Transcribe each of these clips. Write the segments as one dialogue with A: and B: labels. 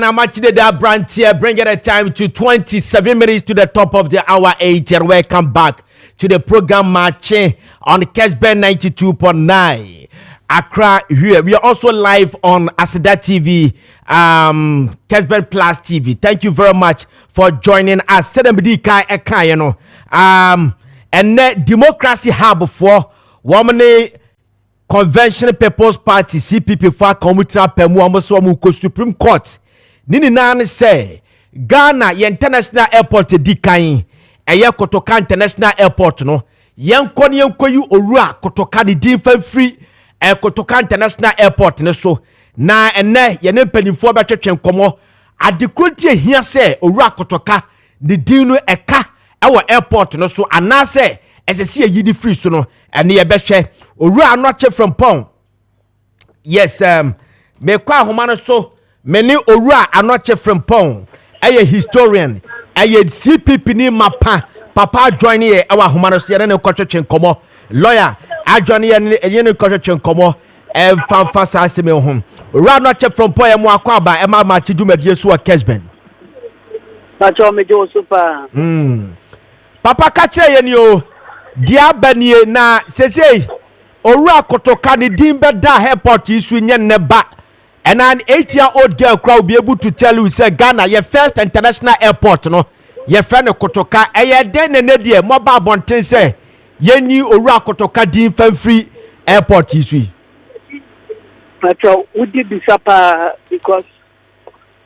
A: Now, match the branch here, bringing the time to 27 minutes to the top of the hour 8. And welcome back to the program Maakye on Kessben 92.9. Accra here. We are also live on Aseda TV, Kessben Plus TV. Thank you very much for joining us. And the Democracy Hub for Woman Convention People's Party CPP for Commuter Pemu Supreme Court. Nini nane say Ghana International Airport di kan eye Kotoka International Airport no yenko yu owura Kotoka di dinfa free Kotoka International Airport ne so na ene ye ne mpanimfo betwetwe nkomo adekroti hia say owura Kotoka di din no eka ewo airport no so anase esese yidi free so no ene ye behwe owura Anoche Frimpong yes me kwa homa no so many Owura Anoche Frimpong, a historian, a CPP ni mapa, papa join here, our humanity and construction como lawyer, I join here and construction como, and fanfasa asime home. Owura Anoche Frimpong, and Wakwaba, and my Machidume Jesu Kessben.
B: Super.
A: Papa Kache and you, dear Benny, na say, Owura Kotoka ni dimbe da airport is winning neba. And an 8-year-old girl crowd be able to tell you, say Ghana, your first international airport, no, your friend Kotoka, and your den and Nadia, mobile bonten say, ye knew Owura Kotoka din free airport is we.
B: But we did this up because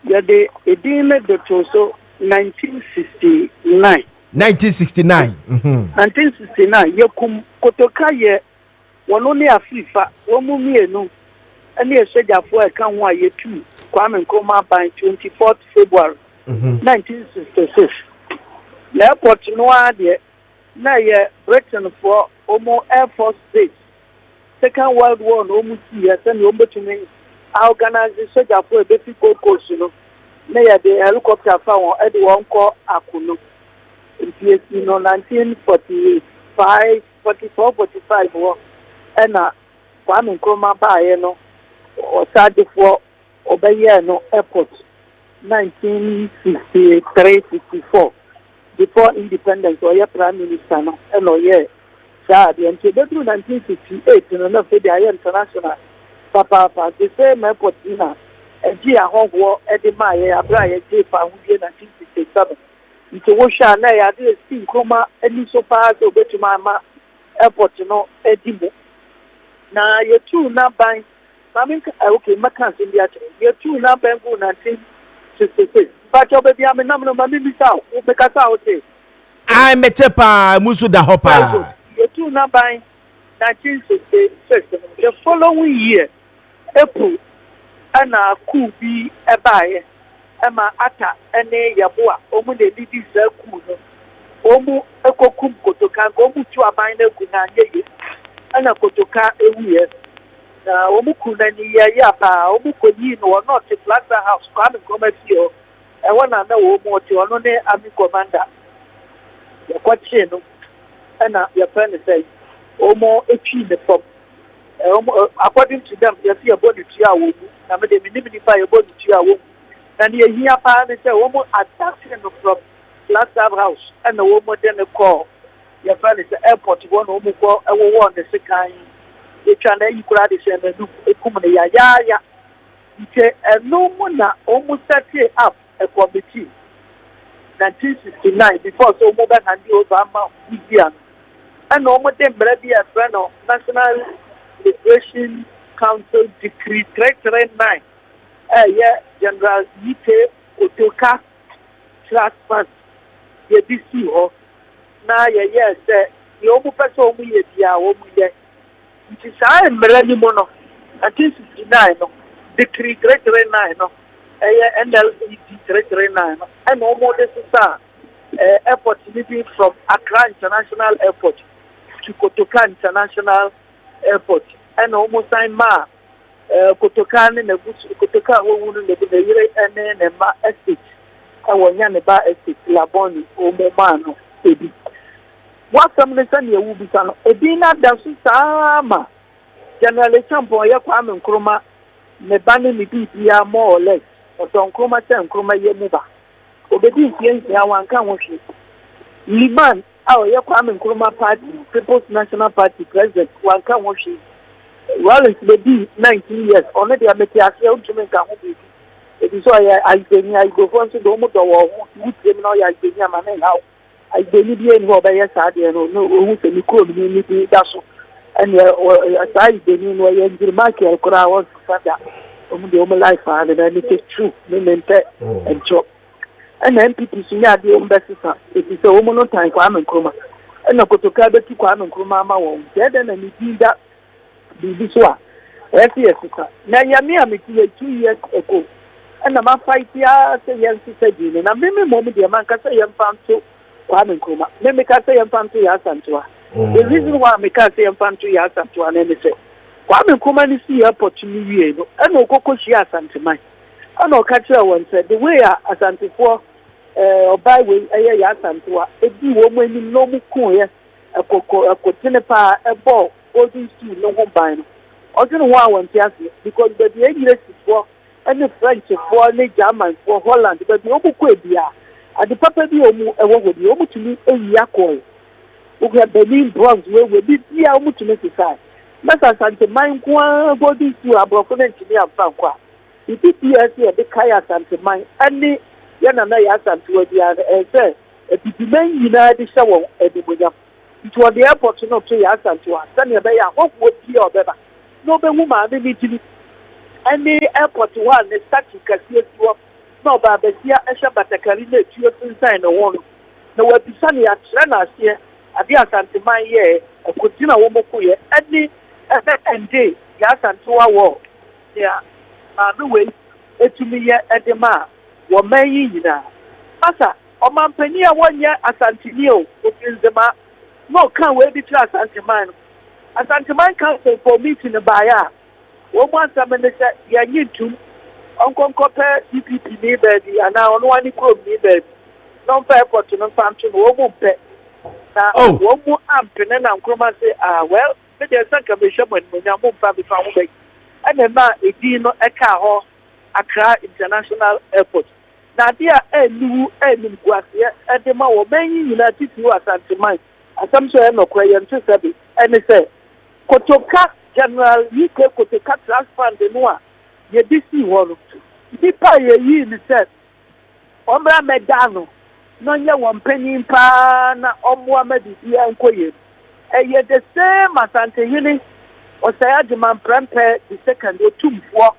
B: the deal the also 1969.
A: 1969.
B: 1969. You come Kotoka ye one only a FIFA, one mummy no. And the soldier for a can one year two, Kwame Nkrumah by 24th February 1966. The airport no idea, now ye Britain for Omo Air Force Base. Second World War no years and Yombo to me. I organize the soldier for a baby course, you know. Nay, the helicopter found at one call Akuno. In PSC no 1945, 44, 45 war. And Kwame Nkrumah by you know. Or started for Obayano Airport 1963-64 before independence or your prime minister no and the until 1968 in another international papa the same airport in a Gia Hong War Eddie Maya Abraya J. 1967 into Washa Naya did see Coma and so far to go to my airport Eddie. Now you're two not buying. Okay, Macans in the actually. You're two now, Bangu 1966. But your baby, I'm a number of Mammy South. Make us out.
A: I'm a tepa, Musuda Hopper.
B: You're two now by 1966. The following year, April, and could be a buyer. Emma Ata, and a Yabua, Omu the ladies, Omu Ekokum Kotoka, Gomu to a binder, Kunanye, and a Kotoka a year. Omukuni yapa omukoni no not a Plaza House Kwame Nkrumah and one another more to anone army commander the question and your friend say omo echi the pop according to them you see a body to ya wo na me dey minimify your body to ya wo and you hear pa and say omo attacking from Plaza House and the omo then call your friend is the airport one omo call e wo on the second China, you could have said, ya. No one almost set up a committee 1969 before so mobile and the Obama began. And almost then, maybe a friend of National Liberation Council Decree 339. General Yite Kotoka Trust the DC. Now, yes, the almost person we are. It is I am Mono, 1969, Decree 339, NLC 339, and no more this is airport leaving from Accra International Airport to Kotoka International Airport, and almost I'm Kotoka and the Kotoka woman in the and Ma Estate, and Wanyaneba Estate, Laboni, Omomano, Ebi. What some listen you will be done. Edina Dansu Sama General Champo Yakwame Nkrumah, Nebani Midi, more or less. ọ̀tọ̀ nkroma sẹ́ nkroma yẹ mu ba obedi nsia wanka ho hwe liman a oyɛ Kwame Nkrumah party People's National Party president wanka ho hwe Wallace bebi 19 years ɔno de ameti ase ntumi nka ho bi ebi so ɔyɛ agbeni agbofo nso de ɔmo dɔ wɔ ho wutie na ɔyɛ agbeni ama ne ha agbeni bi eni hɔ ɔbɛyɛ saa deɛ no ohun sɛ ne kurom ni bi da so ɛnna saa agbeni no ɔyɛ ndiri Maakye koraa wɔn fada ɔmo de ɔmo life a na ne te true ne mpɛ ɛnkyɔ ɛna MPP so nya de ɔmo bɛsesa ebi sɛ ɔmo no tan Kwame Nkrumah ɛna Kotoka bɛti Kwame Nkrumah ama wɔn deɛ na ne din da bibi so a ɛfi ɛsesa na nyame a meti 2 years ago ɛna ma fight ya sɛ yɛn sisa din na meme mom deɛ man ka sɛ yɛn fanto Kwame Nkrumah meme ka sɛ yɛn fanto ya santoa the reason why me ka sɛ yɛn fanto ya santoa na ne sɛ Kwame Nkrumah ni si airport ni wie no ɛna okoko hia asanteman ɛna ɔka kyerɛ wɔn sɛ the way a asantefoɔ ɔbaa wei ɛyɛ ya santoa edi wɔn anim na ɔmo ko yɛ ɛkɔtene pa ɛbɔ golden stool no ho ban no ɔdze no ho a wɔn ti ase because baabi enyire sifoɔ ɛne Frenchfoɔ ne Germanfoɔ Holland baabi ɔmo kɔ ebia ade papa bi ɔmo ɛwɔ hɔ bi ɔmo tumi eyi akɔɛ ɔkura Berlin Bronx wewe bi bia ɔmo tumi sisa mɛsa asanteman nkoa golden stool aborɔfo ne ntumi amfa nkɔ a ibi bia ɛsɛ yɛde kae asanteman ɛne yɛna na yɛ asantewa bia ɛsɛ ebibiman nyinaa de hyɛ wɔn ɛdibonyam nti wɔde airport no to yɛ asantewa sɛnea ɛbɛyɛ a wɔkɔ bia ɔbɛba na ɔbɛhu maame ne gyini ɛne airport hɔ a ne statue kɛseɛ si hɔ na ɔbaa bɛsia ɛhyɛ batakari na etuo sensan ne ho no na wɔabisa ne akyerɛ n'aseɛ ade asanteman yɛ ɛkogyina wɔn ko yɛ ɛne ɛnde yɛ asantewa wɔ nea maame wei etumi yɛ ɛde ma a wɔman yi nyinaa masa ɔmanpanyin a wɔnyɛ asanteni o ofinzema na ɔka wei bi kyerɛ asanteman no asanteman council for meeting no baeɛ a wɔn mu asɛm ne sɛ yɛnye ntum ɔnkɔnkɔpɛ DPP ne baabi anaa ɔno wani kurom ne baabi na ɔmfa airport no mfa nto no wɔn mu mpɛ na wɔn mu ampene na Nkrumah sɛ well me deɛ sɛ nka mehyɛ mo animonyam mo mfa mefa ho bɛyi ɛna ma edin no ɛka hɔ Accra International Airport na adeɛ a ɛnim guaseɛ ɛde ma wɔn yi nyinaa titi wɔ asanteman asɛm so ɛnɔkora yɛn to sɛ bi ɛne sɛ Kotoka General UK Kotoka Trust Fund no a yɛde si hɔ no nipa yɛyi ne sɛ ɔmmra mɛda no na ɔnyɛ wɔn panyin paa na ɔmmoa ma biribiara nkɔ yɛm ɛyɛ the same asantehene ɔsɛe adwuma mprɛmpɛ the second otumfoɔ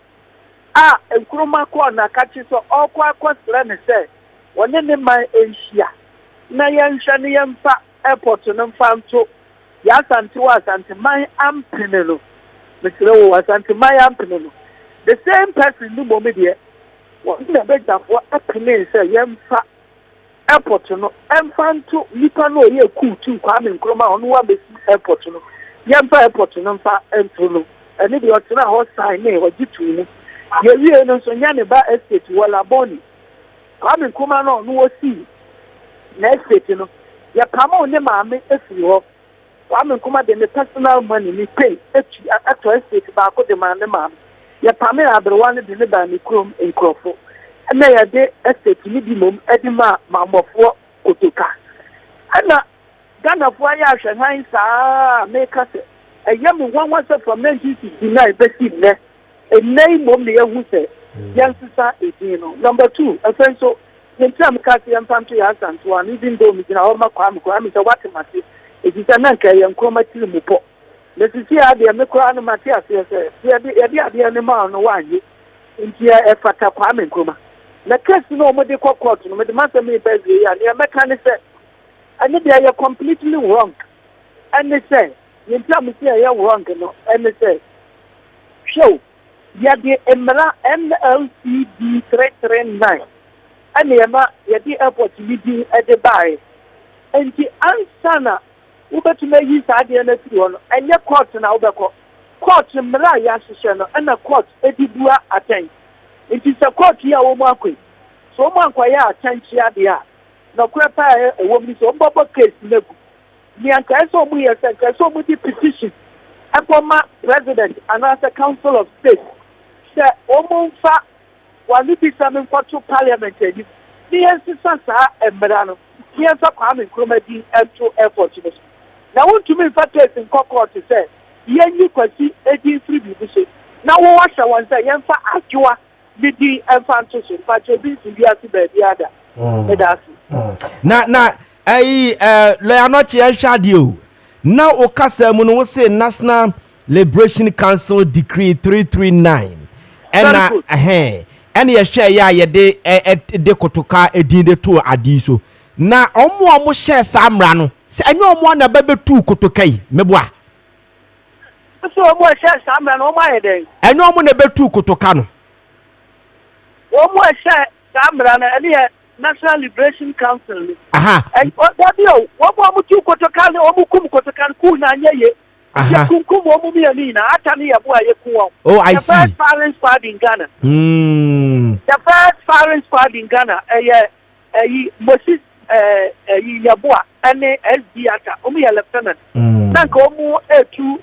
B: a Nkrumah kɔɔ n'akakye so ɔkɔ akɔsrɛ ne sɛ wɔne ne man nhyia na yɛnhwɛ ne yɛmfa airport no mfa nto yɛasantewa asanteman ampene no mesrɛ wo asanteman ampene no the same person no mmom deɛ wɔne na bɛgyafoɔ apene sɛ yɛmfa airport no ɛmfa nto nipa no ɔyɛ kuutu Kwame Nkrumah ɔno wa bɛsi airport no yɛmfa airport no mfa nto no ɛne deɛ ɔtena hɔ sign ne ɔgye tu no yɛwie no nso nya ne ba estate wɔ Laboni Kwame Nkrumah no ɔno wɔsi na estate no yɛpamo ne maame efiri hɔ Kwame Nkrumah de ne personal money ne pay ato estate baako de ma ne maame yɛpame aberewa no de ne ba ne kurom nkurɔfo ɛna yɛde estate ne bi mom ɛde ma mamɔfoɔ Kotoka ɛna Ghanafoɔ ayɛ ahwɛhan saa meka sɛ ɛyɛ me nwanwa sɛ from 1969 bɛsi nnɛ ɛnɛ mom ne yɛhu sɛ yɛnsesa edin no number 2 ɛfɛ nso yɛntam ka sɛ yɛmfa nto yɛ asantoa no even though megyina hɔ ma Kwame sɛ wate mate ɛti sɛ na nka yɛ Nkrumah tiri mu pɔ na sisi adeɛ me koraa no mate aseɛ sɛ yɛde adeɛ no ma no waanyɛ nti ɛfata Kwame Nkrumah na case no ɔmode kɔ court no mede masɛm yi bɛwie yi a neɛ mɛka ne sɛ ɛne deɛ yɛ completely wrong ɛne sɛ yɛntam sɛ ɛyɛ wrong no ɛne sɛ hwɛw yɛde mmara NLCD 339 ɛne yɛma yɛde airport ne din ɛde baeɛ nti ansa na wobɛtumi ayi saa adeɛ no afiri hɔ no ɛnyɛ court na wobɛkɔ court mmara a yɛahyehyɛ no ɛna court ɛde bua atɛn nti sɛ court yi a wɔn mu akɔ so wɔn akɔyɛ akyɛnkyɛ adeɛ a na kura paa ɛwɔ mu sɛ wɔn bɔbɔ case no egu nea nkae sɛ wɔn yɛ sɛ nkae sɛ wɔn de petition ɛkɔma president anaasɛ council of state sɛ wɔn mfa one be some to parliament. The Sasa and Merano. Here's a common chromatin and to airport. Now, want to me for in Cocoa to say, you can see 83 people. Now, watch I want to say, Yamfa Akua, the Infantus, but you'll be to the other.
A: Na, Leonochi and Shadio. Now, Okasa Muno say National Liberation Council Decree 339. And ye share ya de Kotoka edin de to adiso. Na omo share samra no. Se enyo omo na bebe tu Kotoka yi meboa.
B: So omo share samra no ma ye den.
A: Enyo omo na be tu Kotoka no.
B: Omo share samra na ene National Liberation Council.
A: Aha.
B: And that yo, omo tu Kotoka no omo kum Kotoka ku na nye. Oh,
A: I see.
B: The first firing squad in Ghana. The first firing squad in Ghana. Moses Yabua and SBata. Lieutenant. Thank you. To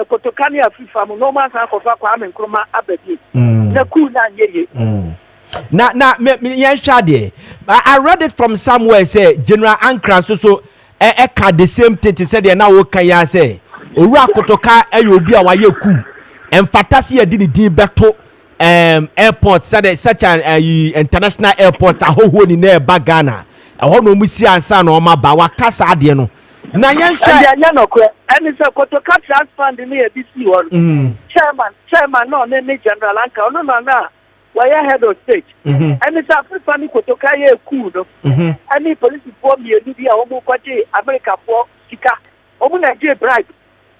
B: Kotokani Afrifa. No man can cover Kwame Nkrumah Abedi. Nakuna ye. I read it from somewhere. Say General Ankara so the same thing. Said they now what can you say? Owura Kotoka obi a waye ku emfatase edi ni din beto airport such an international airport ahoho ni na eba Ghana eho no musi ansa na o ma ba wakasa ade no na yen hwe anya no kwe eni se Kotoka transfer ndi na ebisi wo chairman no ne general anka ono na why head of state eni se Africa ni Kotoka ye ku no eni police for me enu bia omo kwaje America for sika omo Nigeria bribe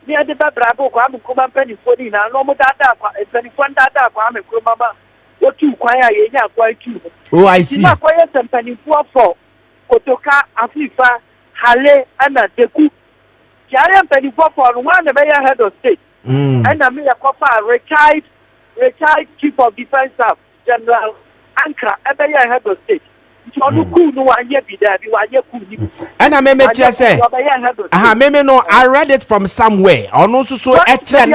B: ni ade ba brabo kwa Nkrumah penifoni na no mo dada kwa penifon dada kwa Nkrumah otu kwan ya ye nya kwa tu.
A: Oh, I see.
B: Ni kwa ye penifo for Kotoka Afrifa Hale ana Deku jare penifo for no one be ya head of state and na me ya kofa retired chief of defense staff General Ankara be ya head of state. And
A: I may say, aha, maybe no, I read it from somewhere. Or no, so actually,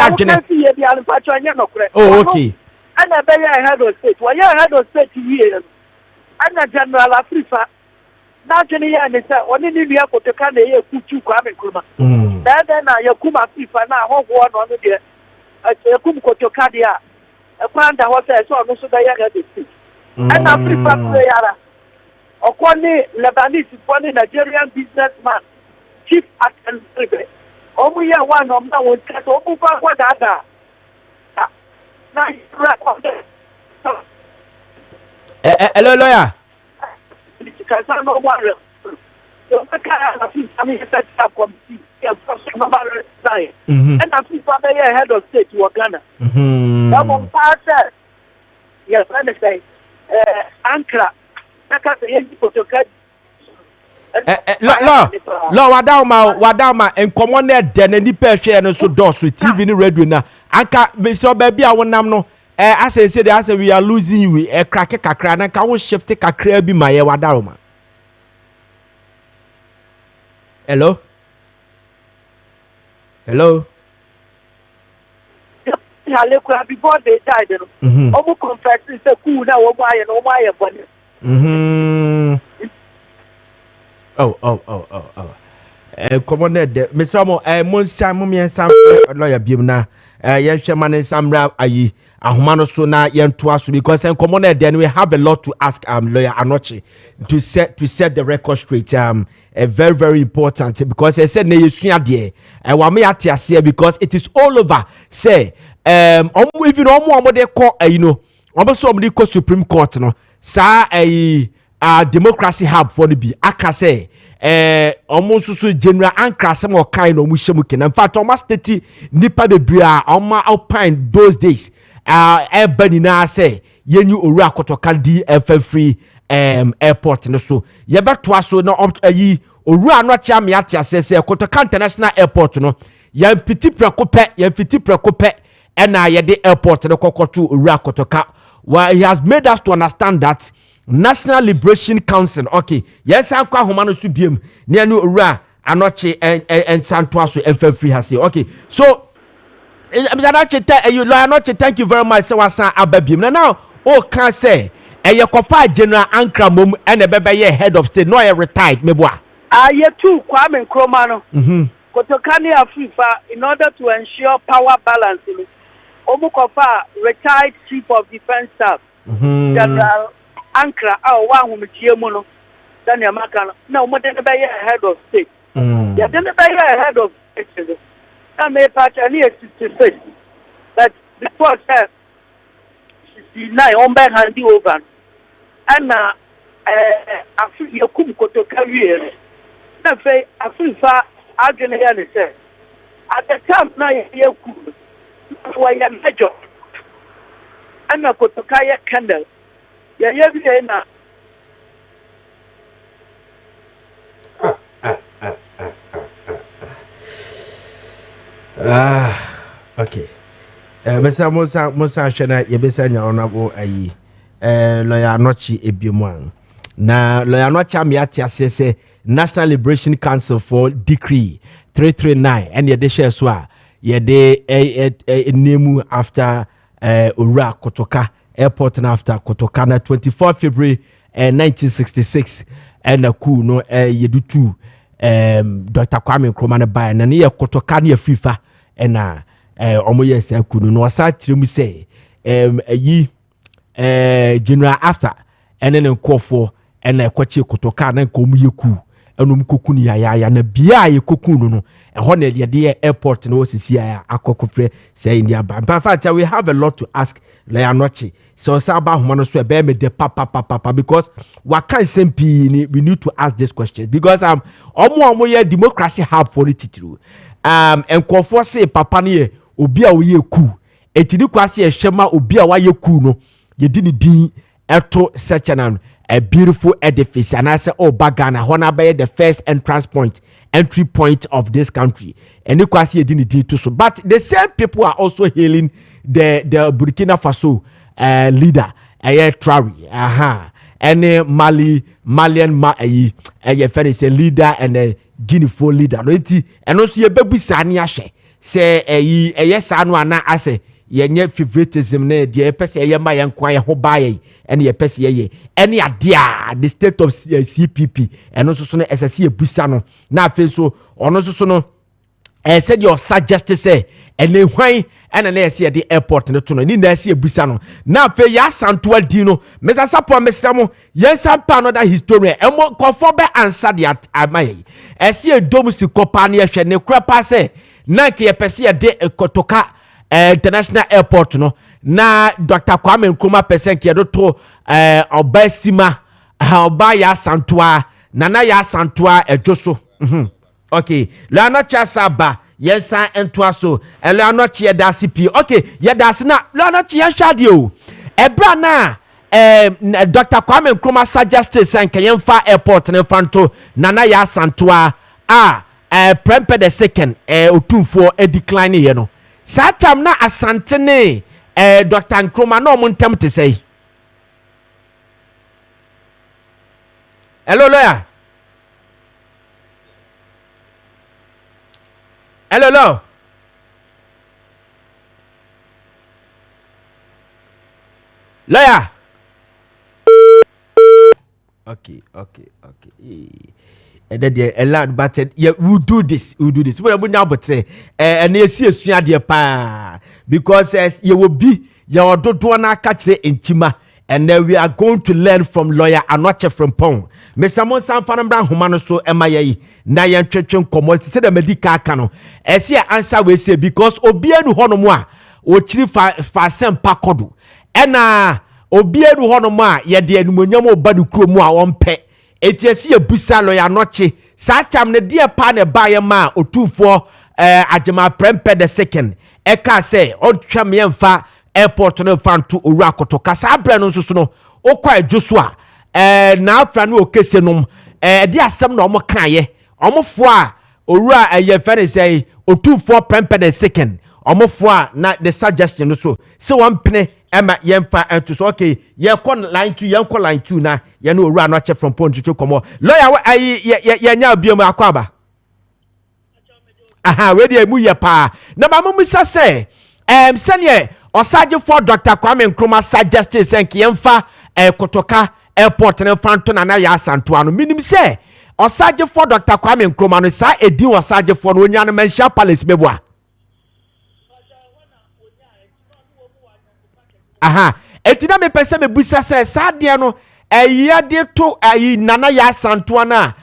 A: oh, okay.
B: And I bet I had a state. Why I had a state here? And a general Africa. Not any and it's only India Kotoka, a Kuchu Kwame Nkrumah. Then I Yakuma Fifa now, one on the Yakum Kotokadia, a plan that was I saw also the young at the state. And Africa. Okwani Lebanese one Nigerian businessman, chief at and Omu ya one of them would cut Omu Wada.
A: Hello, lawyer.
B: And I think head of state to Ghana. Yes, I understand. Ankara.
A: Lo wadama enkomo na de na nipa hwe no so doso TV ni radio na anka me so ba bia wonam no say we are losing you crack kakra na ka wo shift kakra bi ma ye wadama. Hello
B: before they died omo confess say cool na wo buy no buy bone.
A: Come on there, Mr. Mo, Monsa Mummy and Sam lawyer Bimna, Yenshaman and Samra, aye, Ahumano Sona, Yen Twasu, because and come on there, then we have a lot to ask lawyer Anochi to set the record straight. Very, very important because I said, Nesuya dear, and Wamiatia say because it is all over. Say, even almost they call, almost somebody called Supreme Court, no. Sa a democracy hub for the be akase almost so general Ankara some or kind of mushemuken. In fact, almost 30 nipa bebria alma alpine those days everybody now say yenu owura Kotoka DFF free airport no so yebetwa so no yi owura no chia me atia say Kotoka international airport no yan piti prekope na yede airport no kokotu owura Kotoka. Well, he has made us to understand that National Liberation Council, okay, yes, I'm quite humano subium, near new Ura, Anoche and Santuaso and free has okay. So, thank you very much. So, I saw Ababim. Now, o can say eye Kofa General Ankra mom and a head of state no retired meboa
B: Aye too Kwame Nkrumah no Kotoka ne Afrifa in order to ensure power balance Omu Kofa retired chief of defense staff General Ankra wa humchie mu no Daniel Makano na omo de be head of state ya de be head of state na me patch ani 66 but before that 69 on be handi over and afi yakum Kotoka wiere na fe Afrifa agene ya ne say at the time na yakum wa ya major and Kotoka ya candle ya na
A: okay. Mesa Musa Shana Yebesanya honorable ayi. Lawyer Nochi Ebimuan. Na Lawyer Nochi Amiati Assese National Liberation Council for Decree 339 and ye de share swa ye de name after Ura Kotoka airport and after Kotoka na 24 February 1966 and a coup no ye do two Dr. Kwame Nkrumah by na ye Kotoka ne Afrifa na omo yes akunu no wasa tiremu say general after ene ne nkofo ena ekwachi Kotoka na nkomu yeku enum koku ni ya na bia ye koku no ho na de airport no osisi ya akokofre say in ya ba in fact we have a lot to ask Leanochi so saba homa no so be me de papa because what can SMP we need to ask this question because omo ye democracy hub for it through enkofo say papa ne obi a wo ye ku etini kwase ehwema obi a wa ye ku no ye di ni din eto such a beautiful edifice and I say oh Bagana hona be the first entry point of this country and you kwase ye di ni din to so but the same people are also hailing the Burkina Faso leader Traore and Malian a leader and a Guinea for leader no enti and also ye bebusa ne ahwe say yes anu ana ase yenye favoritism ne de pese ye ma ye nkwa ye ho baye ene ye pese ye ene ade a the state of CPP and also so no SSC ebusa no na afi so ono so no said your suggest say ene hwan ene na ye de airport ne to no ni na se ebusa no na afi ya santo adi no mesa sapo mesra mo yen sampa another historian emo kofo be answer the amaye ese edom si kopa na ye hwe ne kura pa say na ke ye pese ye de Kotoka international airport no na Dr. Kwame Nkrumah pese ke do to obasima oba ya santoa nana ya santoa ejoso okay lana chasa ba yensa entoa so lana che da CP okay ye da se na lana che yan hwade o ebra na Dr. Kwame Nkrumah suggested say yemfa airport ne fanto nana ya santoa Prempe the second otumfo decline ye no satam na asante ne Dr. Nkrumah no montem te say hello lawyer hello lawyer okay and then a lot but yeah we do this we will now but and you see a dear pa because you will be your do na catch in Chima and then we are going to learn from lawyer Maakye from Pong Mr. Monsan Fanambra Humano so MIA na yan twetwen komo se the medical kano ese answer we say because obianu honomo a o chiri fa sempa kodo ena obianu honomo a ye de anumonyam oba ne kuromu a wonpe etiesi ebusa lawyer Maakye satam ne dia pa ne baye ma otufo agema Prempe the second eka say on twam yemfa airport no fanto owura Kotoka sabre no nso no okwa adwosua na afra no okesenum de asem na omo kaaye omofo a owura ye fere say otufo Prempe the second omofo a na the suggestion no so se one pene ema yemfa ento so okay ye kon line 2 ye kon line 2 na ye no owura Maakye from point to komo lawyer ye nya biom akwaba we dey mu ye pa na ba mu sa say senior Osaje for Dr. Kwame Nkrumah suggested saying Kiemfa Kotoka airport and Fanton and Aya Santuano. Minim say Osaje for Dr. Kwame Nkrumah no sa edi Osaje for no nyane mention palace beboa. Aha, etina me pese me busa se sadia no eyade to ayi nana ya Santuana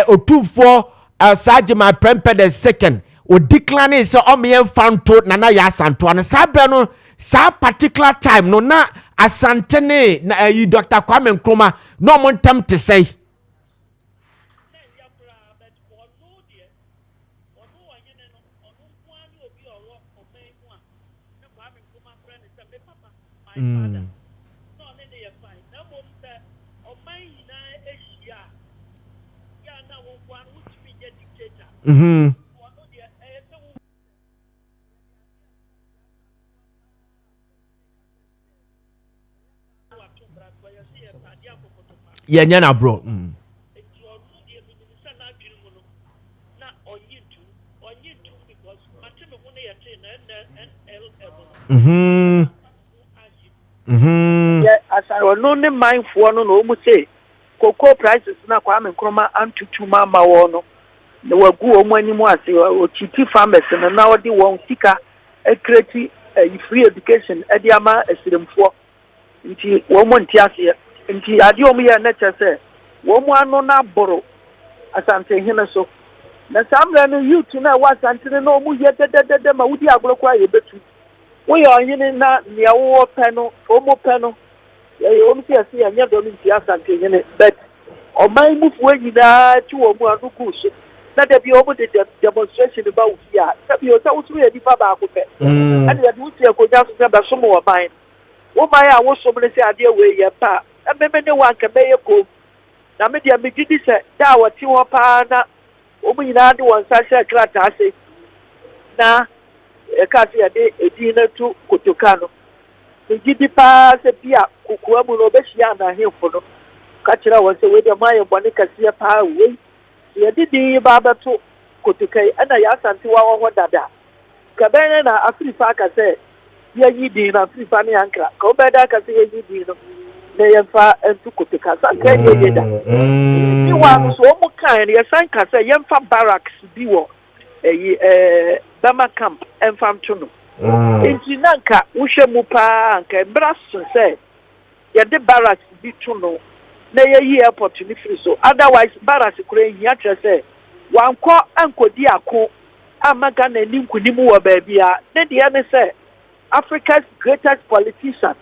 A: otufo Saje my prempe the second o decline say o me fanto nana ya Santuana sabre no sa particular time no na asante ne na ayi Dr. Kwame Nkrumah no mo ntem te say yeah, nyana bro.
B: Yeah, as I was no mindful no mu say cocoa prices na Kwame Nkrumah antutu mama wono na wagu omo animu ase o chiti farmers na na odi won sika create free education edi ama esiremfo nti wo mo nti ase nti ade omo ye na chese wo mo ano na boro asante hene so na samra no youth na wa asante no omo ye dededede ma wudi agro kwa ye betu we are yin na near war panel, homo panel. You see, I see, and you don't see us and but on my move when you die to a more good. Not that be over the demonstration about here. That you are also a different and that would say, go down to the some more mine. Oh, my, I was so many idea where you're pa. And maybe no one can make a go. Now, maybe I make this that was your partner. Oh, we not one such a class. I say, now. Kasi ade edina to Kotoka no gidi pa se bia kokoa mu no behia na hemfo no ka kira won se we de maye bone kase pa we ye didi ba ba to Kotoka ana ya asante wa wo dada ka ben na Afrifa ka se ye yidi na Afrifa ne anka ka obeda ka se ye yidi no na ye fa entu Kotoka sa ka ye da ni wa so mo kan ye san ka se ye fa barracks bi wo Bama camp and farm tuno. In Tinanka, Ushamupa, and Brasso said, Yet the barracks be tuno, nay ye opportunity so. Otherwise, barracks crane yatra say, one call uncle diaco, Amagan and Ninkunimu baby, then the other say, Africa's greatest politician.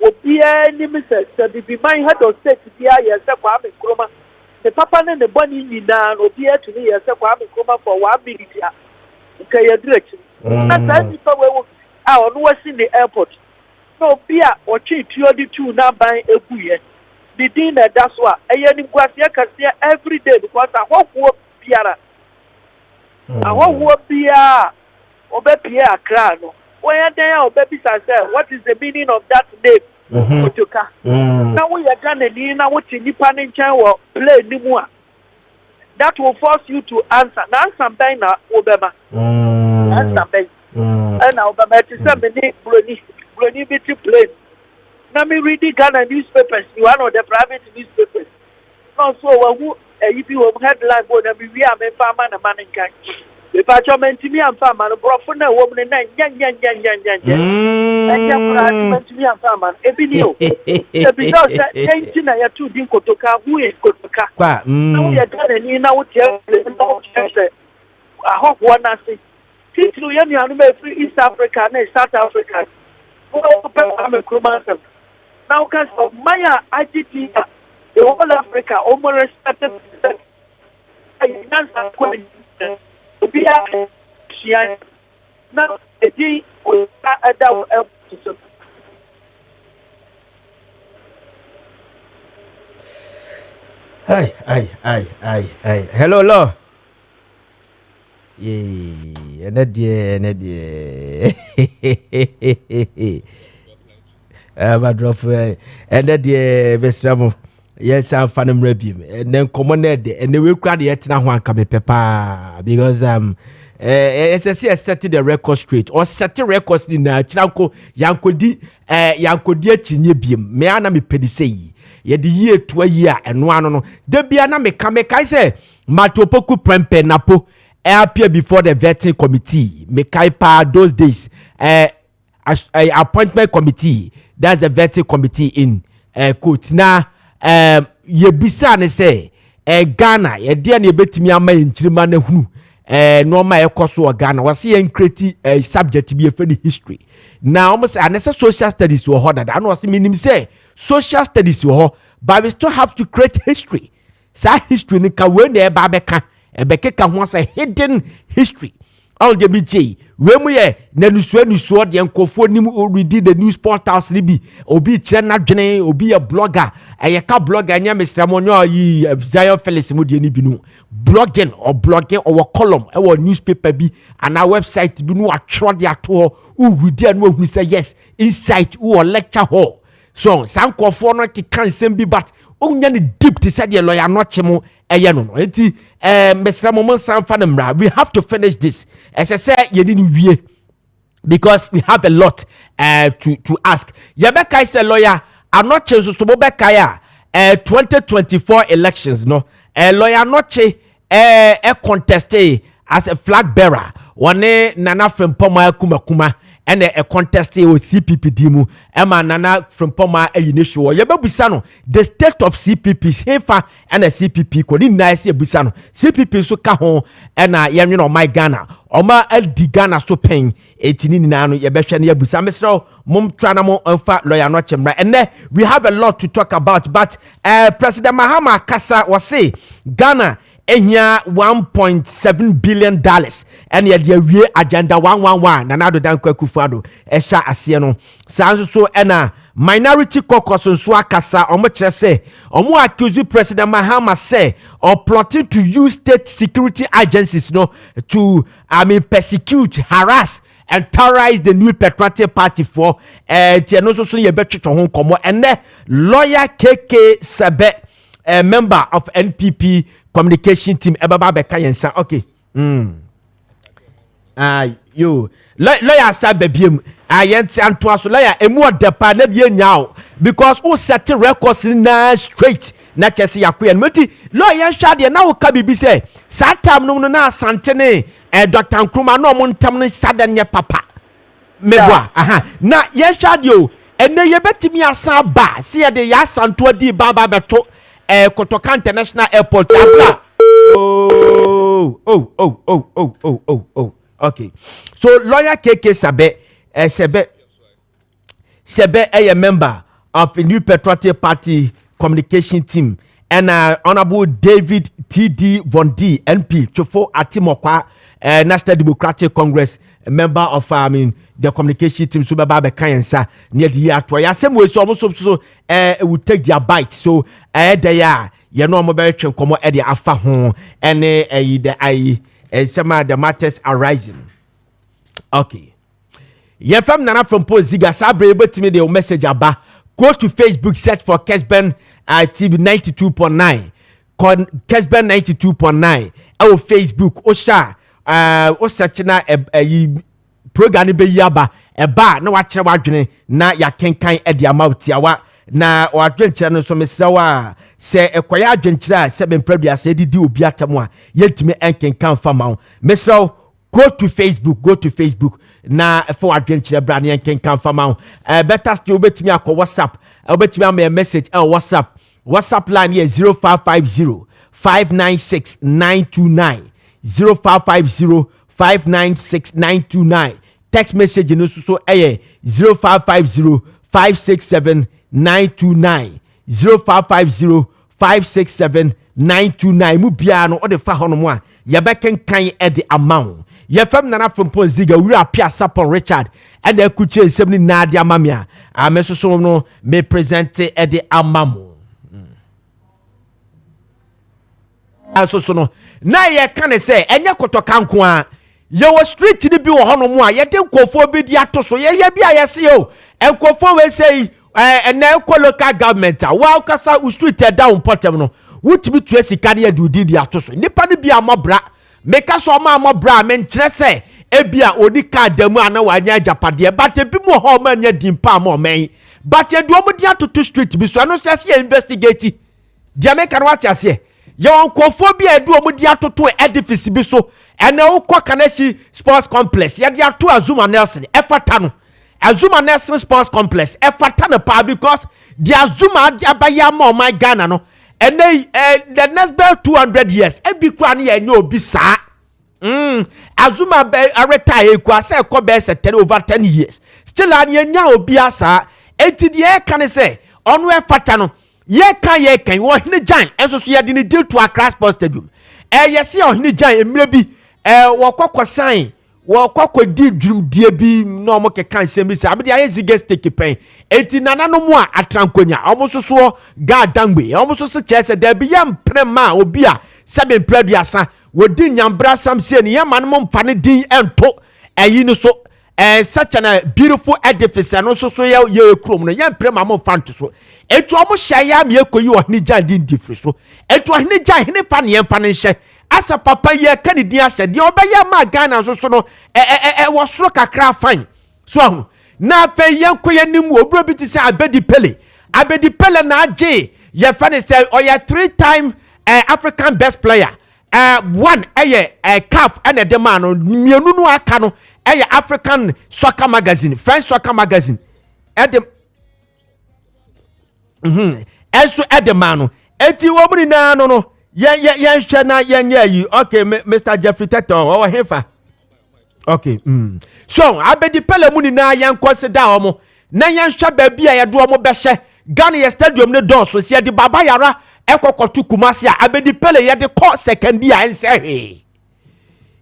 B: Would be any missus, that if you mind had or said to be a yes, Kwame Nkrumah. The papa and the bunny in down or dear to me as a Kwame Nkrumah for 1 minute. Okay, your direction. That's people our was in the airport. No beer or cheat you the two now buying a buoy. The dinner, that's why I am Guasia every day because I hope work Piara. I hope work Pia or Bepia Crano. Where they are babies I said, what is the meaning of that name? Kotoka. Now we are done and now what in the panning channel play anymore. That will force you to answer. Now sometimes Obama. Answer and Obama to some Brony bitty plane. Now me reading Ghana newspapers, you are not the private newspapers. No, so who if you have headline board and we are a farmer and a man in kind. The parchment to me and farmer, a broken woman and yan. And to me and farmer, Ebinio. Because that 19 I have two din Kotoka, who is Kotoka. Now we are done and you know what I hope one I say. Teach you free East Africa and South Africa. I'm a Nkrumah. Now, because of Maya IGT, the whole Africa almost respected. Be a now a day with a double episode.
A: Hi. Hello, Lo. Yeah, Nadia. But drop and Nadia Vestramo. Yes, I'm fan of and then common and they will cry the etina one come pepper because SSC set the record straight or set the records in Chanko Yankodi Chinye Bim me ana me pedisei ye the year to a year and one no de biana me kai say Matopoku Prempe Napo appear before the vetting committee me kai pa those days appointment committee, that's the vetting committee in court na ye bisa ne say Ghana ye dia ne betimi ama enchirima na hunu normal ekoso Ghana wase yen create subject bi efe history na almost anese social studies wo hoda da no wase minim say social studies wo but we still have to create history sa history ni ka we na eba beka ebekeka ho say hidden history all the BJ we mu ye na nusuo de nkofo nim already the news portals ni bi obi kire na dwene obi a blogger ka blogger nya Mr. Monyo yi Zion Felix mu de ni bi no blogging or column or newspaper bi and our website bi no atro de ato o read and we say yes insight or lecture hall so some nkofo no kan sem bi but onya ni deep to say the lawyer no chemo no enti Mr. Momon Sanfanamra we have to finish this as I say you need wie because we have a lot to ask Yabeka is a lawyer I'm not so Bobeka ya 2024 elections no lawyer noche contested as a flag bearer one Nana Frimpong Kuma and a contest with CPP dimu Emma Nana Frimpong initial Yababusano the state of CPP Hefa and a CPP could nice Busano CPP so kahon and you know my Ghana Oma El Di Ghana so paying 18 nano Yabeshan Yabusamestro Mum Tranamo Alpha Lawyer Nochemra and then we have a lot to talk about but President Mahama Kassa was say Ghana Enya $1.7 billion and yet we agenda 111 na nado dan kwakufado esha ase no sanso so ena minority caucus so akasa omo kire say omo accuse President Mahama say or plotting to use state security agencies no to persecute, harass and terrorize the new patriotic party for no so ye betwe ho komo ene lawyer KK Sebe a member of NPP communication team ebaba beka yensa okay yo lawyer sabe biem ayent anto so lawyer emu odepa na bie nyao because who set records na straight na chese yakoye meti lawyer hwade na wo ka bibi say satam no na asante ne Dr. Nkrumah no mo ntam no sada nye papa mebwa na ye hwade o ene ye betimi asa ba se ye de ya santo di baba beto Kotoka International Airport. Okay. So lawyer KK Sebe a member of the new patriotic party communication team and Honorable David T.D. Bondi NP Chofo Atimokwa National Democratic Congress a member of the communication team so baba bekansa near the year to ya same way so almost so will take their bite so there you know mobile train come at the afa ho and some of the matters arising okay yeah from Nana Frimpong Ziega sabre able to me the message aba go to Facebook search for Kessben TV 92.9 Kessben 92.9 our Facebook osha o search na program be yaba eba na wa kire wadwene na ya kenkan e dia mautiawa na wadwenkire no so mesrawa se ekoya adwenkire se be mpradua se didi obi atam a yetime enkenkan fama mesraw go to Facebook na for adwenkire bra na enkenkan fama better still betimi akọ WhatsApp obetimi am message on WhatsApp line here 0550 596 929 0550 596 929 text message no so 0550 567 929 0550 567 929 mu bia no o de fa hono mo a ye bekenkan e de amount ye fam Nana Frimpong Ziega wura apia sapon Richard e da kuche nsem ni na de amamia amesoso no me present e de amamo asoso no na ye kan say enye Kotoka nko a ye wo street ni bi wo hono mo a ye de nkofo bi di atoso ye bi a ye se o nkofo we say ene ko local government a wa kasa u street down potem no wutimi tu esika ne adu di atoso nipa ne bi amabra meka so ma mo bra me nkyere se ebia odi ka damu ana wanya japade but ebi mo ho ma nya dimpa ma men but edu omo dia to street bi so no se investigate dia meka no ati ase ye onkofo bi edu omo dia to edifice bi so ene ukọ Kanashi Sports Complex ye dia to Azuma Nelson efata no Azuma Nelson Sports Complex efata no pa because the Azuma abaya ma my Ghana no and the next 200 years ebi kwa na ye nya obi saa Azuma be retire kwa say ko be se over 10 years still an ye nya obi asa enti de kan say onu efata no ye kan wo hene jan enso so ye de ni deal to Accra Sports Stadium ye se o hene jan emre bi wo kokosan wo kokodi drum die bi no mo kekan semi se abde aye zige stake pen enti nana no mu a atrankonya omo soso ga dangbe omo soso chese da bi yam prema obi a sebe preduasa wodi nyambra samse ne yama no mfa ne din ento ayi no so such a beautiful edifice no so ye krom no yam prema mo fanto so etu omo hyaya me ekoyi o hene jan din difri so etu hene jan hene fa ne yemfa ne hye asa papa ye kanidi ahye de obeye ma Ghana so no wo soro kakra fan so na pe yenkoye nimu obro bi ti se abedi pele na age ye fane say oya 3-time African best player one CAF and the man mienu no aka no African soccer magazine French soccer magazine edem enso edemano eti wo muri na no yeah, shana you. Okay, Mr. Jeffrey Teto, or hefa. Okay, So, I be the pele muni na yan consider omo. Na yan sha baby ya do omo beshe. Ghana ya stadium ne door so see the baba yara ekokotu Kumasi a be the pele ya de court second year and say.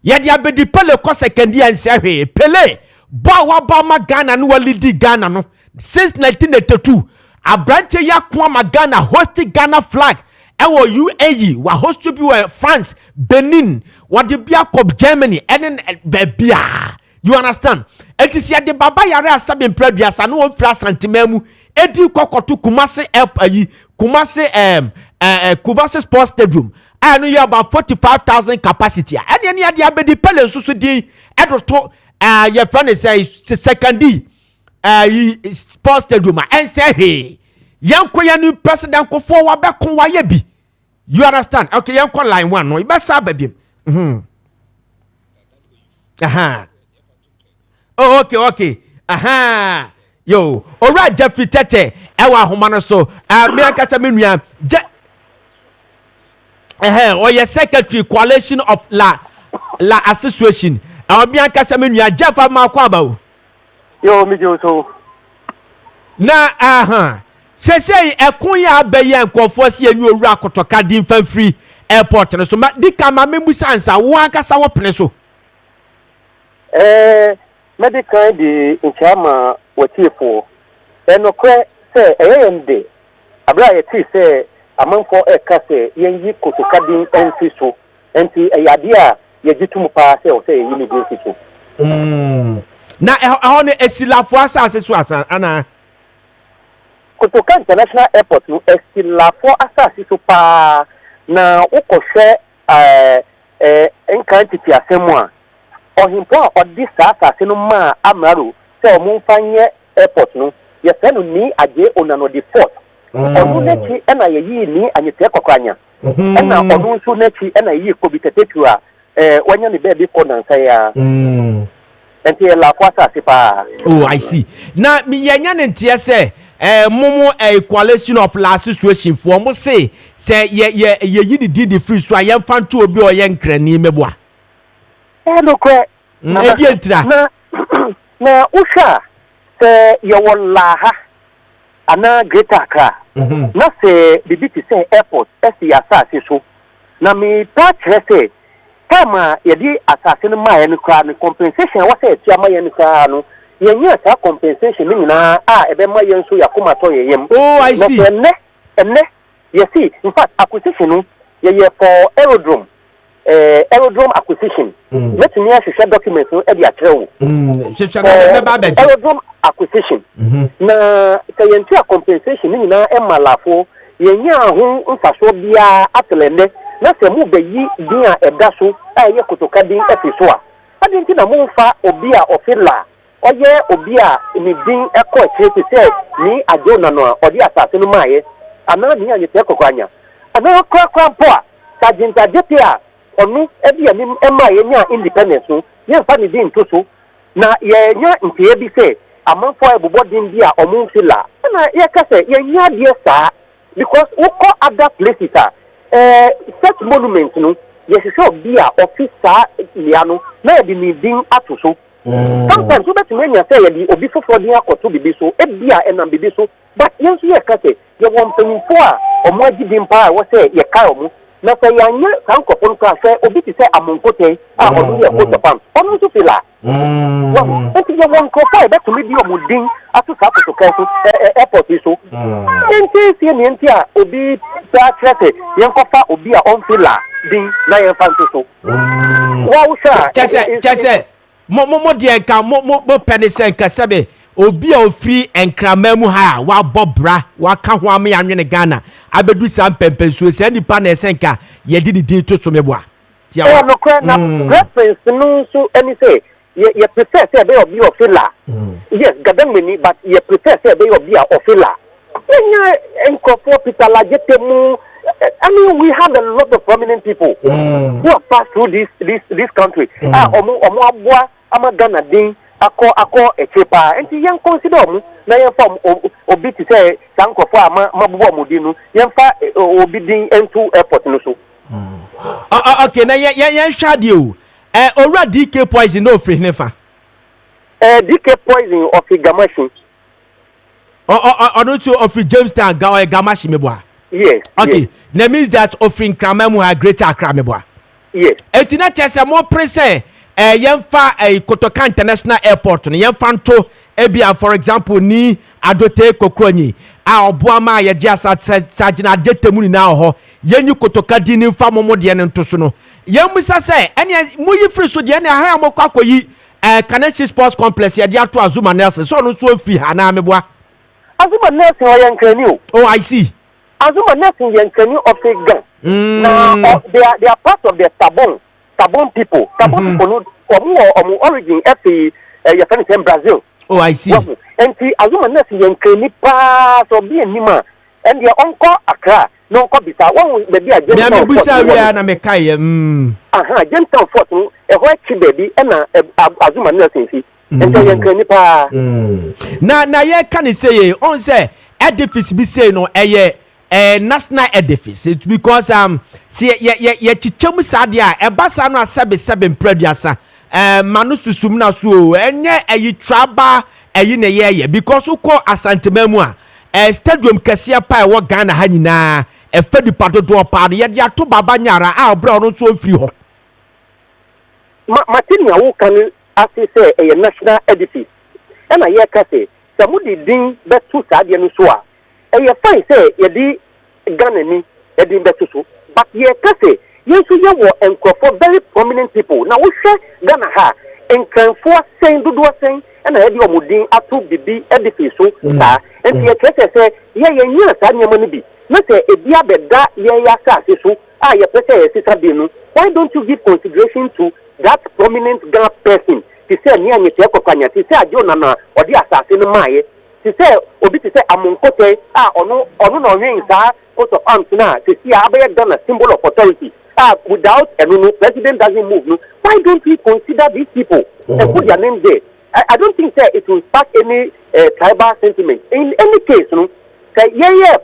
A: Ya de be the pele court second year and say. Pele, ba ma Ghana no lead Ghana no. Since 1982, Abrante ya kwa ma Ghana hosting Ghana flag. Ewo UAE wa host bi wa France, Benin, wa de bia kop Germany enen bebia. You understand? It is ya de baba yare asabe mpredua no won santimemu edi kokoto Kumasi Kumasi Sports Stadium. I know you about 45,000 capacity. And any idea be the pele susu din edoto your friend is second Sports Stadium and say hey yanko ya new president ko for wa be kon wa ye bi. You understand? Okay, yanko line 1 no. Ibe sa baby. Oh, okay. Yo, alright Jeffrey Tete. Ewa homano so. Me akasa me nua. Your secretary coalition of la association. Me akasa me nua Jeff Amakwa ba.
C: Yo, me so.
A: Na say ekun ya abaye nkofo se enu owura Kotoka din fan free airport no so ma dika ma membu sansa wo akasa wo pene so
C: medical di nchama watifo enokwe se eyende abra yeti se amanfo eka se yenyi Kotoka din ensi so enti eyade a yegitum pa se o se yi ni din so
A: na ehone esilafo asase so asa ana
C: Kotoka International Airport no estilafo asasi so pa na ukohwe enkantiti asemu a ohimpo a odi asase no ma amaro se omumfanye airport no ye fe no ni age onano de fort onu nechi ena yeyi ni anyete kokwanya ena onu nso nechi ena yi kobitetetu a wanya ni be ko nansa ya enti la kwa asase pa.
A: Oh, I see. Na mi yenya ntia se mumu a coalition of la association for mo say ye yi di free so ayen fanto obi o yen krani meboa
C: no kwe na usha se ye wallaha ana Greater Accra na se bibiti se airport esi asase so na mi pa chere kama ye di asase no ma ye no kra no compensation wa se tia ma ye no kra no yenya ta compensation ni na ebe ma ye nso yakoma to ye yem.
A: Oh, I see.
C: Enne you see in fact acquisition no ye for aerodrome acquisition let me share documents no e dia trewo aerodrome acquisition na yentia compensation ni na emalafo yenya ho mfaso bia atelende na se mu be yi din a eda so aye Kotoka din efiso a adinti na mu fa obi a ofila oye obi a ni din ekọ chete se ni ajona no odi asase no maaye ana ni anye te kokwanya ana kwa mpo a sajinta jete a onu ebi ani emaye nya independence no ye fa ni din to so na ye nya ntie bi se amanfo ebubo din bi a omu fila na ye ka se ye nya die saa because we call other places such monuments no yes so be a officer liano na ye ni din ato so sometimes we better when you say ye obi fofo din akoto bibi so e bia enam bibi so but yen so ye ka se ye won penifo a omo agidin pa wo say ye ka omo na say yanya sankopon ka say obi ti say amonkoten a odu ye Kotoka onu so fila enti ye won ko fa better me bi omo din ato sa Kotoka so airport so enti sie ni enti a obi ta trete yen ko fa obi a on fila din na yen fa so wa wo sha
A: chese mo de ka mo penise nka sebe obi a ofri enkramamu ha wa bobra wa ka ho am ya nwene Ghana abedu sam pempensuo se nipa na esenka ye di din to so meboa tia wa
C: no kwa na reference no so any say ye prefer say be obi ofila yes gadan meni but ye prefer say be obi ofila enya enkofo Peter Lajetemu. I mean, we have a lot of prominent people who have passed through this country. Omo abua ama Ghana din ako echepa. Enti yen consider mu na yen form obi ti say sankofo ama mabuwa mudinu yen fa obi din into airport no so.
A: Okay, na yen hwade o. Ora DK poison no free nefa.
C: DK poison of Gamashi.
A: Ono to of Jamestown Gamashi meboa.
C: Yes.
A: Okay.
C: Yes.
A: That means that offering Kramamu ha greater Accra meboa.
C: Yes.
A: Etina chese more prese yemfa Kotoka International Airport no yemfa nto ebia for example ni Adote Kokronyi a oboama ye dia sajina detemu ni na ho yenyu Kotoka di ni fa momode ne nto so no yemusa se ene muyi free so de ne ha amokwa koyi Kaneshi Sports Complex ye dia to Azuma Nelson so no so free ha na meboa
C: Azuma Nelson o yankani o.
A: Oh, I see.
C: Azuma Nelson yankani of Kessben. Now they are part of the Tabon people. Tabon people no omu origin your friend in Brazil.
A: Oh, I see.
C: And see Azuma Nelson yankani pa so be anima and their uncle Accra no uncle bisa one baby a gentle.
A: Na me busa wi na me kai
C: gentle fort no e ho chi baby na Azuma Nelson fi. And yankani pa.
A: Na ye can say on say edifice be say no national edifice. It's because see ye chichemu sadia ebasa no asebe mpraduasa manusu sumna so enye traba ne ye because uko asantememu a stadium kese pa wo Ghana ha nyina efadu padodo pa ye dia to baba nyara a obra no so mfiri ho
C: Martinia wo kan ase say a national edifice na ye ka say samudi din betu sadia no so a e fine say ye di Ghana ni e di betu so but ye ka say yesu ye wo enkofo very prominent people na wo hwe Ghana ha enkanfo sen dodo sen na ye di omudin atu bibi edifice so ta enti ye ka say ye nya sa nyama ni bi na say e bia beda ye ya sa ase so a ye pese ye sisa bi no why don't you give consideration to that prominent Ghana person ti say ni anye te kokwanya ti say ajona na odi asase no maaye ti say obi ti say amonkote ono no nwen sa out of arms na ti see abaye Ghana symbol of authority without no president doesn't move no why don't we consider these people and put their name there I don't think that it will spark any tribal sentiment in any case no say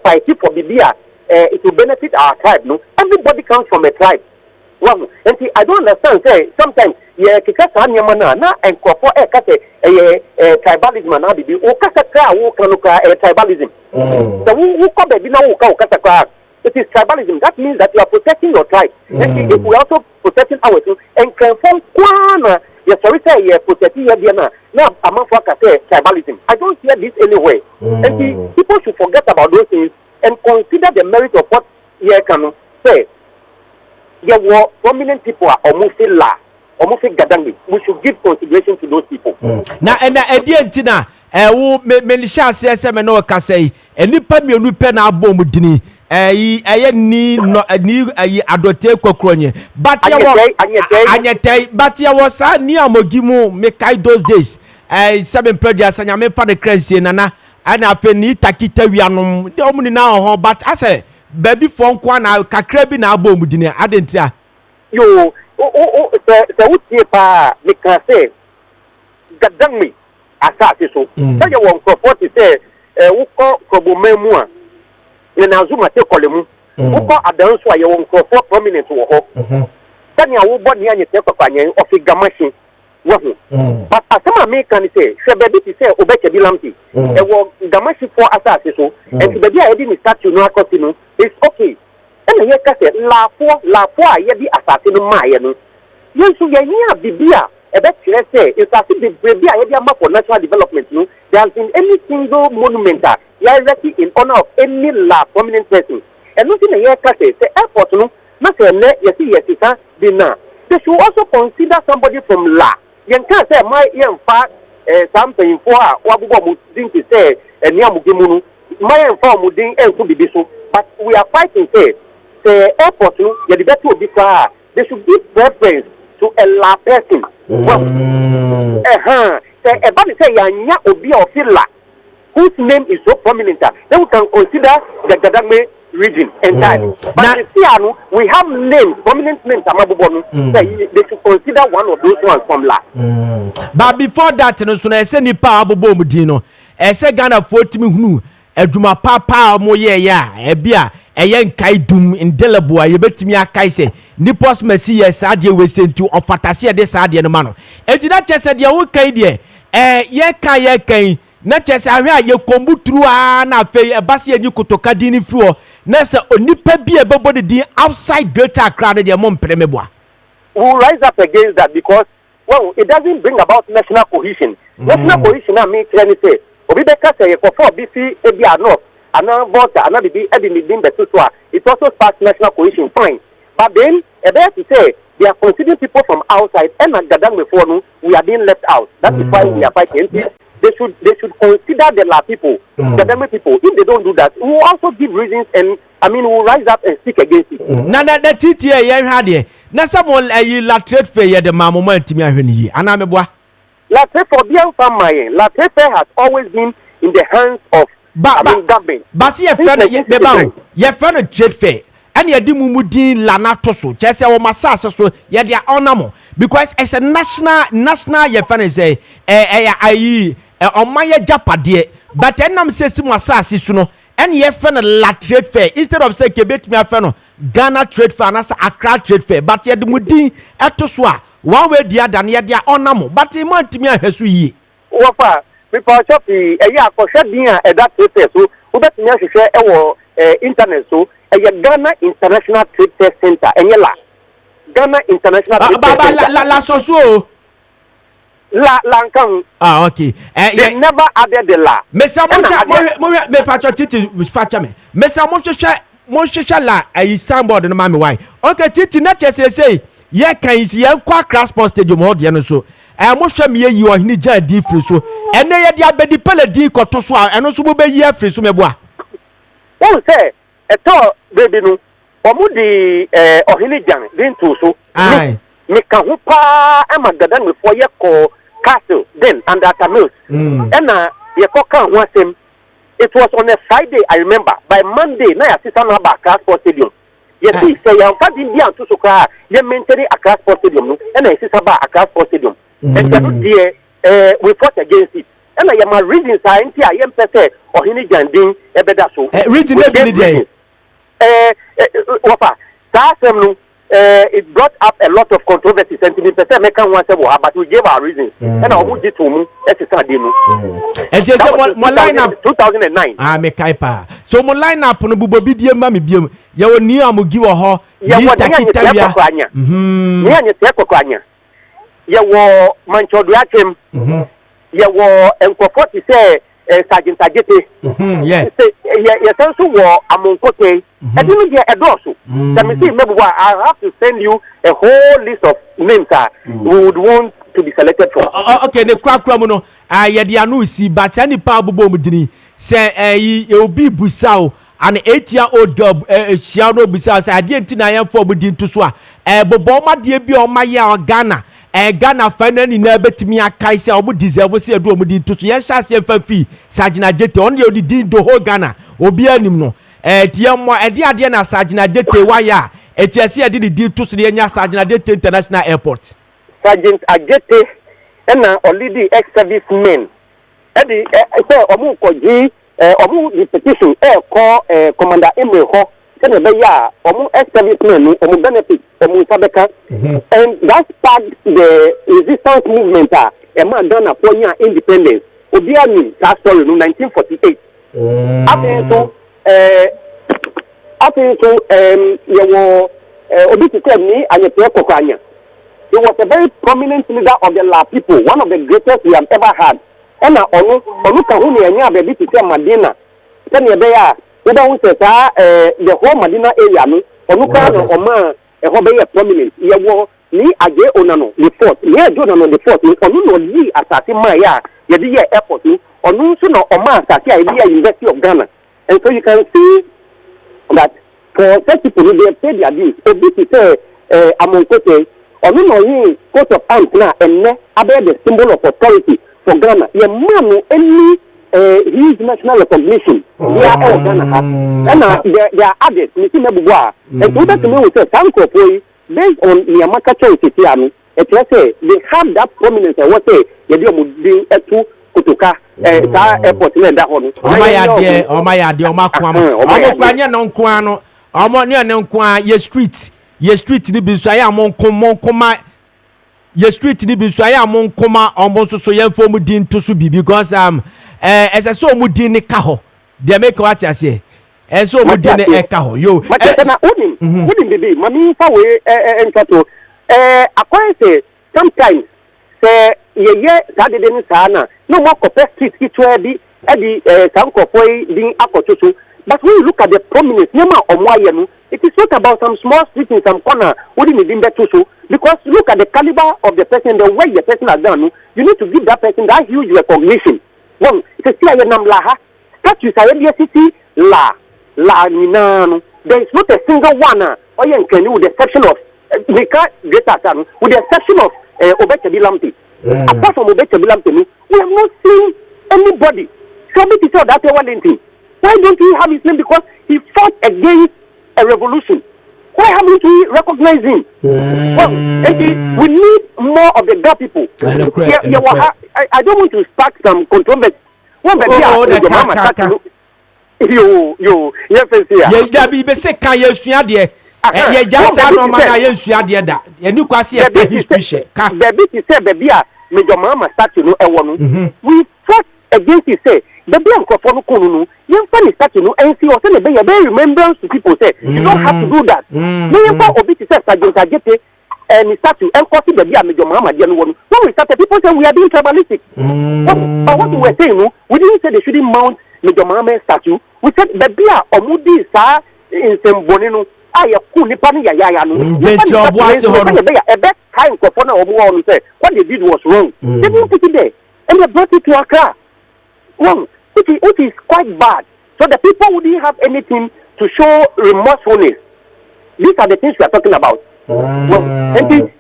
C: fight for bibia it will benefit our tribe no everybody comes from a tribe. Well, and see, I don't understand. Say sometimes, kika nyama na enkofo kase tribalism na bibi. O kasa kra o kanuka tribalism. So who come baby na o kasa kra. It is tribalism. That means that you are protecting your tribe. And if we are also protecting ours, and confirm kwana sorry say protecting your diana. Now amanfo kase tribalism. I don't hear this anywhere. And see, people should forget about those things and consider the merit of what ye can say. There were prominent people almost gadangi. We should give consideration to those people.
A: Na edientina wo melisha se me no ka sei enipa mienu pe na abom dini ni no ni adote kokronye but ya was ni amogimu me kai those days 7 previous anya me fa the crazy nana ana afa ni takita wianom de omuni na ho but ase baby for nkwa na kakra bi na abom dine adentria
C: yo se wutie pa me ka say gadangmi asase so say won propose say wuko probomemu a na azuma te kolemu wuko adanso aye won crofo prominent wo ho tania wo body anye te kwakwanye ofigamashi wo but asama me kan say se baby ti say obeche bi lamti e wo gamashi for asase so and baby a di statue no akosinu it's okay and ye ka say la fo aye di asase no maaye no yensu ye nya bibia e be kire say it's as if the baby aye di ama for national development no there has been any single monument erected in honor of any la prominent person and nothing ye ka say airport no na say ne yesi sa dina they should also consider somebody from la yen can say my yen fa something for wabugo mu din to say eni amugimu no my yen fa mu din enku bibi so but we are fighting say airport no ye the better obi fa they should give preference to a la person say everybody say yanya obi of la whose name is so prominent then we can consider the Gadagme region entirely. But now, we have names, prominent names, they should consider one of those ones from La.
A: But before that, no sooner I say ni pa abobo mudino. I say Ghana 40 hunu. Eduma papa mo ya ebia eyen kai dum indelible ye betimi akai se nipos mesi ye sadie we sentu ofatase de sadie no ma no. Enti na chese de wo kai de ye kai na chese ahwe a ye kombuturu na afei ebase anyi Kotoka dini fruo na se onipa bi ebebo de din outside Greater Accra de mo mpremeboa.
C: We will rise up against that because well it doesn't bring about national cohesion. National cohesion na me tell say obi beka say for BC ebia no ana voter ana bibi edi ni din betu so it also sparks national cohesion fine. But then about to say they are considering people from outside and at Gadang before no we are being left out. That is why we are fighting. They should consider the La people, the Gadang people. If they don't do that, we will also give reasons and we will rise up and speak against it.
A: Na the TTA ye hade. Na someone la trade fair ye the ma moment timi ahwene yi. Ana meboa.
C: La trade for Bian Famaye. La trade fair has always been in the hands of government.
A: But see, your friend trade fair. And ye di mumudin lana toso. Chese wo masasa so ye dia onamo because it's a national ye friend say omaye japade but enam say si masasa su no and ye friend la trade fair instead of say kebet me afeno Ghana trade fair na Accra trade fair but ye di mudin etoso a one way dia dan ye dia onamo but e man timi ahwesu yi
C: wofa me pa chop e ya akoshe din a that trade fair so wo betimi ahwehwe e wo internet so Ghana International Trade Fair Center la Ghana International Trade Fair Center
A: la soso
C: la nkang
A: okay
C: they never added the la
A: mesa me pacho titi facha me mesa mo hwehwe la signboard no ma me why okay titi na chese say ye kan ye kwa Crossport Stadium ho de no so mo hwɛ me yi ohini jan di free so ene ye de abedi pele di koto so a eno so bo be yi free so meboa
C: won say eto baby no omudi ohini jan din to so me ka ho pa amagadan me for ye ko castle then and at mills na ye ko kan ho asem it was on a Friday I remember by Monday na ya sister no ba Crossport Stadium ye see say ya fa din dia to so ka ye maintain a Crossport Stadium no na sister ba a Crossport Stadium and there we fought against it and I am a reason science I am pese ohini jan din ebeda so
A: reason dey dey
C: it brought up a lot of controversy and to the make one say but we gave our reasons and I would to mu
A: and just one lineup
C: 2009
A: me kaipa so mo lineup no bubo bidie ma me biem ye woni amugi wo ho
C: ni takitawia ni anye te kokwanya ye wo manchodo akem ye wo enkofo ti say Sergeant Agete ye sense wo amonkote edinu je edoso say maybe I have to send you a whole list of names we would want to be selected for
A: okay ne kwakwa mu no ye de anu si but any pa bobo mu dini say obi busao an 8-year-old girl shiano bisa say ade enti na yan for mudi nto so a bobo ma de bi o ma ya Ghana Ghana final ni na betimi akai say obo deserve say do mudi nto so yan sha say fa fi Sajina Jete on the din do ho Ghana obi anim no tiamo ade na Sajina Jete wa ya etiase ade di din to so de nya Sajina Jete International Airport
C: Sergeant Ajete na already ex-servicemen edi say omu koji omu the petition call Commander Emre ho say be ya omu ex-servicemen omu benefit omu sabeka and that sparked the resistance movement a man done upon independence obi ani that story no 1948 after so you obi to tell me and you he was a very prominent leader of the La people, one of the greatest we have ever had. And onu kahuni enya baby to say Madina. Tell me there, we don't say the whole Madina area no. Onu ka no oma be prominent. Ye wo ni aje onano the fort. Ni aje onano the fort. Onu no yi asase maya. Ye di ye airport ni. Onu so no oma asase a ye University of Ghana. And so you can see that for such people they pay their dues. Obi to say amonkote onu no yin coat of arms na enne abe the symbol of authority for Ghana. Ye man any huge national recognition. They are Ghana. And they are added. Me see mebuwa. And so that me we say thank you based on Niamaka choice tiami. It say they have that prominence. What say ye do mudin etu Kotoka ta airport na da hono.
A: Oma ya de oma kwa mo. Oma kwa nya no kwa no. Oma ne ne kwa ye street ni bi so aya mon koma ye street ni bi so aya mon koma ombo so ye fo mu din to so bi because ese so mu din ni ka ho de make what you say so mu din ni ka ho yo
C: na unim bibi mami fa we entato akwai say sometimes say ye that de ni sa na no more copy street kitwa bi e di sankofoi din akotoso. But when you look at the prominence, it is not about some small street in some corner. Because look at the caliber of the person, the way the person has done. You need to give that person that huge recognition. One, it's a statues are city la minano. There is not a single one. With the exception of with the exception of Obechabilamti. Apart from Obechabilamti, we have not seen anybody. Somebody said that one thing. Why don't we have his name? Because he fought against a revolution. Why haven't we recognized him? Well, we need more of the Ga people. I don't want to spark some controversy. Yes, we fought against it, say. The being for Kunu, you funny statue and see or send a very remembrance to people say you don't have to do that. No, Obi says Sergeant Ajete and statue and copy the Bia Major Muhammad. When we started, people say we are being tribalistic. But what we were saying, we didn't say they shouldn't mount Major Muhammad statue. We said the Bia or Moody Sa in some Bonino. I have cool Nipani Yayano. A best time for one say what they did was wrong. They didn't put it there and they brought it to Accra. Wrong. It is quite bad. So the people wouldn't have anything to show remorsefulness. These are the things we are talking about. Well,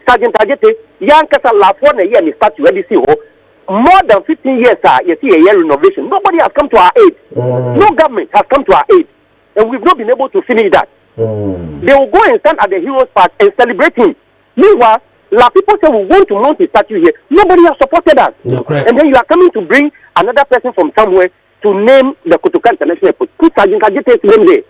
C: Sergeant Ajete, Yankasa Lafone here in statue where see more than 15 years, you see a year renovation. Nobody has come to our aid. No government has come to our aid. And we've not been able to finish that. They will go and stand at the Heroes Park and celebrate him. Meanwhile, people say we want to mount a statue here. Nobody has supported us. And then you are coming to bring another person from somewhere to name the Kotoka International Airport. Put Sergeant Ajete's name there.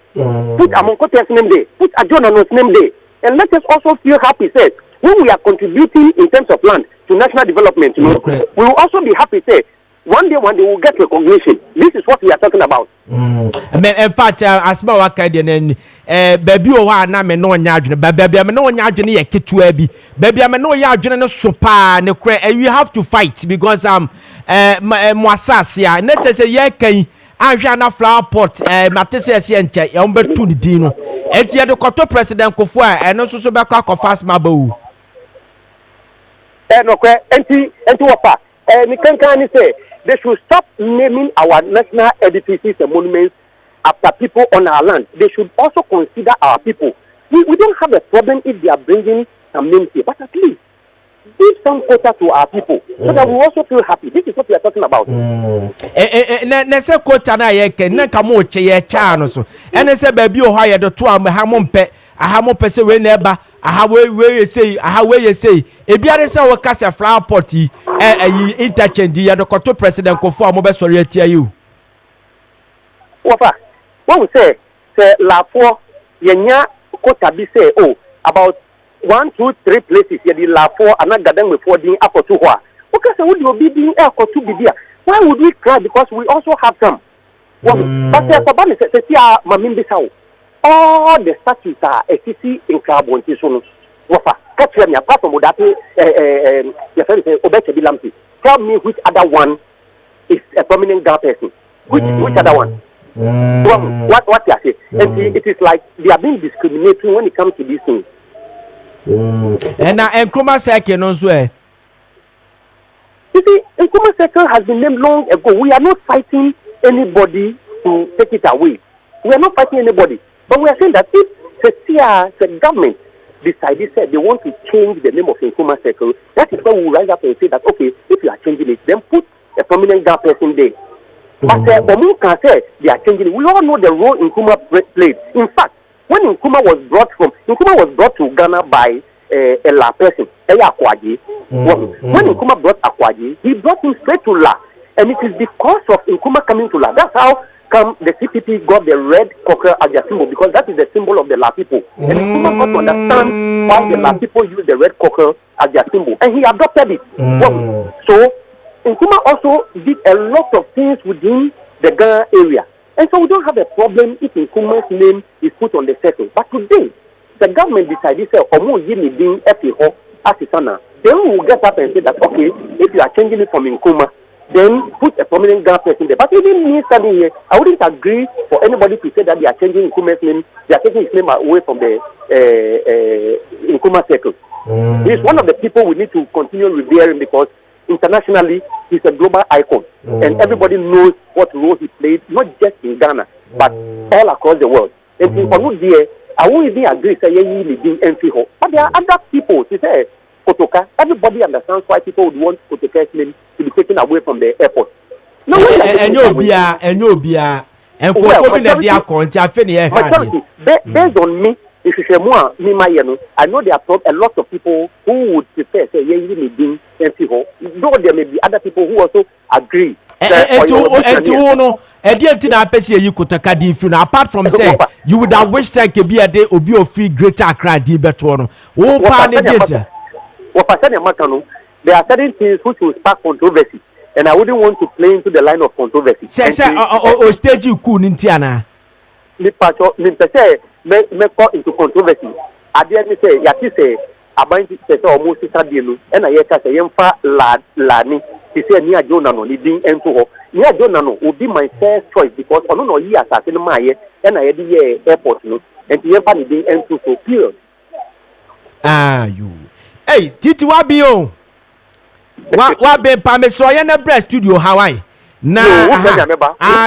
C: Put Amonkote's name there. Put Ajonano's name there. And let us also feel happy, say, when we are contributing in terms of land to national development, we will also be happy, say, one day we will get recognition. This is what we are talking about.
A: In fact, as my work, baby, oh, na me no nyadwene, baby, me no nyadwene ye ketua bi, baby, me no nyadwene no sopa ne kre. You have to fight because moasase na tese ye kan ahwa na flower pot matese ese enche ye ombetu ni din no. Enti ye de koto president Kofi eno so be kwa fast mabawu.
C: No kre enti wapa. Me kan say they should stop naming our national edifices and monuments after people on our land, they should also consider our people. We don't have a problem if they are bringing some names here, but at least give some quota to our people so that we also feel happy. This is what we are talking about.
A: Na se quota na ye ke na ka mo che ye cha no so. Ene se ba bi o ha ye do to am ha mo mpe, aha mo pese we na eba, aha we say, aha we say. E biare se wo ka se flower pot yi interchange ye do koto president Kofi am be sori atia you.
C: Wafa, when we say la for yenya quota be say about 1, 2, 3 places here the la for and garden before the apple to wa. Okay, so would you be being air to be there? Why would we cry? Because we also have some. But the all the statues are existing in carbon tissue. Wafa, catch me apart from that. Tell me which other one is a prominent girl person. Which other one? What you are saying? And it is like they are being discriminating when it comes to these things.
A: And now Nkrumah Circle no so. You
C: see, Nkrumah Circle has been named long ago. We are not fighting anybody to take it away. We are not fighting anybody. But we are saying that if the government decided they want to change the name of Nkrumah Circle, that is why we rise up and say that, okay, if you are changing it, then put a prominent guy person there. But we can say they are changing it. We all know the role Nkrumah played. In fact, when Nkrumah was brought to Ghana by a La person, Akwaji. When Nkrumah brought Akwaji, he brought him straight to La. And it is because of Nkrumah coming to La. That's how come the CPP got the red cocker as their symbol, because that is the symbol of the La people. And Nkrumah got to understand why the La people use the red cocker as their symbol. And he adopted it. So Nkrumah also did a lot of things within the Ghana area. And so we don't have a problem if Nkrumah's name is put on the circle. But today, the government decided to say, then we will get up and say that, okay, if you are changing it from Nkrumah, then put a prominent Ghana person there. But even me standing here, I wouldn't agree for anybody to say that they are changing Nkrumah's name, they are taking his name away from the Nkrumah circle. He is one of the people we need to continue revering, because internationally, he's a global icon. And everybody knows what role he played, not just in Ghana, but all across the world. And in Onudia, I won't even agree say but there are other people, to say, Kotoka, everybody understands why people would want Kotoka's name to be taken away from the airport. No,
A: and you'll be and
C: based on me, if you say more, I know there are a lot of people who would prefer say though there may be other people who also agree.
A: Apart from say you would have wished that could be a day or be of free greater Accra Dibetono.
C: There are certain things which will spark controversy, and I wouldn't want to play into the line of controversy.
A: Say stage you cool in Tiana.
C: Me go into controversy. I dare say Yaki say about it almost and I say Yemfa Lani. He said near Jonano, leading into her. Near Jonano would be my first choice, because I don't know years at my and I had the airport, and the Yemfa leading into so period.
A: You. Hey, Titi Wabio. What be Pamesoyana Breast Studio Hawaii? Na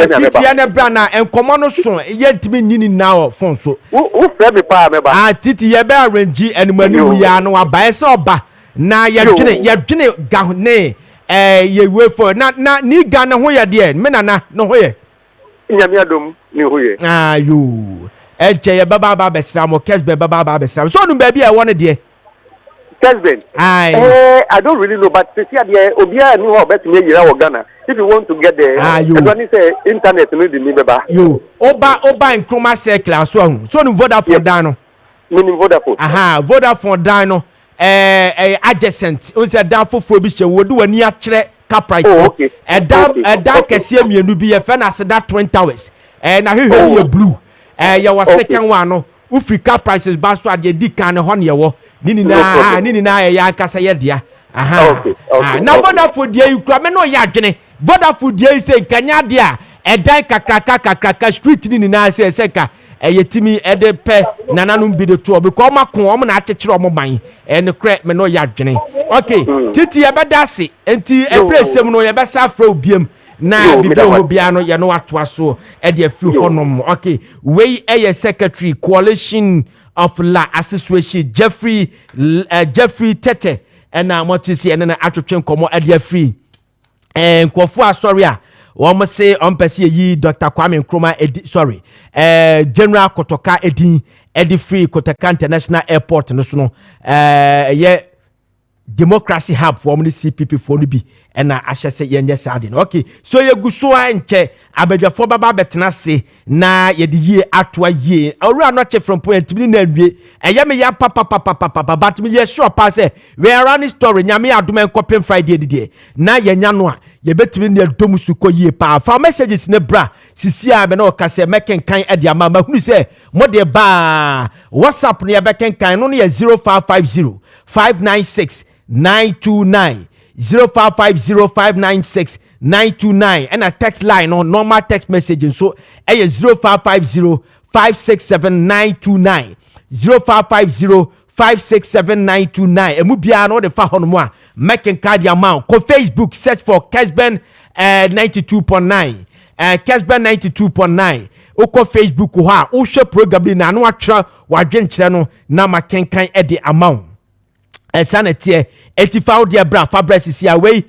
A: Titi and Brana and Commano son, yet me nini now Fonso.
C: Who said me pa member?
A: Titi Yaba Renji and Manu Yano by Soba. Na Yabjine Gahne, ye wait for not ni Ghana Hoya dear, Menana, no way.
C: Yamiadum, no way.
A: You. Eche Baba Besram or Kessben Baba Besram. So, baby, I wanted dear.
C: Kessben. I don't really know, but see, Obia knew how better me Ghana. If you want to get there, you say internet
A: you Oba in Nkrumah Circle so no Vodafone Dino.
C: Meaning Vodafone.
A: Vodafone Dino adjacent. On say down for Frobisha would do a near car price.
C: Okay.
A: A dark Kessben you be a fan as that 20 hours. And I hear you blue. You was second one no. Ufri car prices basso at the Dikan on your Nini na ya kasa ye dia.
C: Okay.
A: Na Vodafone dia you kra me no ya dwene. Vodafone dia say kanya dia e dan kakaka street ni na say seka yetimi e de pe nananum bi de to because makon o na akekere o ban e ne kra me no ya dwene. Okay, titi ye bedase enti e presem no ye besa fra obiem na bibi bia no ye no atoa so e de afiri honom okay we secretary coalition of la association Jeffrey Tete na motisi ene na atwetwe komo e de afiri nkofo asori a wọ́n say pese yi Dr. Kwame Nkrumah General Kotoka edi free Kotoka International Airport no so no ye democracy hub for the CPP for no bi na ahye se yenye sade no okay so ye guso anche abadwafo baba betena se na ye de yie atoa yie awura no che from point bi na nwie eye me ya papa but me ye sure pass we around story nyame adom enkopem Friday dide na ye nya no a ye betimi ne dom suko yie pa fa messages ne bra sisi a me na o ka se mekenkan e de ama ma hunu se mo de ba WhatsApp ne ye bekenkan no ye 0550 596 929 0550 596 929 and a text line on normal text messaging so 0550 567 929 0550 567 929 emu bia no de fa hono a making card amount ko Facebook search for Kessben 92.9 Kessben 92.9 oko Facebook ho a wo hwe program ni na no atwa wadwenkyere no na makenkan e de amount Sanity 85 dear bra Fabrice is here way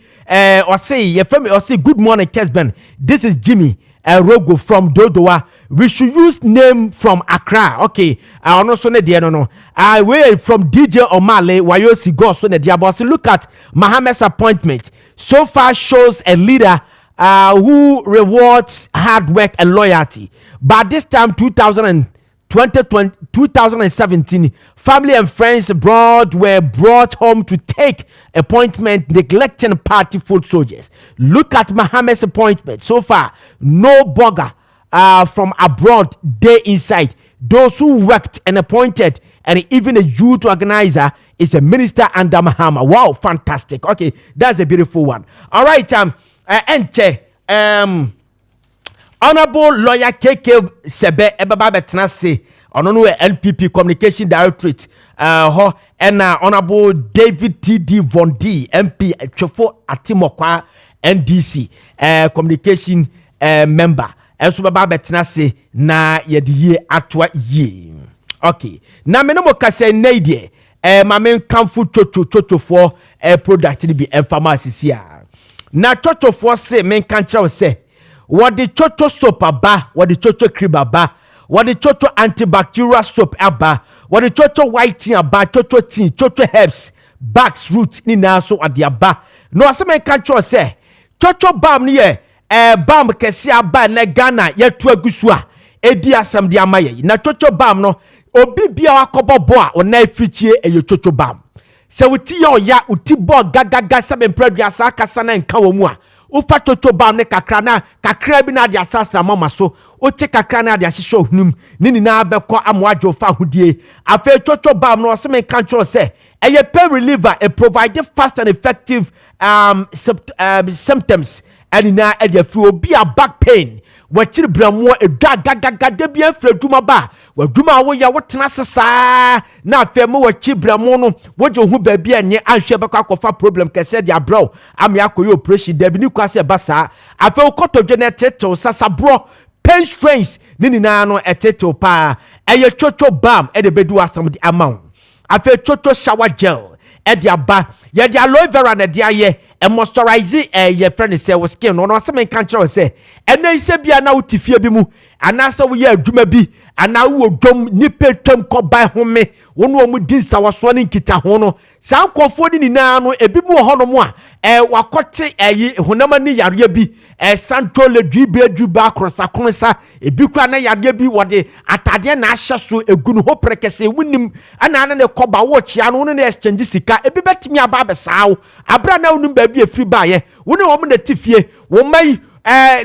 A: or say your family or say good morning Kessben. This is Jimmy Rogo from Dodowa. We should use name from Accra. Okay. I also ne dear no. I way from DJ Omale Wayosi Ghost when the dear boss look at Mohammed's appointment. So far shows a leader who rewards hard work and loyalty. But this time 2017, family and friends abroad were brought home to take appointment, neglecting party foot soldiers. Look at Mohammed's appointment. So far, no burger from abroad, they inside. Those who worked and appointed, and even a youth organizer is a minister under Mahama. Wow, fantastic. Okay, that's a beautiful one. All right, Honorable Lawyer KK Sebe Ebaba Betnase, Honorable NPP Communication Directorate, and Honorable David T.D. Vondi, MP, Chofo Atimokwa, NDC, Communication member. And so Baba Betnase, na yediye atwa ye. Okay. Na menomo kase neidye, mamen kamfu chocho for product ni bi pharmacy siya. Na chocho for se men kancha se. What the chocho soap aba, what the chocho cream aba, what the chocho antibacterial soap aba, what the chocho white tea aba, chocho tea, chocho herbs, bags, roots, ni na so at the aba. No aseme kancho se, chocho bam niye, bam kesi aba ne Ghana ye tuwe gusua, edi asam di amaye. Na chocho bam no, obi biya wakobo boa, ona ifichie yo chocho bam. Se uti yo ya, uti bo gaga sabe mpredu ya saka sana nkawo mua. Ufa chocho bam ne kakra bi na de asasra mama so o te kakra na de ahihye ohunum nini na abekọ amwajo fa hudie afa chocho bam no se men control say eye pain reliever e provide fast and effective symptoms and na e de free obi a back pain wachiri bramo edwa gaga de bia fraduma ba waduma wo ya wotena sesa na afemu wachi bramo no woje hu ba bia nye anhwe beka akofa problem kese dia bro am ya koyo operation da bi ni kwase basa afa ukotodwe na teto sasa bro pain strains nini na no eteto pa eye chocho bam e de bedu asam di amount afa chocho shower gel e dia ba ye dia aloe vera na dia ye e moisturize ye friend say wo skin no se men kan kire say ena ise bia na utifie bi mu anasa wo ye adwuma bi ana wo dom nipa twam ko bai home wo no mu din sawaso ne nkita ho no san kofo ni na no ebi mu ho no mu a wakote honama ni yare bi santo le dwibe adwuba krosa ebi kwa na yare bi wode atade na ahye so egunu ho prekese wunim ana ne koba wo chia no ne exchange sika ebi betimi aba besawo abra na wonum ba bi efiri baaye woni wo mu na tifie wo mai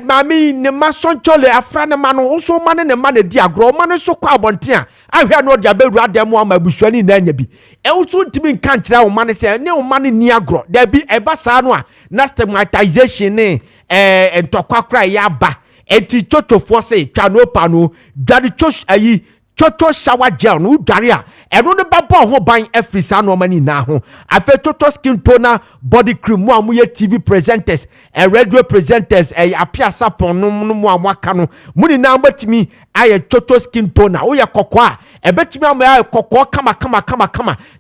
A: mami ne masonchole afra ne ma no nso ma ne ma na di agro ma ne so kwa abonten a ahwe no dia beru ademu ama busuani na anya bi nso ntimi nka nkira wo ma ne se ne wo ma ne ni agro da bi eba sa no a na stigmatization ne entokwa kra ya ba enti chochofo se twa no pa no dade chosh ayi chocho shower gel no dware a eno ne babo ho ban afrisa no mani na ho afa chocho skin toner body cream mo amuye TV presenters radio presenters apia sapon no mo amaka no muni na batimi aye chocho skin toner wo ye kokko a ebetimi am aye kokko kama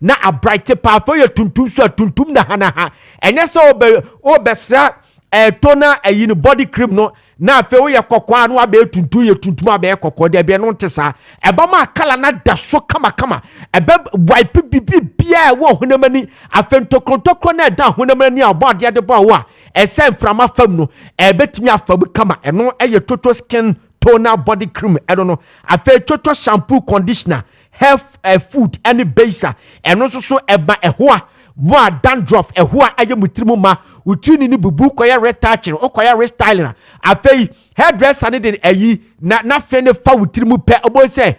A: na a bright pa for ye tuntum so tuntum na ha enye so obesra toner no body cream no na afa wo ye kokko anu abe tuntum ye tuntum abe kokko de be no ntesa eba ma kala na da so kama ebe wipe bibi bia wo honamani afa ntokrontokro na da honamani abode de bo wa esen frama fam no ebetimi afabu kama eno eye total skin toner body cream I don't know afa total shampoo conditioner health food any baser eno so eba ehoa more dandruff ehoa aye mutrimu ma utini ni bubu koya retouching okoya restyling afei hairdresser ne de ayi na fe ne fa utirimu pe obo se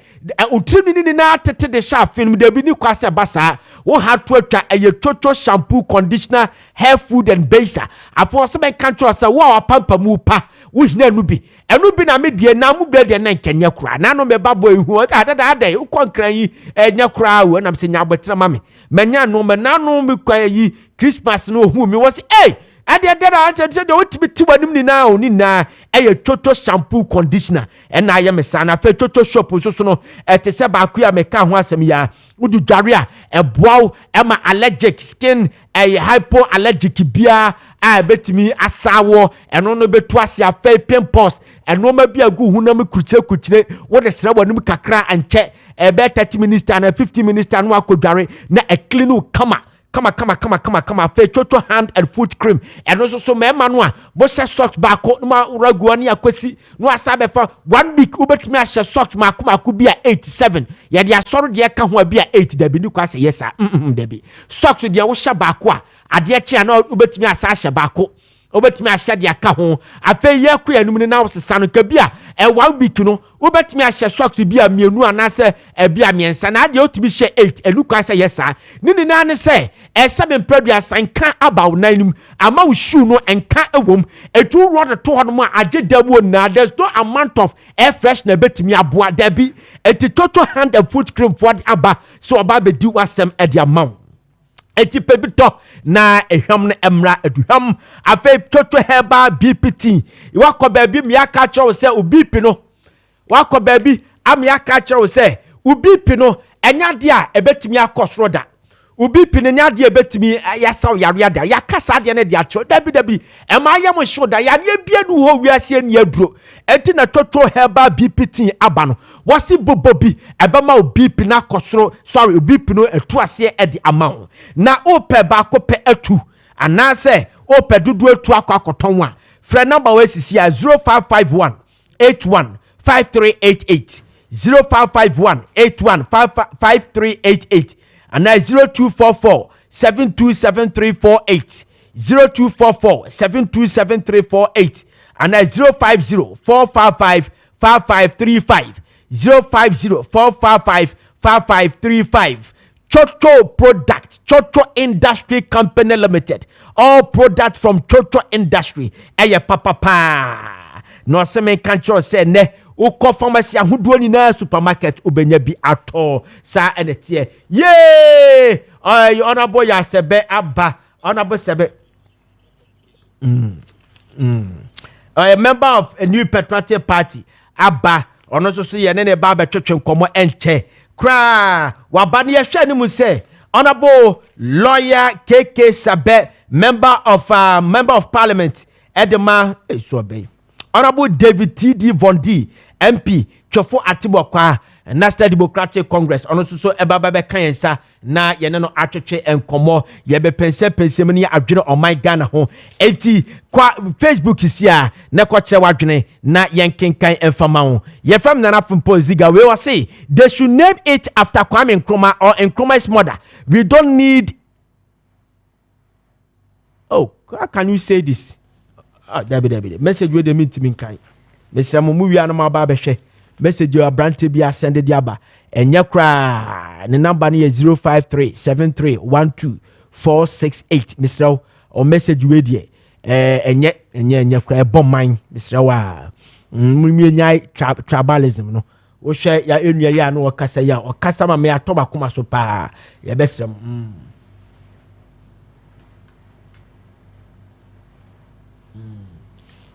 A: utiri ni na tete de sha film de bi ni kwase basa wo ha to atwa aye chocho shampoo conditioner hair food and baser afo se ben control se wo apampa mu pa wo hina nu bi enu bi na me die na mu bre de na nkenya kura na no me babo ehu adada ukonkran yi enya kura wo na me se nya abotra ma me menya no me na no me kwa yi Christmas no hu me wo se adedera ante se de otibiti wanim ni na oni na eye chocho shampoo conditioner na aye mesana fe chocho shop so no ete se ba ku ya meka ho asem ya udu dware a eboaw ema allergic skin hypoallergic bia a betimi asawo eno no betu ase afa pimples eno ma bia gu hunam kuchire wo de sra wanim kakra anche ebe 30 minutes na 50 minutes na akodware na e clean kama fe chocho hand and foot cream and also so me manua bo she socks back ma ragu ani akwesi no asabe fa 1 week ubetimi a she socks maku bia 87 ye de asoro de ka ho bia 8 da bi ni kwa se yes da bi socks de wo she back a ade chia na ubetimi asa she back obetimi ahye de aka ho afei ye ku yanum ni na wosesa no ka bia 1 week no obetimi ahye socks bia mienu anase bia miensa na de otimi hye 8 enu kwa se yesa ni na ne se esebe mpradua sanka abaw nanum ama wo shoe no enka ewom etu rod to ho no agye damu na there's no amount of air fresh na betimi aboa da bi etitoto hand and foot cream for the aba so oba be di wasem e de amount eti pebito na ehwam na emra aduham afei toto heba bpt wakọ baabi mi aka chewo se ubp no wakọ baabi am aka chewo se ubp no enya de a ebetimi akosoro da ubp ne nya de ebetimi yasaw yare da yakasa de ne de acho dabi ema ayam shoda ya ne bia nu ho wiase ni aduro enti na toto heba bpt aba no wasi bobobi ebema ubp na kosoro sorry ubp no etu ase e de amount na ope ba ko pe atu anase ope dudu etu akoton a frɛ number we sisi 0551 81 5388 0551 81 5388 and 0244 727348 0244 727348 and 050 455 5535 050 455 5535 Chocho Product, Chocho Industry Company Limited. All products from Chocho Industry. Eye papa. No seme kancho se ne uko pharmacy ahuduo ni na supermarket ubenya bi ato sa enetie. Yay! Honorable ya sebe abba. Honorable sebe. A member of a new patriotic party abba. Ono so ye ne ba ba twetwe nkomo enche. Kra wabani ya hwe ni mu say honorable lawyer KK Sabe member of parliament Edema Esobe honorable David TD Vondi MP Chofo Atibokwa National Democratic Congress ono so ebaba be kan yensa na yene no atwetwe enkomo ye be pense mani adwene o my Ghana ho enti kwa Facebook sia na kwa che wadwene na yenkenkan enfama ho ye fam Nana Frimpong Ziega we was say they should name it after Kwame Nkrumah or Nkrumah's mother. We don't need oh how can you say this David message we dey mean to me kan Mr. Mumu wi anoma ba be hwe message your brand be send the aba enya kra the number is 05373124468 Mr. or message we there enya kra bomb mine Mr. wa nya tribalism no wo hwe ya enua ya no okasa ya okasa ma me atoba kuma so pa ya besrem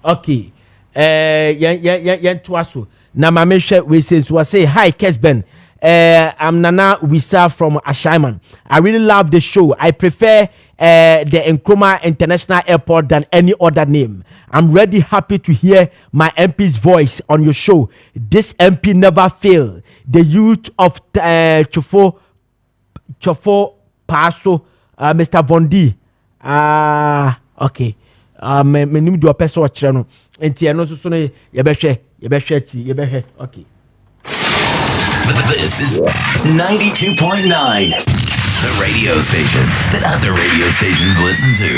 A: okay yan tuaso na ma me hwe we say hi Kessben. I'm Nana Wisa from Ashaiman. I really love the show. I prefer the Nkrumah International Airport than any other name. I'm really happy to hear my MP's voice on your show. This MP never fail. The youth of Chofo Paso, Mr. Vondi. Okay. Me nim do person wa kire no. Enti eno so no ye behwe okay.
D: This is 92.9, the radio station that other radio stations listen to.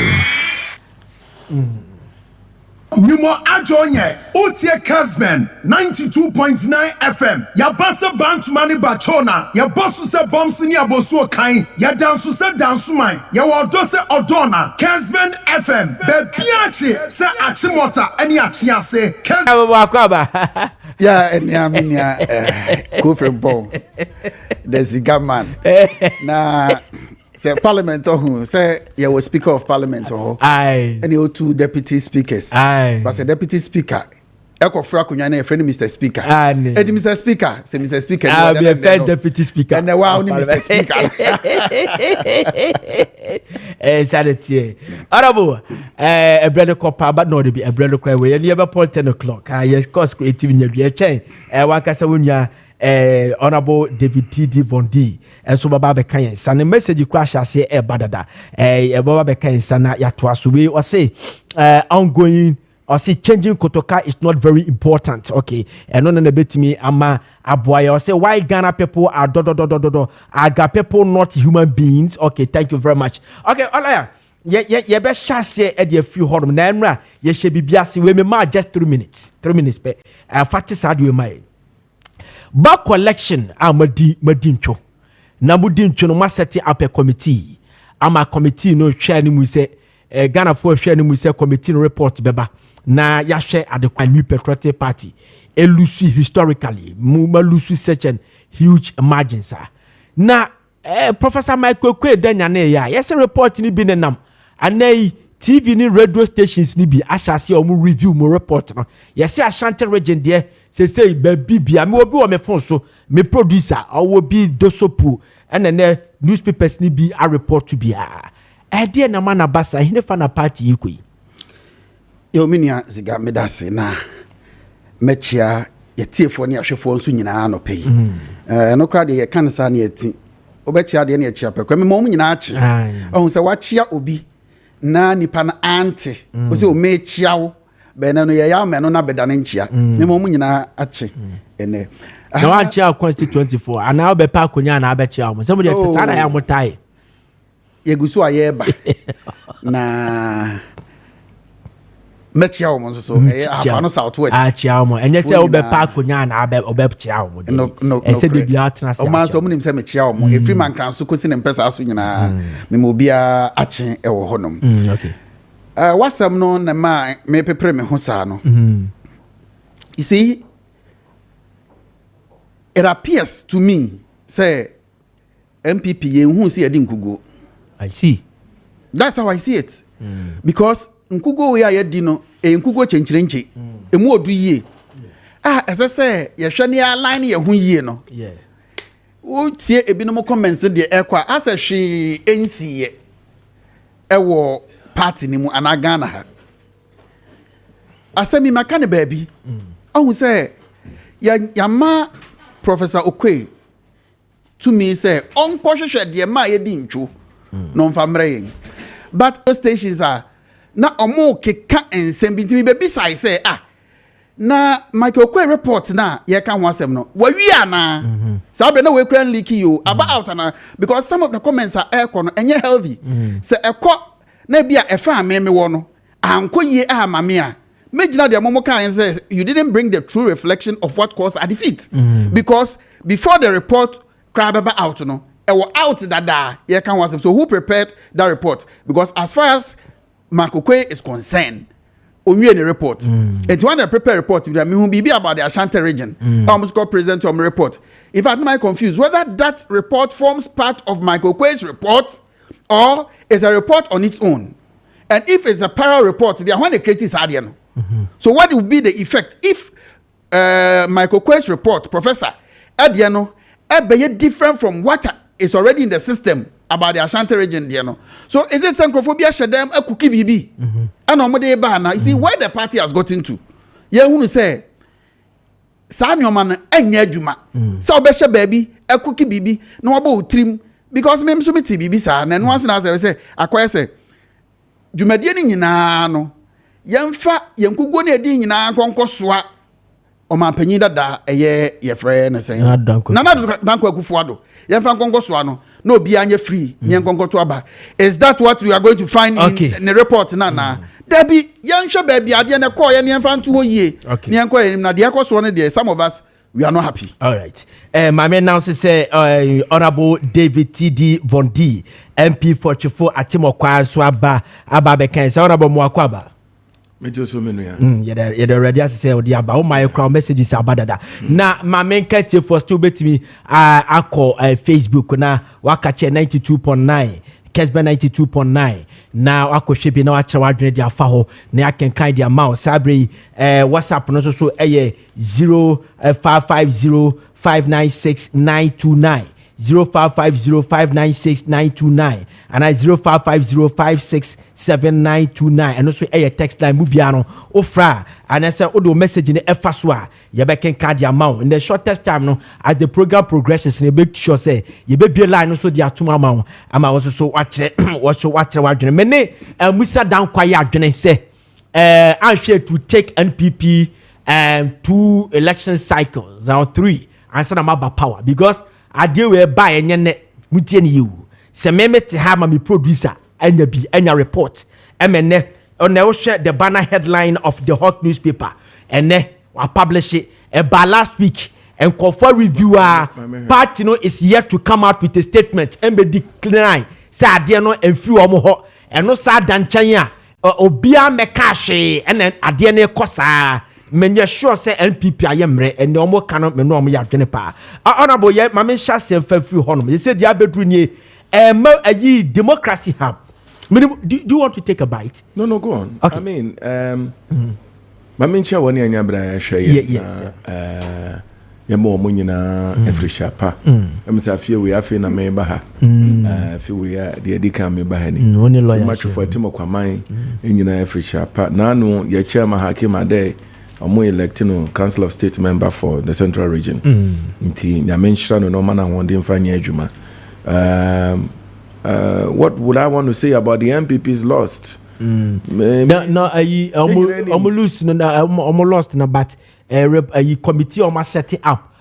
E: Numo Ajonye, Otie Kessben, 92.9 FM. Ya basa bantu mani bachona. Ya bosu se bomsi ni abosu kain. Ya dansu se dansu mai. Ya wado se odona. Kessben FM. Bebiachi se achimota eni achiase.
A: Kessben.
F: Yeah, and Kofi Frimpong Ziega man. Na say parliament say you was speaker of parliament
A: aye.
F: And you two deputy speakers.
A: Aye.
F: But the deputy speaker Ekofra kunya na friend Mr. Speaker. Mr. Speaker, say Mr. Speaker.
A: I'll be a fair deputy speaker.
F: And now only Mr. Speaker.
A: Sanity. Honorable, a brother copper, but no, be a brother cry way. And you ever point 10 o'clock. Yes, cost creative in your chain. Wakasawunya. Honorable David T.D. Vondi and so Baba Bekayan San message you crash say badada Baba Bekayan Sana Yatwasuwe or say ongoing or say changing Kotoka is not very important. Okay, and on a bit me ama aboy or say why Ghana people are Aga people not human beings. Okay, thank you very much. Okay, Olaya. Ye be shase e de few hodom na enra ye she bibiase we me ma just 3 minutes pe fatis adu mai back collection amadi madincho na mudincho no ma set up a committee ama committee no hwe ani mu se Ghana for hwe ani mu se committee no report beba na ya hwe adekwa new patriotic party elusi historically mu malusu such an huge margins na Professor Michael Kwe danya na ya yes report ni bi nenam anai TV ni radio stations ni bi ashase o mu review mu report no yes Ashanti region there say baby bia me obi o me phone so me producer o bi dosopu and newspapers ni bi a report to bia e na mana basa hine fa na party ikoi
F: yo minia Ziega medase na mechia yetiefo ne ahwefo nso nyina no pei no kra de ye kan sa na yeti obechia de na yechia pe kwa me mo nyina achi ohun se wachia obi na nipa na ante o se o mechia wo be na no ye ya me no na beda na nchia me mo nyina achi ene
A: no anchia constituency for ana be pa konya na abechia mo se mo de tsana ya motai
F: yegusu ayeba na mechia wo so afano southwest
A: achia mo enye se wo be pa konya na abe obechia wo
F: no
A: se de bia atena se
F: o man so munim se mechia wo efri man kran so kosi ne mpesa aso nyina me mo bia achi e wo honom
A: okay
F: wasam no na ma me pepre me ho saa no you see it appears to me say MPP yen see edi nkugo.
A: I see.
F: That's how I see it. Because nkugo we are di no nkugo chenchirenche emu odu yie ese say ye hwe ne align ye ho yie no wo tie ebinom comments de ekwa ase hwe ensiye ewo party ni mu anagana ha asemi makane baabi ohun say ya ma Professor Okwe to me say onko hwehwe de ma ye di ntwo no mfamre yen but those stations are na omo keka ensem bi ntimi be bisai say na Michael Okwe report na ye kan ho asem no wawi ana sa be na we kran leak you about na because some of the comments are air no enye healthy say ekọ na bia efa ameme wo no anko ye amame a mejina de momo kan say you didn't bring the true reflection of what caused a defeat because before the report crab out no e was out dada ye kan wasem so who prepared that report because as far as Michael Okwe is concerned onwe any report. And when I prepare report, me who be about the Ashanti region. Almost called president of my report. In fact, am I confused whether that report forms part of Michael Quay's report or is a report on its own? And if it's a parallel report, they are when the create is hard. So what will be the effect if Michael Quay's report, Professor Adiano, be different from what is already in the system about the Ashanti region, so is it xenophobia shedem a cookie bibi? And on Monday bana, you see where the party has gotten to. Yeah, who say Sanyo man enye juma. So besha baby a cookie bibi no about trim because me msumiti bibi sa and once na say akwai say jumadie ni nyina no yemfa yenkugo na edi nyina konkosoa o man panyin dada eye ye frɛ na sɛ nana danko akufuado yemfa konkosoa no obi anya free nyen konkoto aba. Is that what we are going to find in the report na dabi yenhwe baby ade na call ye yemfa nto hoyie nyen call ye na de akoso no de some of us we are not happy.
A: All right. My man now say Honorable David T.D. Vondi, MP 44 Atimo Kwaso aba bekan say Honorable Mwakwaba.
G: Me just so many ya.
A: You already say odi aba o my crowd messages abadada. Na my man kete for still betimi akọ Facebook na wakache 92.9 Kessben 92.9 na akohwe bi na wakyerɛ wadwene de afa ho na akenkan de ama sabre WhatsApp no so 0550596929 0550596929 and 0550567929 and also text line mubia no ofra and I say odo message in efa so a ye be kenkan de ama in the shortest time no as the program progresses in make sure say ye be be line no so de atuma ama ama wo so wakyerɛ wadwene mene musa dan kwaye adwene say ahwe to take NPP 2 election cycles or 3 and say na ma power because ade we buy enye mutie ne you se meme te ha ma me producer anya bi anya report emene on wo share the banner headline of the hot newspaper ene wa publish it about last week and for reviewer party no is yet to come out with a statement and be decline say ade no emfi wo mo ho eno sa danchan a obia meka hwe ene ade ne kosa menye sure say NPP ayemre ene omo kanu me no omo ya dwene pa honorable ye ma me sha se fa free honom ye say dia bedru nie ayi democracy hub. Do you want to take a bite?
G: No, go on.
A: Okay.
G: I mean ma me ncha woni anya bra ya hwe ye
A: yes
G: ye mo mo nyina every shapa am say afie we afie na me ba ha afie we ya de edika me ba ha ni too much for timo kwaman nyina every shapa na no ye chairman Hakim Ade I'm electing Council of State member for the Central Region. Inti nyamenshira no man and one fanya adwuma. What would I want to say about the MPP's lost?
A: No, almost lost na but a committee almost set it up.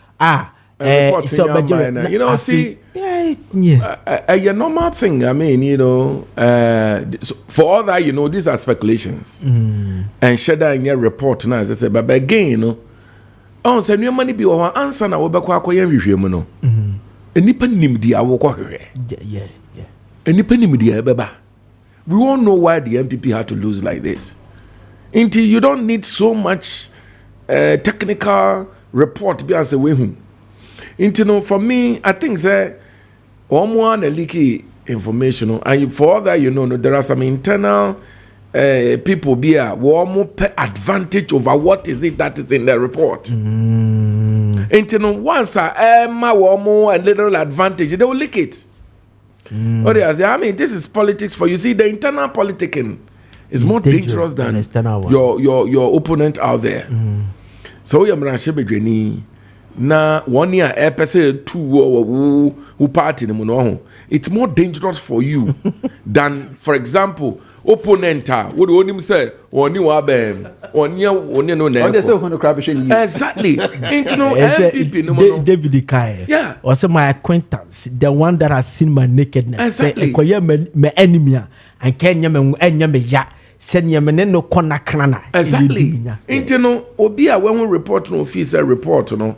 G: You know, see, a normal thing. I mean, you know, for all that, you know, these are speculations. And share in your report now, as I said, but again, you know, oh, so new money be our answer now. We're quite review, you know. And nipa nimdi awo kwa
A: yeah.
G: And nipa nimdi beba. We all know why the MPP had to lose like this. Until you don't need so much technical report be as a way home. For me, I think that one leaky information, and for all that, you know, there are some internal people be a more advantage over what is it that is in the report. Once a little advantage, they will leak it. I mean, this is politics for you. See, the internal politicking is more dangerous than your opponent out there. So you're na 1 year episode 2 who party no, it's more dangerous for you than, for example, opponent what do you say oni wa bem oni no na exactly MPP no
A: David Kai
G: yeah
A: also my acquaintance the one that has seen my nakedness
G: exactly
A: my enemy and Kenya me ya senya me no kona krana
G: exactly obi a when we report no officer report no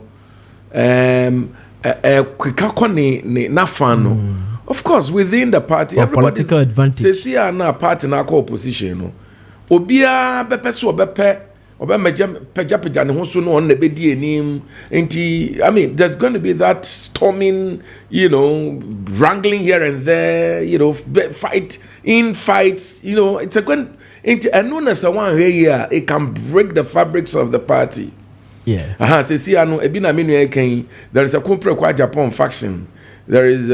G: of course within the party everybody
A: political advantage
G: say na party na opposition no obia bepe so bepe peja ne ho so no on na bedi enim enti I mean there's going to be that storming, you know, wrangling here and there, you know, fights, you know, it's a good enti anuna sa one here it can break the fabrics of the party. Yeah. Se see anu ebi na menu eken there is a Kumpre Kwa Japan faction. There is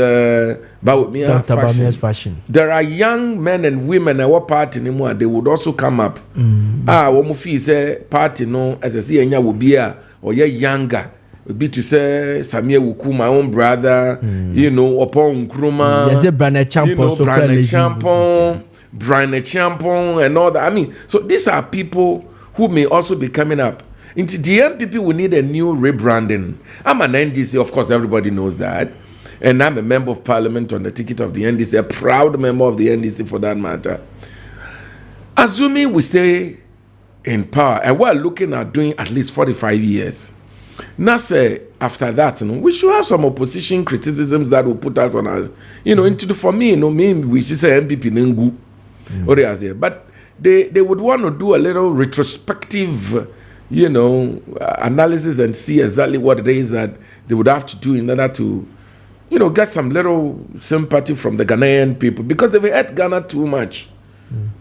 G: faction. There are young men and women at what party anymore. They would also come up. What mufi say party no as I see enya will be or ye younger. Would be to say Samia Wuku, my own brother, you know, upon Nkrumah.
A: Yes, Brane
G: Champon, and all that. I mean, so these are people who may also be coming up. Into the NPP, we need a new rebranding. I'm an NDC, of course, everybody knows that. And I'm a member of parliament on the ticket of the NDC, a proud member of the NDC for that matter. Assuming we stay in power, and we're looking at doing at least 45 years. Now, say, after that, you know, we should have some opposition criticisms that will put us on our, you know, into the, for me, you know, we should say MPP Nengu, or they are there. But they would want to do a little retrospective, you know, analysis and see exactly what it is that they would have to do in order to, you know, get some little sympathy from the Ghanaian people because they've hurt Ghana too much.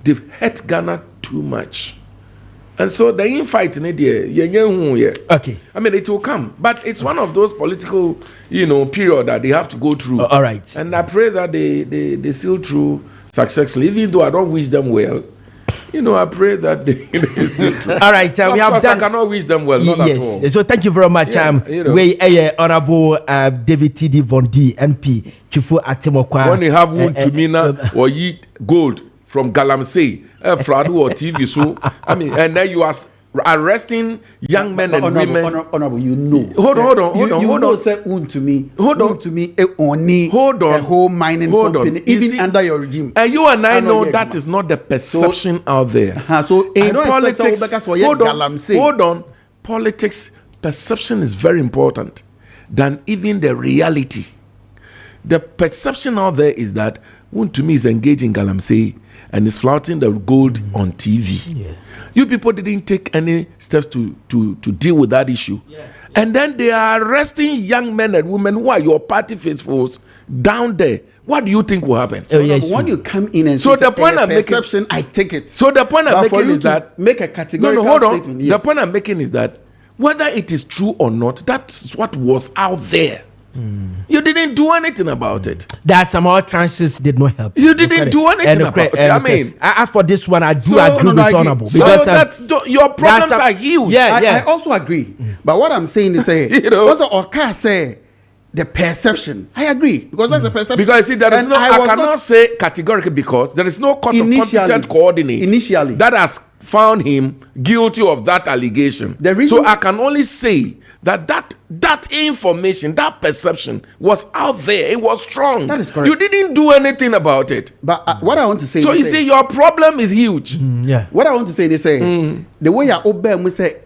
G: They've hurt Ghana too much. And so the infight in it,
A: okay.
G: I mean, it will come, but it's one of those political, you know, period that they have to go through.
A: All right.
G: And I pray that they sail through successfully, even though I don't wish them well. You know, I pray that they
A: all right, we have done.
G: I cannot wish them well. Not at all.
A: So thank you very much.
G: You know.
A: We Honorable David T.D. Von D. MP Chifu Atimokwa.
G: When you have wound to mina or eat gold from Galamsey, Fradu or TV, so I mean, and then you are arresting young men and women.
F: Honorable, you know.
G: Hold on.
F: You know, say wound to me.
G: Hold on.
F: To me, only a whole mining company, even under your regime.
G: And you and I know that is not the perception out there.
F: So
G: in politics, hold on. Politics perception is very important than even the reality. The perception out there is that wound to me is engaging Galamsey and is flouting the gold on TV. Yeah. You people didn't take any steps to deal with that issue. Yeah. And then they are arresting young men and women who are your party faithfuls down there. What do you think will happen?
F: When you come in and
G: so the point I'm
F: perception, I take it.
G: So the point I'm making is that
F: make a categorical statement.
G: Yes. The point I'm making is that whether it is true or not, that's what was out there. You didn't do anything about it.
A: There are some other tranches did not help.
G: You didn't do anything about it. I mean,
A: as for this one, I do agree with Honorable.
G: Because that's your problems are huge.
F: I also agree. But what I'm saying is, you know, also Oka say the perception. I agree because that's the perception.
G: Because see, there is no. I cannot say categorically because there is no court of competent coordinate
F: initially
G: that has found him guilty of that allegation. So I can only say that information, that perception was out there. It was strong.
F: That is correct.
G: You didn't do anything about it.
F: But what I want to say.
G: So you see, your problem is huge.
F: What I want to say, they say the way you obey me say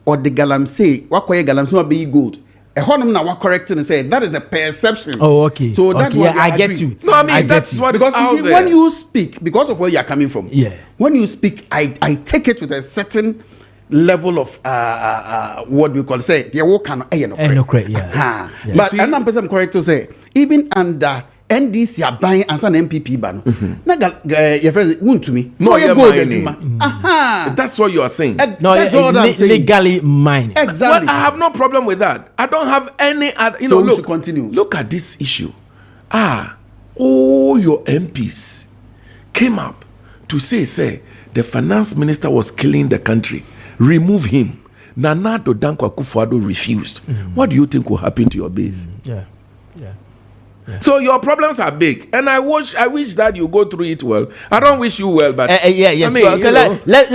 F: or the Galamsey, what koye Galamsey not be good. A honum na what correct and say that is a perception.
A: Oh, okay.
F: So that's what
A: I get you.
G: No, I mean that's what
F: because
G: is out
F: you see,
G: there.
F: when you speak, because of where you are coming from.
A: Yeah.
F: When you speak, I take it with a certain level of what we call say the work can but and I'm person correct to say even under NDC are buying and some MPP ban your friend won't to me
G: no you that's what you are saying.
A: No, that's what I'm saying. Legally mine.
F: Exactly.
G: Well, I have no problem with that. I don't have any other, you
F: so
G: know,
F: we should continue.
G: Look at this issue. All your MPs came up to say the finance minister was killing the country. Remove him. Nana Danko Akufo-Addo refused. What do you think will happen to your base?
A: Yeah.
G: So your problems are big, and I wish that you go through it well. I don't wish you well, but
A: yes.
G: I mean,
A: let's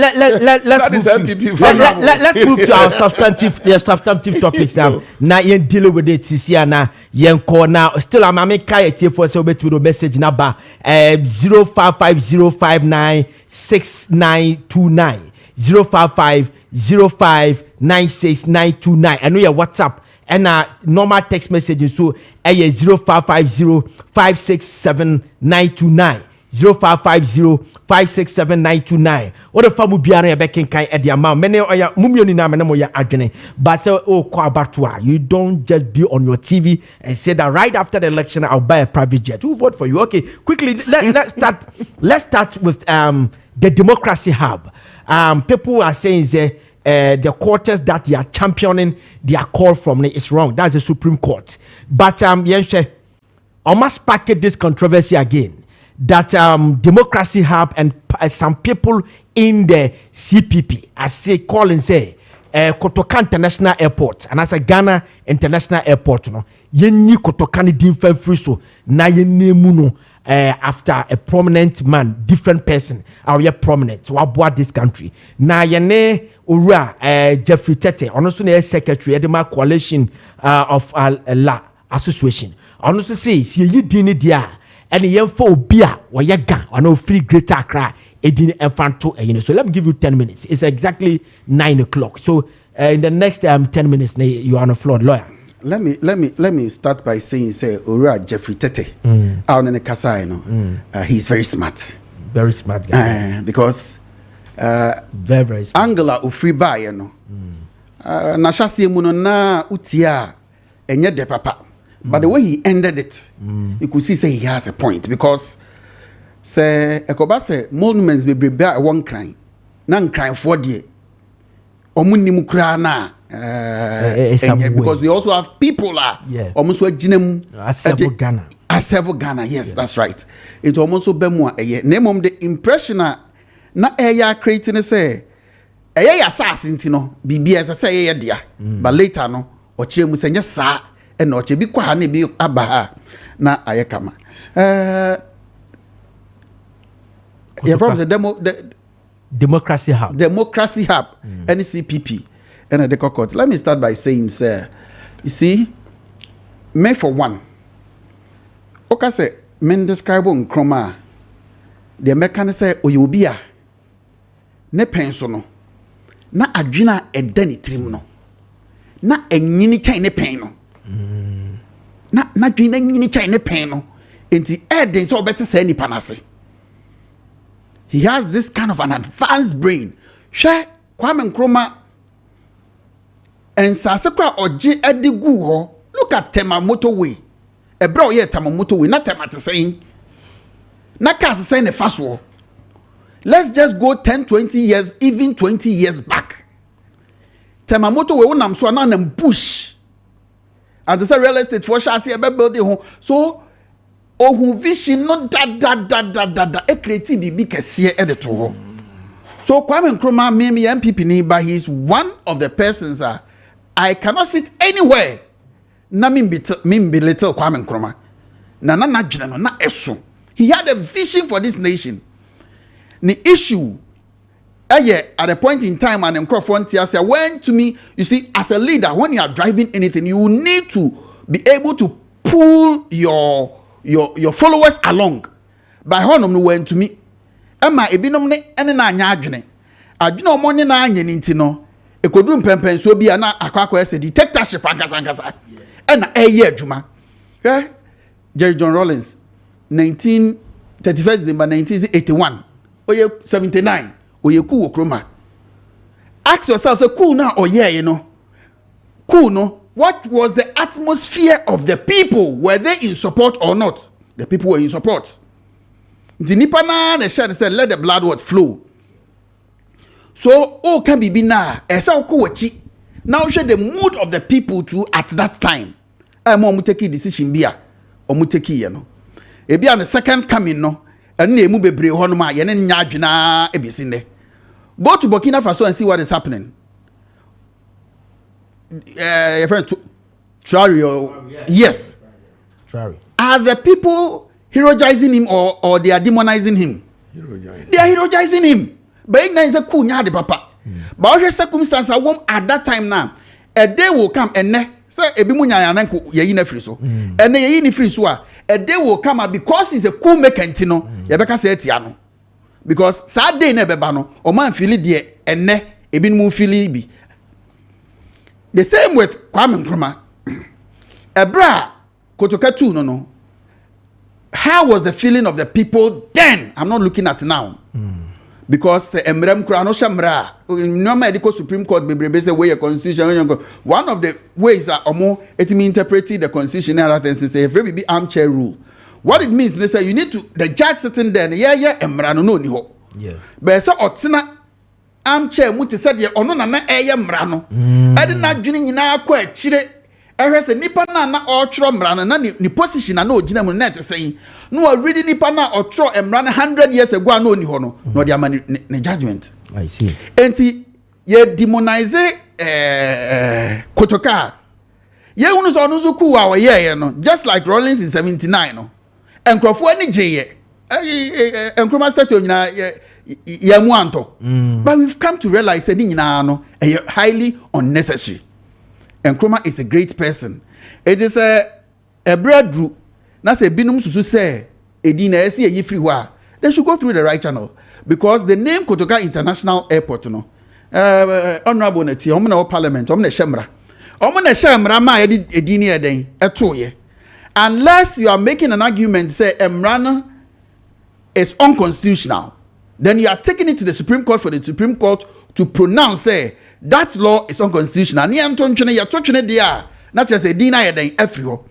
A: move to our substantive topics now. Now you deal with it this year now. You call now. Still, I'm making it for so bet with a message number 05505969929 05505969929. I know your WhatsApp. And normal text message so 0550567929 0550-567-929. What the famu biara ya bekin kai edi amount. Mene oya mumioni na mene moya adwene. But say kwa abatwa. You don't just be on your TV and say that right after the election I'll buy a private jet. Who vote for you? Okay, quickly let's start. Let's start with the Democracy Hub. People are saying the quarters that they are championing their call from is wrong. That's the Supreme Court. But I must package this controversy again. That Democracy Hub and some people in the CPP, I say, call and say, Kotoka International Airport, and as a Ghana International Airport, no, yenni Kotoka ni dimfen free so na yenni muno after a prominent man, different person, are you prominent? So about this country. Na yene ura Jeffrey Tete, also the secretary, Edema Coalition of La Association. Honestly say, see you dini dia. And the info beer or yaga or no free greater cry a dinner and fanto. So let me give you 10 minutes. It's exactly 9 o'clock. So in the next 10 minutes, you are on the floor, lawyer.
F: Let me start by saying, say, Ura Jeffrey Tete, out in the Kasai, he's very smart.
A: Very smart guy.
F: Because
A: very smart.
F: Angela Ufriba, you know. Nashasi Munona Utia, and yet de papa. But the way he ended it, you could see say he has a point because say ekobase monuments be prepare one crime. Nan crime for the omunnimu kra na because we also have people almost we jinem Asevo Ghana. Yes, that's right. It almost bemu name of the impression na eya creating say eya assassin no bibi as say eya dia but later no o kire mu say nya sa and not be kwa ne bi abaha na ayekama from the
A: Democracy Hub
F: and CPP and the court. Let me start by saying, sir, you see, me for one, okay, say men describe on chroma the American say oyobia ne pensono na adwina edani trim na enyini chai ne pen no na dwina nyini chai ne pen no enti eden so better say nipa nase. He has this kind of an advanced brain. Hwe Kwame Nkrumah and sasekra oje edigu ho. Look at Tema motorway. E bro ye Tema motorway na Tema te saying na cars saying the fast war. Let's just go 10-20 years, even 20 years back. Tema motorway wonam so na na bush. As I say, real estate for chassis a building home. So, who vision not that a creative be kesiye editor home. So, Kwame Nkrumah me MPP ni, but he's one of the persons I cannot sit anywhere. Na min belittle Kwame Nkrumah. Na general na eso. He had a vision for this nation. The issue at a point in time, and Nkrumah went to me. You see, as a leader, when you are driving anything, you need to be able to pull your followers along. By honor, went to me. Emma ebinom ne ene na anya adwene. Adwene omo ne na anya nintino. Ekodum pempen so bia na akwakwa ese dictatorship ankasa. Ena eye adwuma. Jerry John Rawlings 31st December 1981. Oye 79. Oye cool Nkrumah. Ask yourself, so cool now or yeah, you know. Cool no. What was the atmosphere of the people? Were they in support or not? The people were in support. The Nipana the said let the blood flow. So can be na now show the mood of the people too at that time. Muteki decision bia or muteki you know. Ebi on the second coming no and ne mu bebre honoma ye ne nya adwena ebisinde. Go to Burkina Faso and see what is happening. Your friend Traore, yes. Traore. Are the people heroizing him or they are demonizing him? They are heroizing him. But ignorance is a cool nyade papa. But all circumstances at that time now, a day will come and say ebimunya yananko ye na free so. And ye ni free so a day will come because he's a cool mekantino. Yebeka say etia no. Because sad day na beba no o man feel de enne ebi mu feel bi. The same with Kwame Nkrumah. Ebra Kotoka 2 no how was the feeling of the people then? I'm not looking at now. Because Emrem Kurano Shamra, no medical Supreme Court, be way a constitution. One of the ways that it means interpreting the constitution and other things is a very big armchair rule. What it means, they say you need to the judge sitting there, Emrano no ni ho. Yeah. But so otina armchair muti said ye ono na mrano. I did not join in our quite chile. I say nipa na otro mrano na ni position na no jina mu net saying no already nipa na otro mrano 100 years ago no ni ho no the amani ne judgment. I see. Enti ye demonize Kotoka. Ye unu so unu zuku wa ye no just like Rollins in 79 no. Enkrofo ani je Nkrumah statue nyina ye mu anto. But we've come to realize that nyina no highly unnecessary. Nkrumah is a great person. It is a breadthrough. Na say binum susu say edi na esi eyi free wa. They should go through the right channel because the name Kotoka International Airport no. Honorable Neti, omo na parliament, omo na shemra. Omo na shemra ma edi ni eden etoye. Unless you are making an argument say Emrano is unconstitutional, then you are taking it to the Supreme Court for the Supreme Court to pronounce say that law is unconstitutional. Ni antonchene ya tochene dia na just say dina ya den afriho.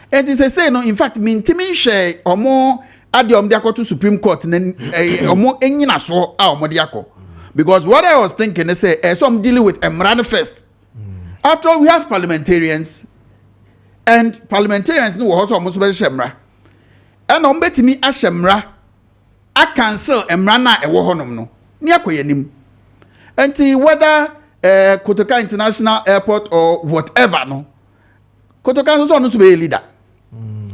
F: And it say no in fact mintimin share omo ade omde akoto Supreme Court na omo enyina so a omo de akọ. Because what I was thinking is say so I'm dealing with Emrano first. After all, we have parliamentarians. And parliamentarians no also almost be shemra. And on betimi a shemra a cancel Emrana e wo honom no. Ni akoyanim. Enti whether Kotoka International Airport or whatever no. Kotoka so no so be leader.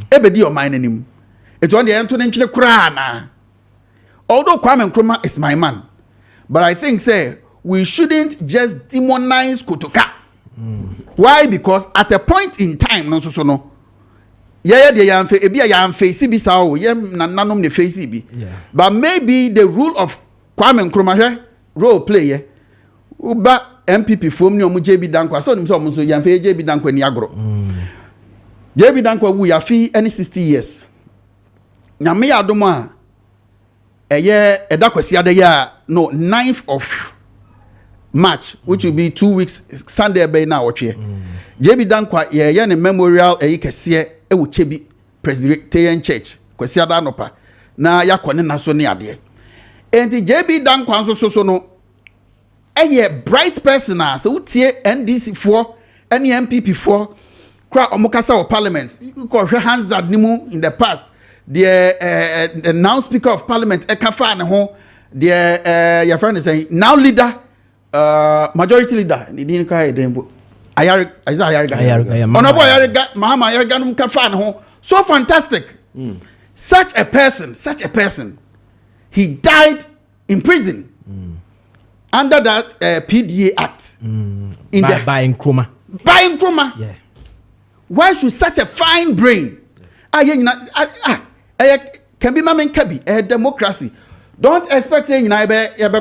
F: Ebedi o mine anim. It on the ento nchine kura na. Although Kwame Nkrumah is my man, but I think say we shouldn't just demonize Kotoka. Why? Because at a point in time, no so no. Yeah, they are face bi nanom ne face bi. But maybe the rule of Kwame Nkrumah role play uba MPP form ni omu JB Dankwa so nim so omu so yamfe JB Dankwa ni agro. JB Dankwa wu ya fi any 60 years. Nyame ya adomo a eye edakwasi ade ya no 9th of March, which will be 2 weeks Sunday by now watch JB Dankwa ye ne memorial kese e wo chebi Presbyterian Church kwasi ada nopa na yakone na so ne ade enti JB Dankwa so no bright person a so utie NDC for any MPP for kra omukasa of parliament ko hwe Hansard nimu in the past the now speaker of parliament ekafa ne ho the your friend is saying now leader majority leader ni din cry dembo Honorable Ayariga Mahama Ayariga num kafa ne ho so fantastic. Such a person he died in prison under that PDA Act by Nkrumah. Yeah. Why should such a fine brain can be mamen kabi democracy. Don't expect saying na be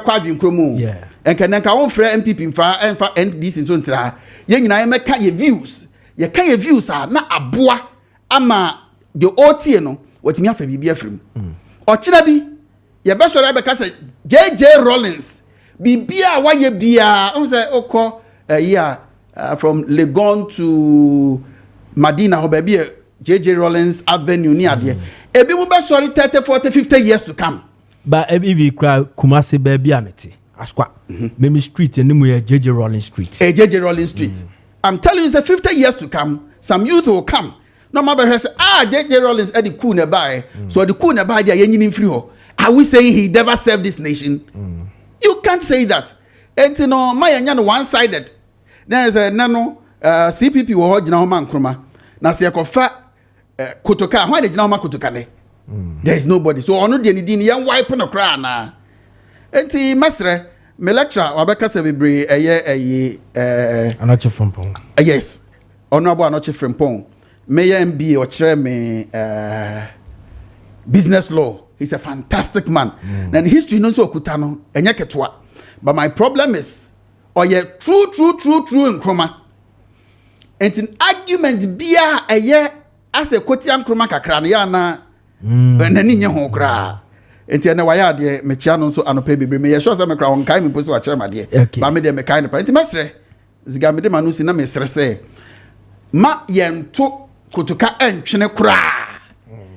F: kwadu Nkrumah. Yeah. And can on free MPP mfa NDC so ntra ye nyina me ka ye views na aboa ama the OT no watimi afa bibia frem ochira bi ye be sori be ka say JJ Rollins bibia wa ye bia on say okọ from Legon to Madina ho bia JJ Rollins Avenue ni ade e bi mu be sori 30 40 50 years to come
A: but if you cry Kumasi baby ameti Asqua, Mimi Street and Nimu JJ Rollins Street.
F: JJ Rollins Street. I'm telling you, it's 50 years to come. Some youth will come. No matter say, JJ Rollins at the coup nearby. So the coup nearby, they are in free. Are we saying he never served this nation? You can't say that. And you know, my one-sided. There is a nano CPP or Jinahoma Nkrumah. Now say Kotoka. Why did Jinahoma Kotoka? There is nobody. So on the Nidini, young wipe on a crown. Enti masre me lecturer wabeka se bebre
A: Anoche Frimpong.
F: Yes. Honorable Anoche Frimpong. Mayor MBA or chair me business law. He's a fantastic man. And history no so kutano enye ketwa. But my problem is true Nkrumah. And an argument bia as a Kotian Nkrumah kakra na Nani nye ho kra. Enti na waya de me chia no so anopa bebre me ye sure say me kra won kai me posi wa kire ma de. Ba me de me kai no pa. Enti mesre. Ziga me de ma no si na me sere say ma yento Kotoka entwene kra.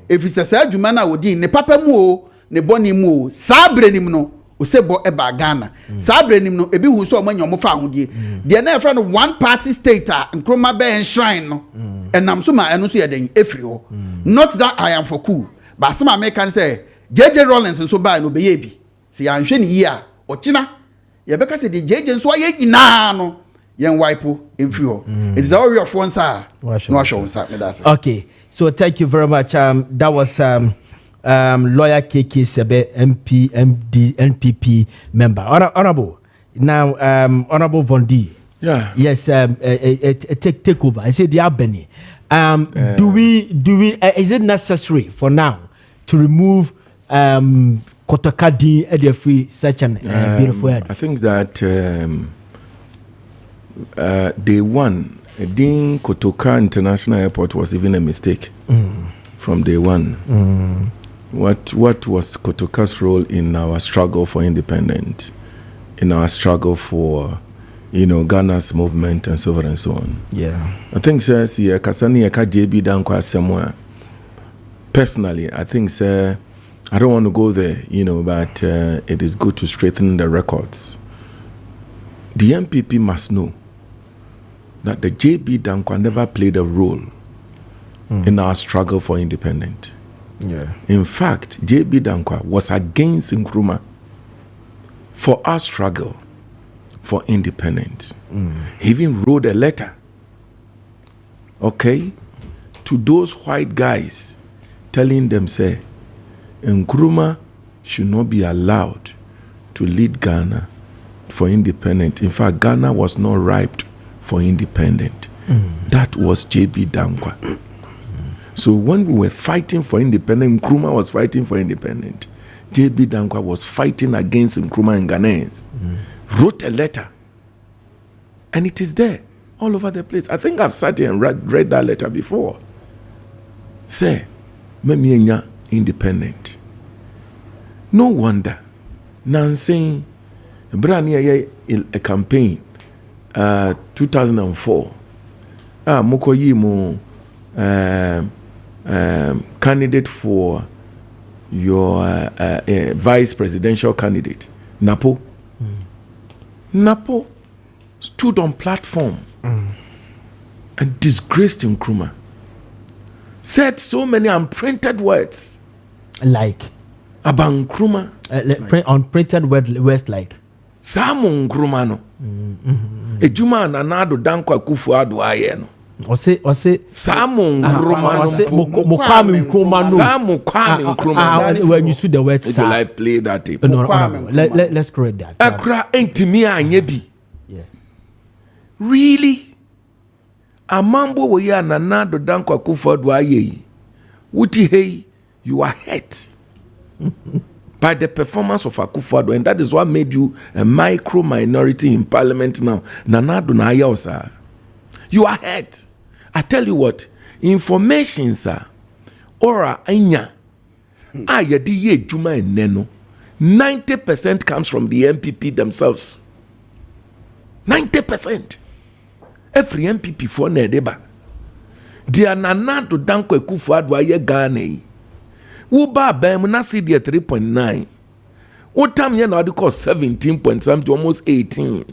F: Efisa sa adwuma na wodi ne papa mu o ne boni mu o sabre nim no o se bo e ba Ghana sabre nim no ebi hu so omanya omofa ahodie de na efra no one party state a nkroma be enshrine no enam so ma eno so yeden efri ho not that I am for cool but some American say JJ Rollins so ba no be ye bi se ya nhwe ne yi a o kina ye be ka se de JJ so aye nyina no yen wipe efri ho it is all your phone sir no show sir me that.
A: Okay, so thank you very much. That was lawyer Kessben MP MD NPP member. Honorable now Honorable Vondi.
G: Yeah.
A: Yes. Take over. I said the Albany. Do we? Is it necessary for now to remove Kotoka Din free such an beautiful?
G: I think that day one, Din Kotoka International Airport was even a mistake from day one. What was Kotoka's role in our struggle for independence, in our struggle for, Ghana's movement and so on and so on?
A: Yeah.
G: I think, sir, Kasani Eka JB Dankwa somewhere. Personally, I think, sir, I don't want to go there, but it is good to straighten the records. The MPP must know that the JB Dankwa never played a role in our struggle for independence.
A: Yeah.
G: In fact, JB Dankwa was against Nkrumah for our struggle for independence. He even wrote a letter, to those white guys, telling them, say, Nkrumah should not be allowed to lead Ghana for independence. In fact, Ghana was not ripe for independence. That was JB Dankwa. So when we were fighting for independence, Nkrumah was fighting for independence. JB Dankwa was fighting against Nkrumah and Ghanaians. Wrote a letter. And it is there, all over the place. I think I've sat here and read that letter before. Say, Memienya independent. No wonder. Nancy, Brani a campaign, 2004. Mukoyimu, candidate for your vice presidential candidate, Napo. Napo stood on platform and disgraced Nkrumah. Said so many unprinted words.
A: Like?
G: About Nkrumah.
A: Unprinted words like?
G: Samu Nkrumah no. Ejuma nanado Dankwa Kufuor aye no.
A: Ose
G: Samu Nkrumah no.
A: Kwame Nkrumah no.
G: Samu Kwame Nkrumah.
A: When you see the word
G: Will I play that tape?
A: No. Let's correct that.
G: Akra entimi anyebi.
A: Yeah.
G: Really? Amambo wo ya nanado Dankwa Kufuor aye. Wuti hey, you are hurt by the performance of Akufo-Addo, and that is what made you a micro minority in parliament now. Nanado na aya osa. You are hurt. I tell you what, information sir, ora anya, yadi ye juma eneno, 90% comes from the MPP themselves. 90%. Every MPP for nedeba. Dia Nanado Dankwa Kufuor aye Ghana. Uba bem na see the 3.9. What time you now call 17 point something, almost 18.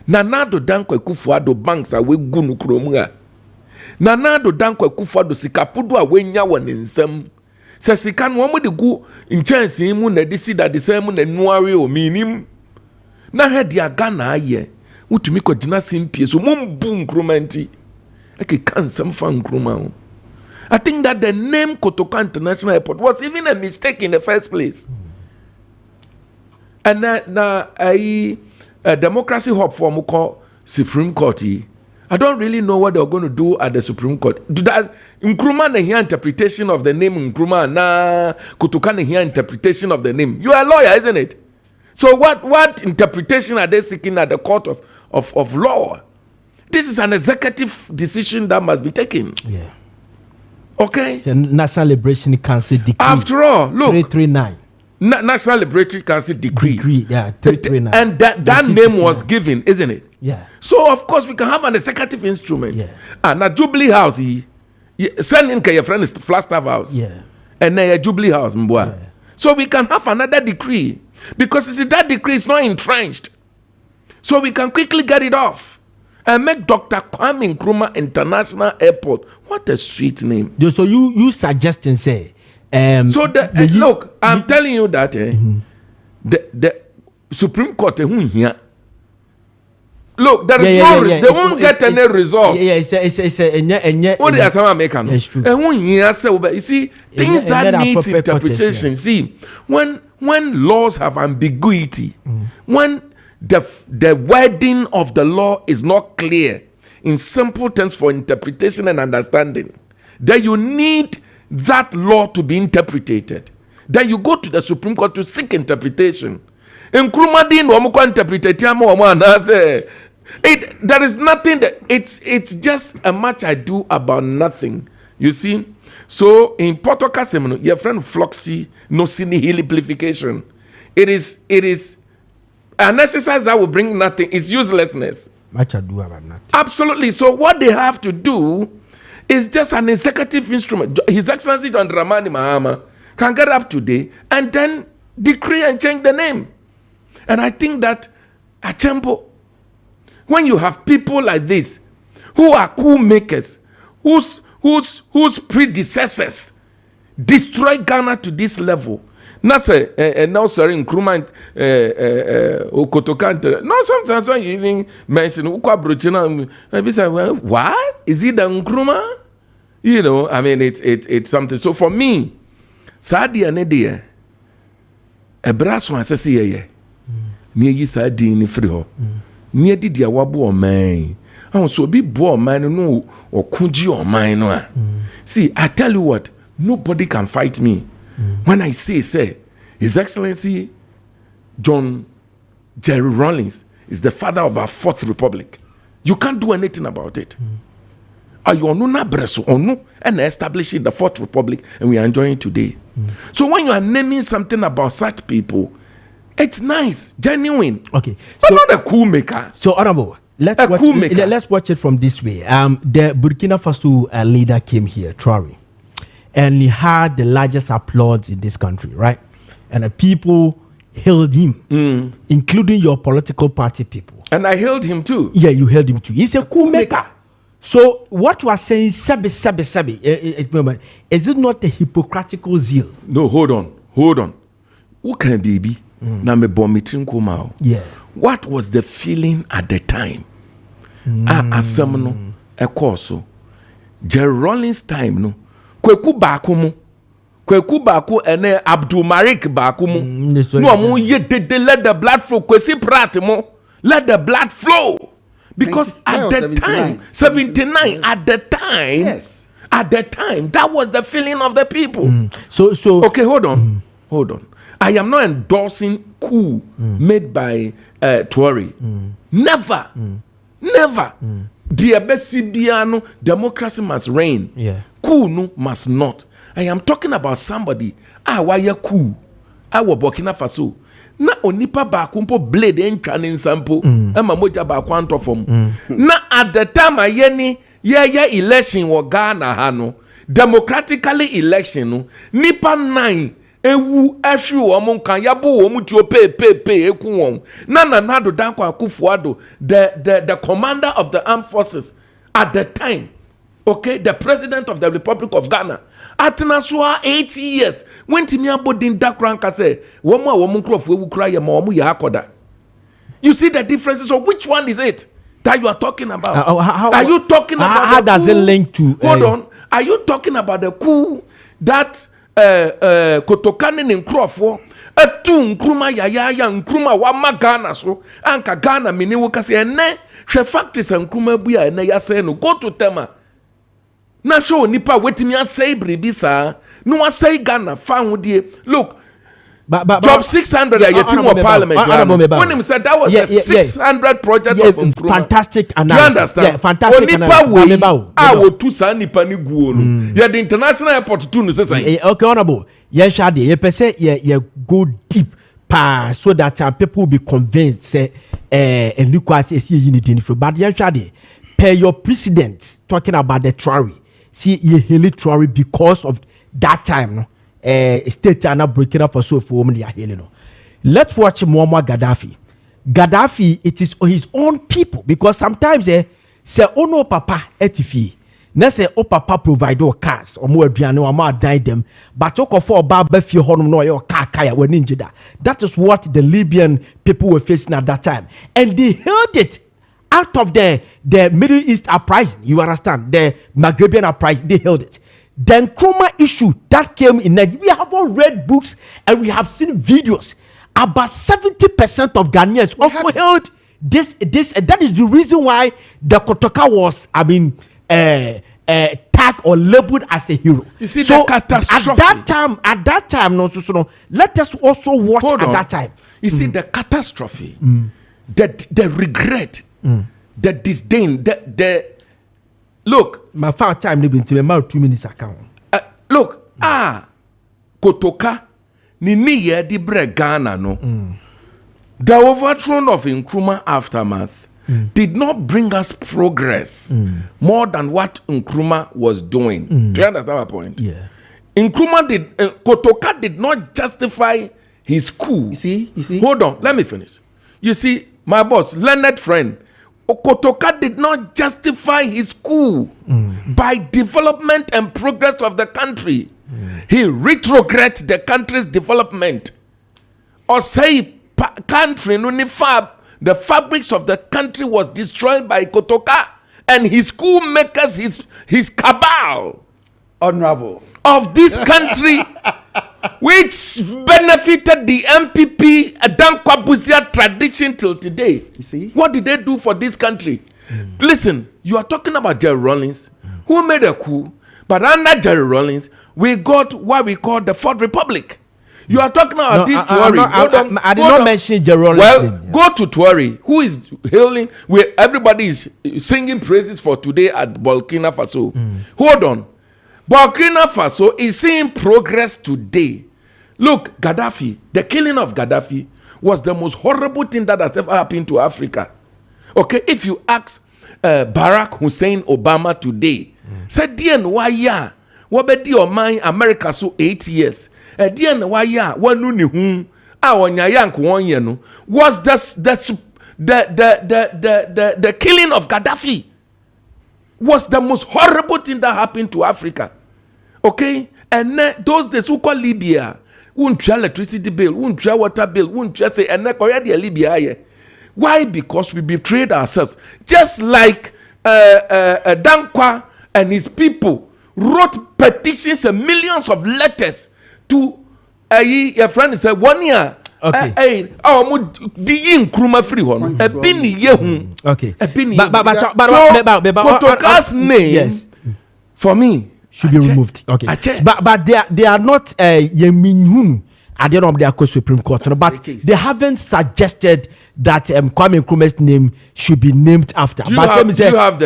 G: Nanado Dankwa Kufuor banks awe gunu kromga. Nanado Dankwa Kufuor sikapudu awe nyawa nsem. Se sika no mo de gu nchance mu na de sida de sam na nuare o minim. Na hedi Ghana aye. Utumi ko gina simpie so mumbu nkromanti. Eke kansam fa nkroma. I think that the name Kotoka International Airport was even a mistake in the first place. And now a democracy hub for Muko Supreme Court. I don't really know what they're going to do at the Supreme Court. Does Nkrumah na here interpretation of the name Nkrumah na Kotoka na here interpretation of the name? You are a lawyer, isn't it? So what interpretation are they seeking at the court of law? This is an executive decision that must be taken.
A: Yeah.
G: Okay.
A: It's a National Liberation Council decree.
G: After all, look.
A: 339.
G: National Liberatory Council decree.
A: Yeah, 339.
G: And that name was given, isn't it?
A: Yeah.
G: So of course we can have an executive instrument.
A: Yeah.
G: Now Jubilee House, send in your friend is Flagstaff House.
A: Yeah.
G: And then Jubilee House, Mbwa.
A: Yeah.
G: So we can have another decree because you see, that decree is not entrenched. So we can quickly get it off and make Dr. Kwame Nkrumah International Airport. What a sweet name.
A: So you suggesting say.
G: So look, I'm telling you that the Supreme Court here. Look, there is they won't get any results.
A: Yeah, it's
G: what is American?
A: It's true.
G: You see, things that need interpretation. See, when laws have ambiguity, when the wording of the law is not clear in simple terms for interpretation and understanding, then you need that law to be interpreted. Then you go to the Supreme Court to seek interpretation. Nkrumah din wamuko interpretate there is nothing that it's just a much ado about nothing. You see? So in Kotoka seminar, your friend Floxy no nihiliplication. It is an exercise that will bring nothing. It's uselessness.
A: Much ado about nothing.
G: Absolutely. So what they have to do is just an executive instrument. His Excellency John Dramani Mahama can get up today and then decree and change the name. And I think that Achembo, when you have people like this who are coup makers, whose predecessors destroyed Ghana to this level. Now sorry, Nkrumah Kotoka. No, sometimes when you even mention maybe say, well, why is it the Nkrumah? You know, I mean, it's something. So for me, Sadi Anedia, a brass one says here, near you Sadi in free ho, near Didia Wabu or man. I so be bo man no or kunji or mine. See, I tell you what, nobody can fight me. When I say, His Excellency John Jerry Rawlings is the father of our Fourth Republic. You can't do anything about it. Are you not breso and establishing the Fourth Republic, and we are enjoying it today. So when you are naming something about such people, it's nice, genuine.
A: Okay,
G: but not a coup maker.
A: So honorable, let's watch it from this way. The Burkina Faso leader came here, Traoré. And he had the largest applause in this country, right? And the people hailed him, including your political party people.
G: And I hailed him too.
A: Yeah, you hailed him too. He's a coup maker. So what you are saying, sabi, is it not a hypocritical zeal?
G: No, hold on. Who can be? Na me bomitrin kumao.
A: Yeah.
G: What was the feeling at the time? Asamno, a course. Jerry Rawlings time, no. Kweku baku ene Abdul Malik baku mu. No amu ye de let the blood flow. Kwesi prat mo. Let the blood flow. Because at the 79. Time, 79 yes. At the time, yes. At the time, that was the feeling of the people.
A: So
G: okay, hold on. I am not endorsing coup made by Traoré. Never. Democracy must reign.
A: Yeah.
G: Coup no must not. I am talking about somebody. Why coup? Wa Burkina Faso. Na onipa ba kumpo blade entraning sample. Ema moja ba kwanto form. Na at the time ayeni election wo Ghana hano. Democratically election no. Nipa 9 ewu ahwi wo mo kan yabo wo mu tuo pe eku won. Na Nado Dankwa Akufo-Addo, the commander of the armed forces at the time. Okay, the president of the Republic of Ghana. Atenasua 80 years. When Timia Bodin Dakranka say, you see the differences. So which one is it that you are talking about? Are you talking about
A: how does it link to?
G: Hold on. Are you talking about the coup that Kotoka in Crawford? Nkrumah yaya Nkrumah wa magana so anka Ghana mini wo kase ene hwe factories Nkrumah buya ene ya say no go to Tema na show nipa wetimi asay bribi sa no asay Ghana fa ho die. Look, Job 600 at your team of parliament. When he said that was a 600 project of Nkrumah.
A: Fantastic analysis.
G: Do you understand?
A: Yeah, fantastic analysis.
G: I will to sani pani guonu. Yeah, the international airport too.
A: Okay, honorable. Yes, Shadi. You say you go deep, so that people will be convinced. Say, and look what I see unity. But yes, Shadi, per your precedent talking about the Traore. See, you hail Traore because of that time. No? State are not breaking up for so for women. No. Let's watch Muammar Gaddafi. Gaddafi, it is his own people because sometimes say oh no papa etifi. Na say oh papa provide all cars or more aduane or more die them. But talk for about befi honum no your car kaya when ninja. That is what the Libyan people were facing at that time, and they held it out of the Middle East uprising. You understand? The Maghrebian uprising. They held it. The Nkrumah issue that came in Nigeria, we have all read books and we have seen videos. About 70% of Ghanaians also held this. That is the reason why the Kotoka was, tagged or labeled as a hero.
G: You see, so the catastrophe.
A: At that time, no, let us also watch that time.
G: You see, the catastrophe, the regret, the disdain, the look,
A: my first time living to about 2 minutes account.
G: Look, Kotoka, ni di bre Ghana no. The overthrow of Nkrumah aftermath did not bring us progress more than what Nkrumah was doing. Do you understand my point?
A: Yeah.
G: Kotoka did not justify his coup.
F: You see.
G: Hold on, let me finish. You see, my boss, learned friend. Kotoka did not justify his coup by development and progress of the country. He retrogressed the country's development. Or say country, the fabrics of the country was destroyed by Kotoka and his coup makers, his cabal.
F: Honorable.
G: Of this country, which benefited the MPP Dankwa Busia tradition till today.
F: You see?
G: What did they do for this country? Listen, you are talking about Jerry Rawlings, who made a coup, but under Jerry Rawlings, we got what we call the Fourth Republic. You are talking about this Tuari.
A: I did not mention Jerry Rawlings.
G: Well, go to Tuari, who is hailing, where everybody is singing praises for today at Burkina Faso. Hold on. Burkina Faso is seeing progress today. Look, Gaddafi, the killing of Gaddafi was the most horrible thing that has ever happened to Africa. Okay, if you ask Barack Hussein Obama today, said, "Dian waya, wabedi omai America so 8 years. Dian waya, wanu ni hum, awanyayank 1 year no, was the killing of Gaddafi was the most horrible thing that happened to Africa. Okay? And those days, who call Libya, won't try electricity bill, won't try water bill, won't try say, and Libya. Why? Because we betrayed ourselves. Just like Dankwa and his people wrote petitions and millions of letters to your friend said 1 year.
A: Okay.
G: Nkrumah free one.
A: Okay.
G: But Kotoka's name,
A: yes,
G: for me,
A: should be removed. Okay. But they are not Yeminhunu at the end of their Supreme Court. No, but they haven't suggested that Kwame Nkrumah's name should be named after.
G: Do you have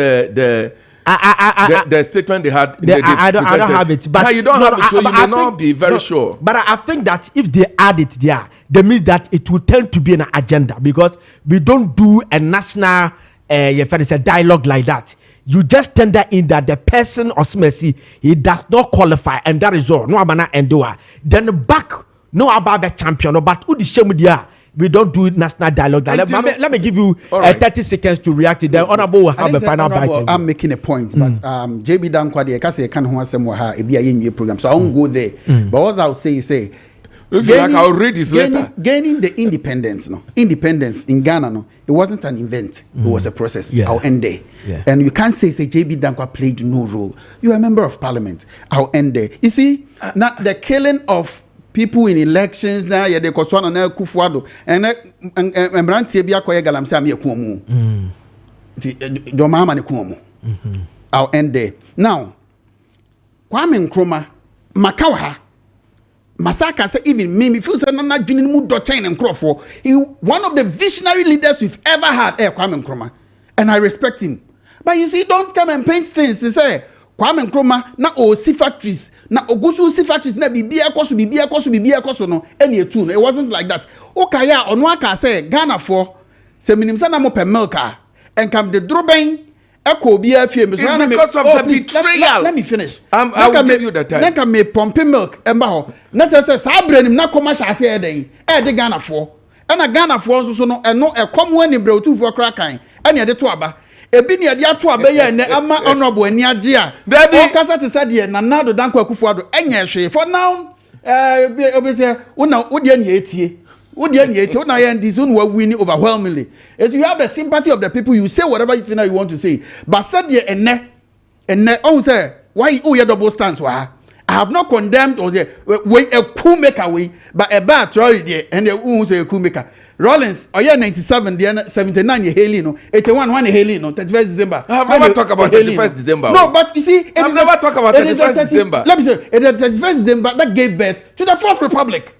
G: the statement they had?
A: I don't have it. But
G: you don't have it, so you may not be very sure.
A: But I think that if they add it there, that means that it will tend to be an agenda, because we don't do a national dialogue like that. You just tender in that the person or Smesi, he does not qualify, and that is all. No amana endua. Then back, no about the champion, but who the shame we don't do national dialogue. Let me give you 30 seconds to react to that. Honorable will have a final bite.
F: I'm making a point, but JB Dankwa de Kase can who has some program, so I won't go there. But what I'll say is
G: I'll read his letter.
F: Gaining the independence in Ghana, it wasn't an event. It was a process. I'll end there. And you can't say JB Dankwa played no role. You are a member of parliament. I'll end there. You see, now the killing of people in elections now, they koswana na kufuado, and mbranti bia koye galamse am yekuomu. Do mama ne kuomu. I'll end there. Now, Kwame Nkrumah, Makawa, Masaka say even me feel say Nana Junior mu do chain and Crawford. He one of the visionary leaders we've ever had, Kwame Nkrumah, and I respect him. But you see, don't come and paint things and say Kwame Nkrumah na osi factories na ogusu si factories na bibia koso no any two no. It wasn't like that. Okaya ono aka say Ghana for say minimum na mo per milk and come the droben. It's
G: because of the betrayal.
F: Let me finish.
G: I will give you the time.
F: Neka me pumping milk. Emba not just say sabre na commercial say dey. The Ghana for. And a Ghana for so no e no e come when e bre tu for crack kan. And e de to aba. Ebi ne de ato aba ye ne ama honorable ani age a. O kasa te said na nado danko akufuado enye hwe. For now obi say una odi ani etie. Winning overwhelmingly. If you have the sympathy of the people, you say whatever you think you want to say. But said the oh say why you double stance? I have not condemned or say a coup maker way, but a bad trolley there and they say a coup maker. Rollins, oh yeah, 97, the 79 ye hailing no, 81 one hailing no, 31st December.
G: I have never talked about 31st December.
F: No, but you see,
G: I've never talked about 31st December.
F: Let me say, it is 31st December that gave birth to the Fourth Republic.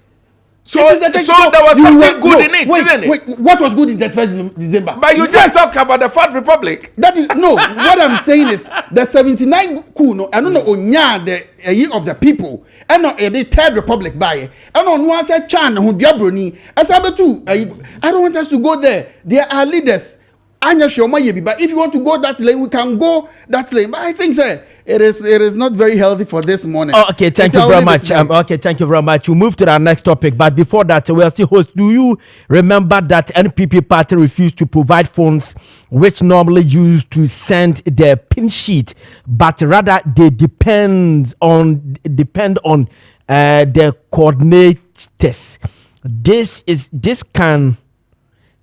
G: So there was something good in it, isn't it?
F: Wait, what was good in that first December?
G: But you just talk about the Fourth Republic.
F: That is no. What I'm saying is the 79 coup no. I don't know onya the year of the people. And no the Third Republic by. And no one said Chan who diabroni. As I don't want us to go there. There are leaders. But if you want to go that lane, we can go that lane. But I think, sir, it is not very healthy for this morning.
A: Oh, okay, thank you very much. Okay, thank you very much. We'll move to our next topic. But before that, we'll still host. Do you remember that NPP party refused to provide funds which normally used to send their pin sheet, but rather they depend on their coordinators. This can.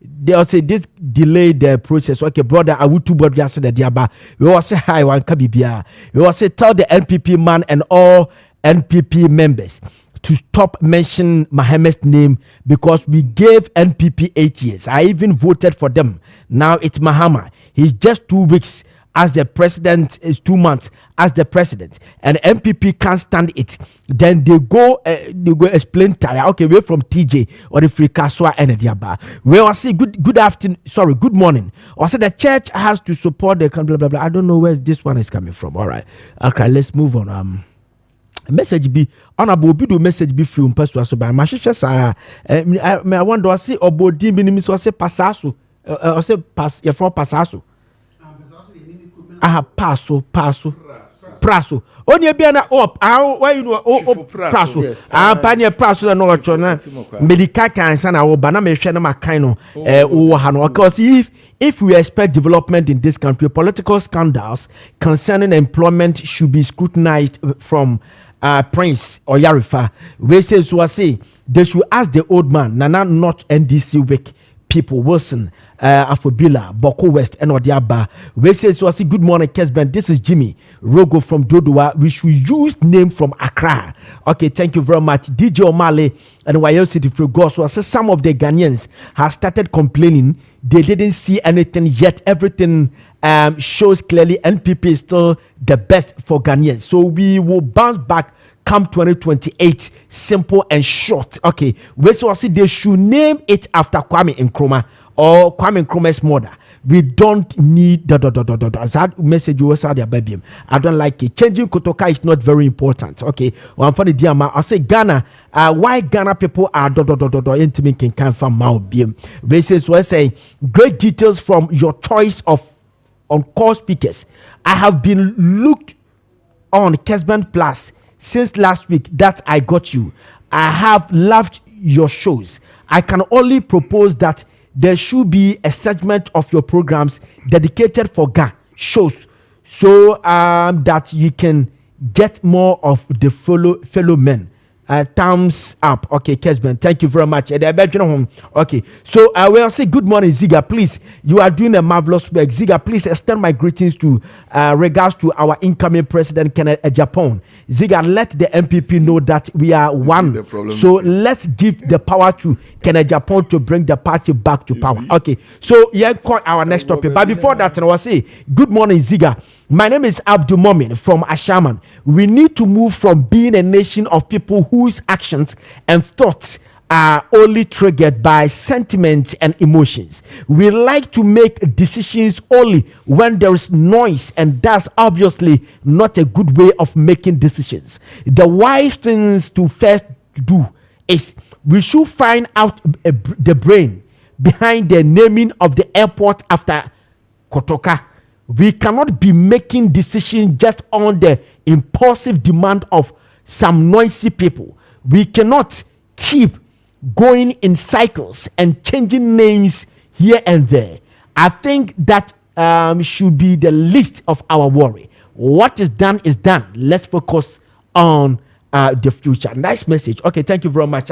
A: They also this delay the process. Okay, brother, I would too bad just the diaba. We also hi one kabibia. We also tell the NPP man and all NPP members to stop mentioning Mohammed's name because we gave NPP 8 years. I even voted for them. Now it's Mahama. He's just 2 weeks as the president, is 2 months as the president, and MPP can't stand it. Then they go explain tire. Okay, we're from TJ or the Free Kaswa and Diaba. We will say good morning. Or say the church has to support the blah blah blah. I don't know where this one is coming from. All right, okay, let's move on. Message be honorable do message be from person so by my sa I wonder I see obodi minimi so say passaso or say pass your for passaso. Paso praso onye bia na up why you know praso panye praso na ocho na medical cancer na wo ba na mehwe na makan no wo ha no because if we expect development in this country, political scandals concerning employment should be scrutinized from Prince or Yarifa. We say they should ask the old man Nana not NDC week people Wilson Afobila, Boko West, and Odiaba. We say good morning, Kessben. This is Jimmy Rogo from Dodowa. We should use name from Accra. Okay, thank you very much. DJ Omale and YL City for Gospel. Some of the Ghanaians have started complaining they didn't see anything yet. Everything shows clearly NPP is still the best for Ghanaians. So we will bounce back come 2028, simple and short. Okay, we say they should name it after Kwame Nkrumah or Kwame Nkrumah's mother. We don't need that message was out there, baby. I don't like it. Changing Kotoka is not very important. Okay, one funny diama. I say Ghana. Why Ghana people are intimate can come from Maubim. We say great details from your choice of on call speakers. I have been looked on Kessben Plus since last week that I got you. I have loved your shows. I can only propose that there should be a segment of your programs dedicated for Ga shows so that you can get more of the fellow men. Thumbs up. Okay, Kessben, thank you very much. Okay, so I will say good morning, Ziega. Please, you are doing a marvelous work. Ziega, please extend my greetings to regards to our incoming president, Kenneth Japan. Ziega, let the MPP know that we are one. So let's give the power to Kenneth Japan to bring the party back to power. Okay, so yeah, call our next topic. But before that, I will say good morning, Ziega. My name is Abdul Momin from Ashaman. We need to move from being a nation of people whose actions and thoughts are only triggered by sentiment and emotions. We like to make decisions only when there is noise, and that's obviously not a good way of making decisions. The wise things to first do is we should find out the brain behind the naming of the airport after Kotoka. We cannot be making decisions just on the impulsive demand of some noisy people. We cannot keep going in cycles and changing names here and there. I think that should be the least of our worry. What is done is done. Let's focus on the future. Nice message. Okay, thank you very much.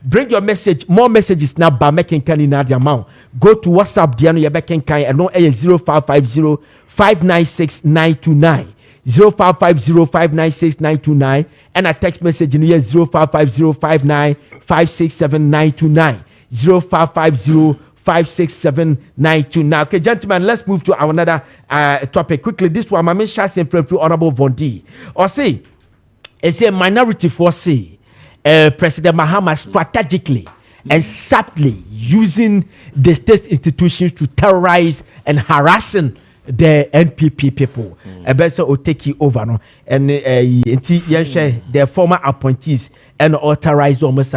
A: Bring your message. More messages now by making can in the amount. Go to WhatsApp Diano Yabekin Kai and no 0550 596 929. 0550-596-929 and a text message in here 0550-59-567-929 0550-567-929. Okay, gentlemen, let's move to our another topic quickly. This one, my main chasing from Honorable Vondi. Or say, it's a minority for say President Mahama strategically and subtly using the state institutions to terrorize and harassing the NPP people. Ebese will take you over no, and the former appointees and authorize almost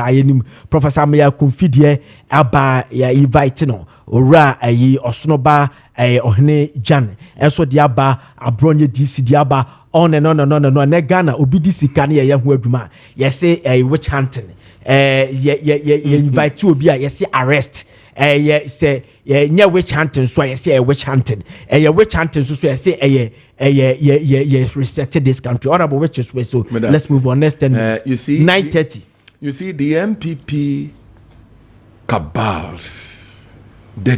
A: Professor Maya Confidie aba ya invite no ora osnoba ohne Jan and so diaba abronye DC diaba on and on and on and on. Ghana obi DC kan ye hu aduma ye say witch hunting ye invite obi a ye say arrest say yeah witch hunting, so I say witch hunting. Witch hunting, so I say resetted this country. All about witches way. So let's move on. Next 10 minutes.
G: You see
A: 9:30.
G: You see the MPP cabals, the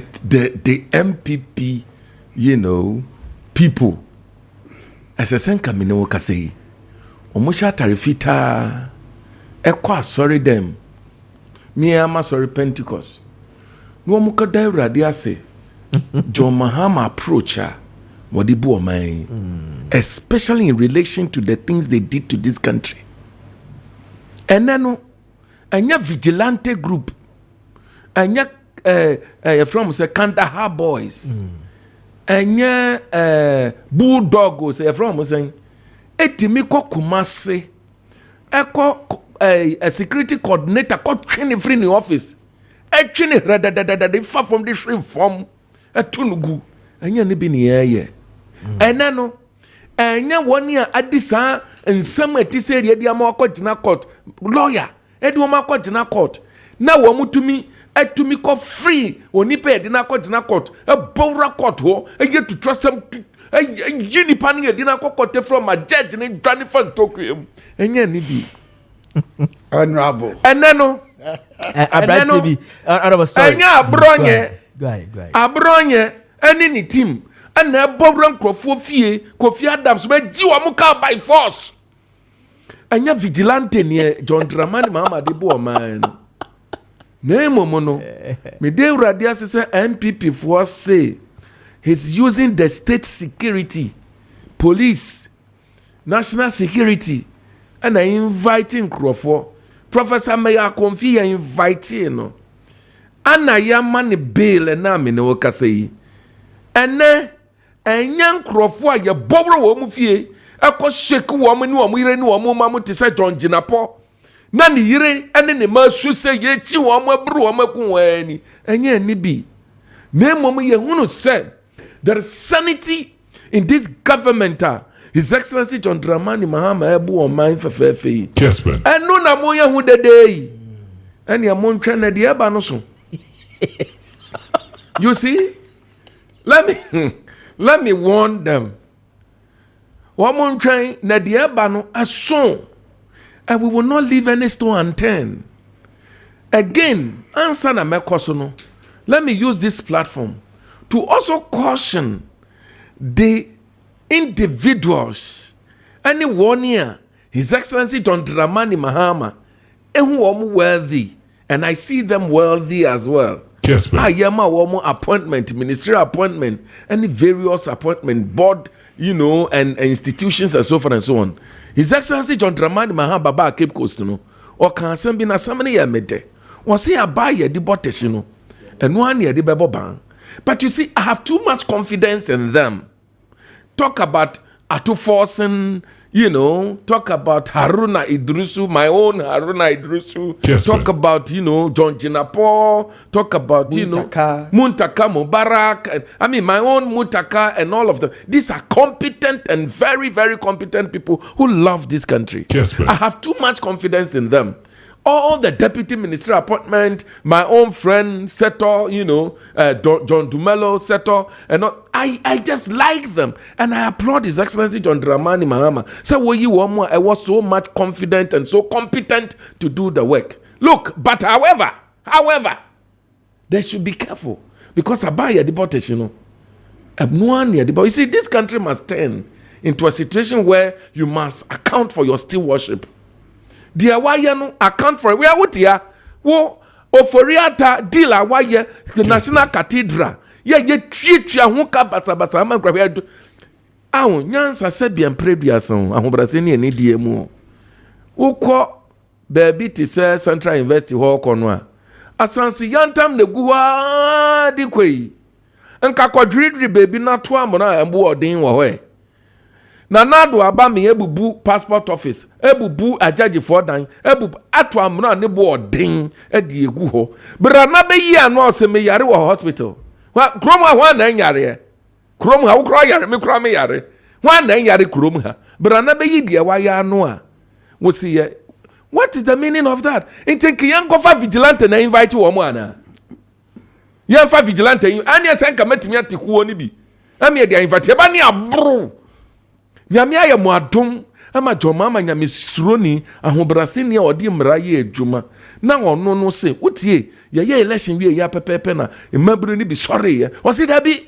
G: MPP, you know, people. As a senka mino kase, omusha tarifita. Ekwa sorry them. Me ama sorry Pentecost. No muka daira diase John Mahama approach wadibu omai, especially in relation to the things they did to this country. And then anya vigilante group, anya from say Kandahar boys, anya bulldog say from saying etimiko kumase eko a security coordinator called training free in the office. Actually, they far from this reform. A tunugu, and you be near. And no, and ya 1 year at this and some at this area, the Amako Jina court, lawyer, Edwamako Jina court. Now, one to me, at to me call free, when he paid Dina court, a Bora court, and get to trust them. A Jenny panning a dinner court from a judge and a Johnny Fan Tokium, and ya be
F: Honorable.
G: And no.
A: Abronye,
G: any team, and now Bobran Crofofie, Kofi Adams, may do a muka by force. And ya vigilante near John Dramani Mama de Boa man. Name mono, me de radias say NPP for say he's using the state security, police, national security, and I inviting Crawford. Professor Maya Konfi invite no. Ana ya mani bail na me no kase. Ene enyan krofo a ye bobro wo mu fie. Eko shake wo mu ni wo mu ire ni wo mu ma mu te se John Jinapo. Na ni ire ene ne ma su se ye chi wo mu abru wo maku wani. Enye ni bi. Na mom ye hunu se there is sanity in this government. His Excellency John Dramani Mahama ebu o man fefefe.
E: Kessben.
G: And no na mo ya hu dede. And ya mon twa na de eba no so. You see? Let me warn them. Wa mon twa na de eba no aso. And we will not leave any stone unturned. Again, answer na mekoso no. Let me use this platform to also caution the individuals, any 1 year, His Excellency John Dramani Mahama, and who are worthy, and I see them worthy as well. Ayama woman appointment, ministerial appointment, any various appointment, board, and institutions and so forth and so on. His Excellency John Dramani Mahama Baba Cape Coast, or can send be na samani ya mede. Was he a buyer the botesh, and 1 year the bebo bang. But you see, I have too much confidence in them. Talk about Atu Forsen, talk about Haruna Idrusu, my own Haruna Idrusu. Talk about, John Jinapo. Talk about, Muntaka Mubarak. My own Muntaka and all of them. These are competent and very, very competent people who love this country. I have too much confidence in them. All the deputy minister appointment, my own friend Seto, John Dumelo Seto, and I just like them, and I applaud His Excellency John Dramani Mahama. So I was so much confident and so competent to do the work. Look, but however, they should be careful because I buy a deportation. You see, this country must turn into a situation where you must account for your still worship. Dear why no account for it. We are what here? Wo oforiata deal why the National Cathedral. Ye treat ya huka basa ama kwa do. Ahun nyansa se bian preduason ahobrase ne ani die mu. Ukọ baby ti say Central University ho kono a. Asansi yantam ne guwa di kwei. Nka kwadridri baby na to amona ambu odin wo ho. Na nado aba me ebubu passport office ebubu ajaji for dan ebubu ato amuna ne bo odin edi egu ho bra na be yi anu ose me yare wo hospital krom ha na yare krom ha wo kro yare me kro me yare na yare krom ha bra na be yi de wa ya anu a wo see ye. What is the meaning of that? Intinki yan go fa vigilante na invite wo mo ana yan fa vigilante ani esenka metimi atikuo ni bi ami de invite e ba ni abro nyame aye mo adom ama jomama nyame suroni ahobrase ne odi mra ye adwuma na ono no se wotie ye election wie ya pepepe na emabru ni bi sorry ye o se da bi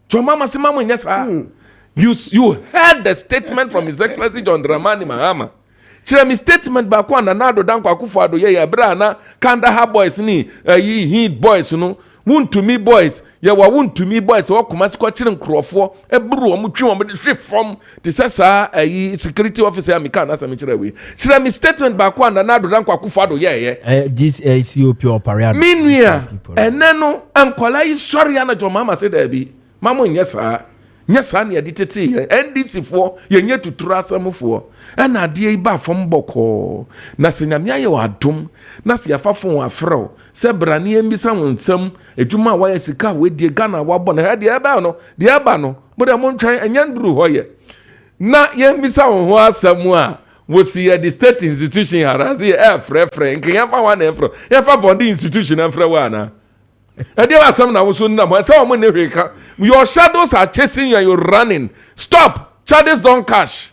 G: jomama se mamo nyesa you heard the statement from His Excellency John Dramani Mahama. Chira mi statement ba kwa na nado dan kwa Akufo-Addo ye bra na Kandahar boys ni heat boys no to me boys ye wa to me boys wo komasi kwa chire nkrofo ebru omo twi omo de hwe from te sesa security officer amika na sami chire we chira mi statement ba kwa na nado dan kwa Akufo-Addo ye
A: this COP operate
G: minua eneno ankwala yi sori ana jo mama say da bi mama nyesa na yedi tete NDC fo ye nye tuturu asamfo na ade ba fom boko na senyame aye wadom na se yafafo afro se brane embisa wonsam edwuma wa yesika we die Ghana wa bo na de eba no de eba no mo de mo ntwan anyanduru hoye na yembisa ho asamu a wo si ye the state institution harazi frɛ nke yafa wa na frɛ yafa bond institution na frɛ wa na ade wa asam na wo so na mo se o mo ne hweka your shadows are chasing you and you're running. Stop. Shadows don't catch.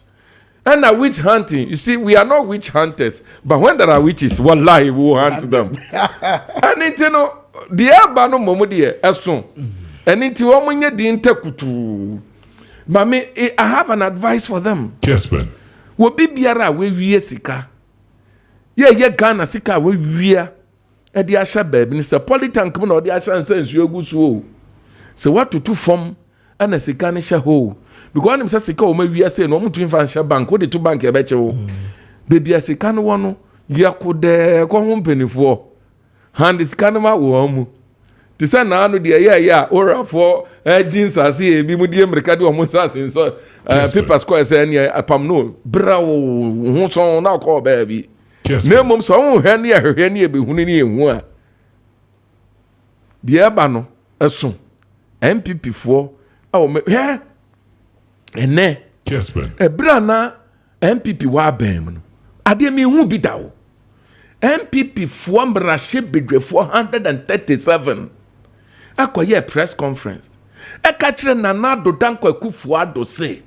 G: And a witch hunting. You see, we are not witch hunters. But when there are witches, wallahi, we will hunt them. And it, the abano momodi eson. And it woman di kutu. Mami, I have an advice for them.
E: Kessben.
G: Wo bi biara we sika. Ye Ghana sika we wiya. E di asha baby ni se politank mo na di asha nsa nsuo gu so. So what to form and a second shaho because I'm such a call maybe I say no to financial bank what the two bank ebecho baby I say can one ya could come penny for hand is canama womu to send now the or for jeans I see be mudium recado almost in so paper square say any apam no brow who so now call baby no mum so henny be hunini one the abano asun MPP for ene
E: Kessben
G: ebrana MPP wa bem no ade me hu bi dawo MPP for mbrahye bedwe 437 akoye press conference e ka kire nana do danko Akufo-Addo se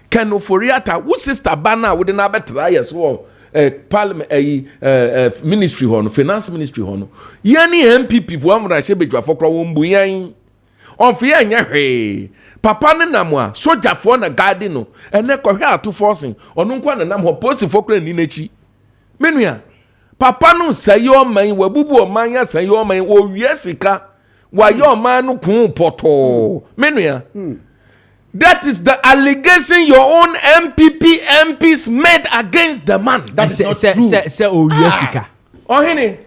G: kenoforiata wo sister bana wo de na betra yeso parliament ministry hono finance ministry hono yani MPP for mbrahye bedwe afokro wo mbu yan on fear nya papa ne namwa soldier for na garden no ene ko hwe ato forcing onu nkwa na nam ho post for kra ni nachi menua papa no say your man we bubu o man ya say your man o wie sika wa your man no kun poto menua that is the allegation your own MPs made against the man.
F: That is not true.
A: Say o wie sika
G: ohini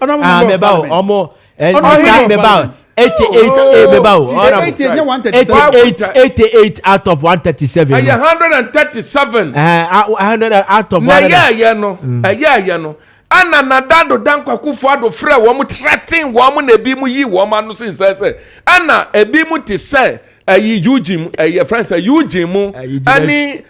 A: me ba omo about 88 out of 137.
G: 137.
A: 100 out of 100.
G: Yeah, no. Ana nadado dankwa kufuado frɛ wɔn threaten wɔn na ebi mu yi wɔn ano sin sɛ ana ebi mu te sɛ ayi Eugene ɛyɛ friend sɛ Eugene mu ani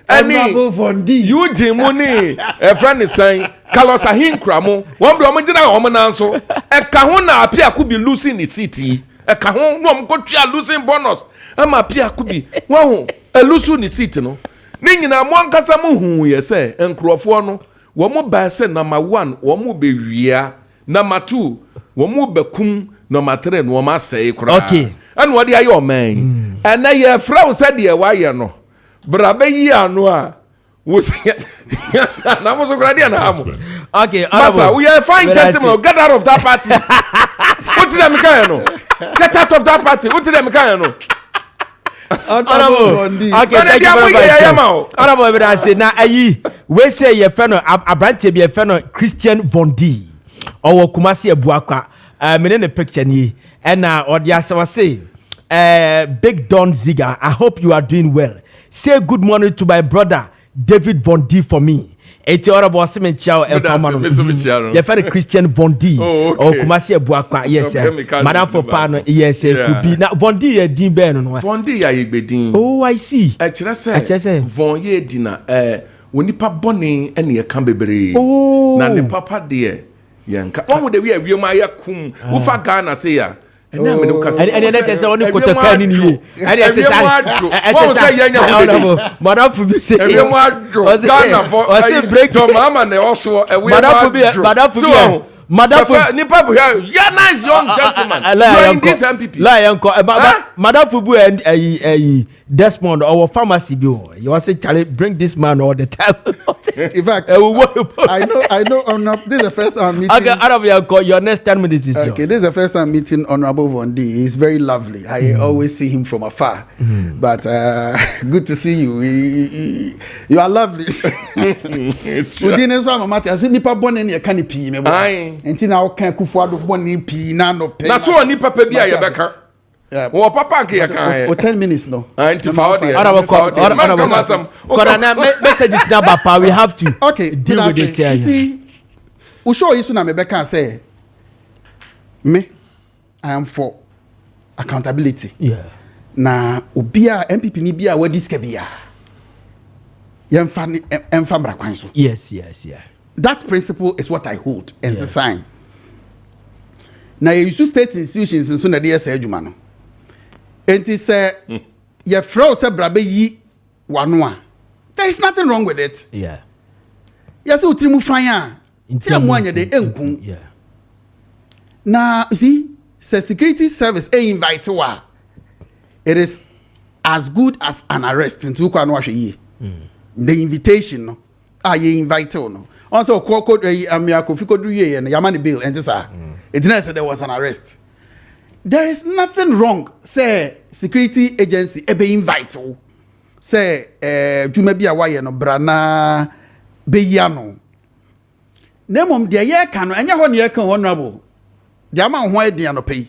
G: Eugene mu ni friend ne sɛn Carlos Ahinkra mu wɔn de wɔn gyina wɔn nan so ɛka ho na apia ko bi losing the city ɛka ho no wɔn ko tua losing bonus ama apia ko bi wɔn ho losing the city no ne nyina mo ankasa mu hu yɛ sɛ nkurɔfoɔ no wɔn ba sɛ number 1 wɔn be wia number 2 wɔn be kum number 3 no wɔn asɛe kora
A: okay
G: ɛna wɔde ayɛ ɔman ɛna yɛ frɛ wo sɛ deɛ wayɛ no bra bɛ yi ano a wo sɛ na mo so kora deɛ na amo
A: okay
G: masa we are fine gentlemen get out of that party what did them kind no get out of that party what did them kind no
A: Honorable, okay, thank you very much. Honorable, I say now, we say your friend, Abrante be a friend, Christian Bondi, or Kumasi Abuaka, in the picture ni, and or the was say, Big Don Ziega. I hope you are doing well. Say good morning to my brother David Bondi for me. It's all about Simon Chow and your friend Christian Bondi or Kumasi Abuaka. Yes, sir. Madame Fopano, yes, sir. Could be now Bondi a Dean Ben.
G: Bondi a Bedin.
A: Oh, I see.
G: I say, Vonye dinner, when you pap bonny and your cambeberry.
A: Oh,
G: now the papa dear. Yanka. What would we have Maya Kum? Ufa Ghana say ya. And then
A: that is only Kotoka in you. And it is Madame Fubi say, Ghana for break to Mama and also a Madame Fubi. Madame
G: Nipa, yeah, nice young gentleman.
A: Lion this MPP. Lion Madame Fubu and a Desmond our pharmacy bill. You want to say, bring this man all the time.
F: In fact, I know. This is the first time meeting.
A: Okay, out of your next 10 minutes is
F: okay. This is the first time meeting Honorable Bondi. He's very lovely. I always see him from afar, but good to see you. You are lovely. Udine so amati ase nipa bone ne ka ne pii me bo. Enti na wo kan kufuado bone pii na no pe.
G: Na so ni papa bi aye beka. Wo papa ke ya kan.
F: 10 minutes no.
G: Enti fa audio.
A: Ana message is number pa we have to
F: deal with it here. See, we show you na me beka say me I am for accountability.
A: Yeah.
F: Na obia MPP ni bia wa diska bia. Emfa kwan so.
A: Yes.
F: That principle is what I hold and it's a sign. Now you use state institutions and so na dey say adwuma no. Enti say your fro say brabe yi wano a. There is nothing wrong with it.
A: Yeah.
F: Yes, utrimu fanya. Ti amuanya de enku.
A: Yeah.
F: Now, you see, say security service invite wa. It is as good as an arrest into kwa no ahwe yi. The invitation no ye invite no also Kofi Kodu ye no yamani bill and this it didn't say there was an arrest. There is nothing wrong say security agency be invite say dwuma bia wa ye no brana be ya no nemom de ye ka no enya ho ne ye ka honorable de ama ho eden no pay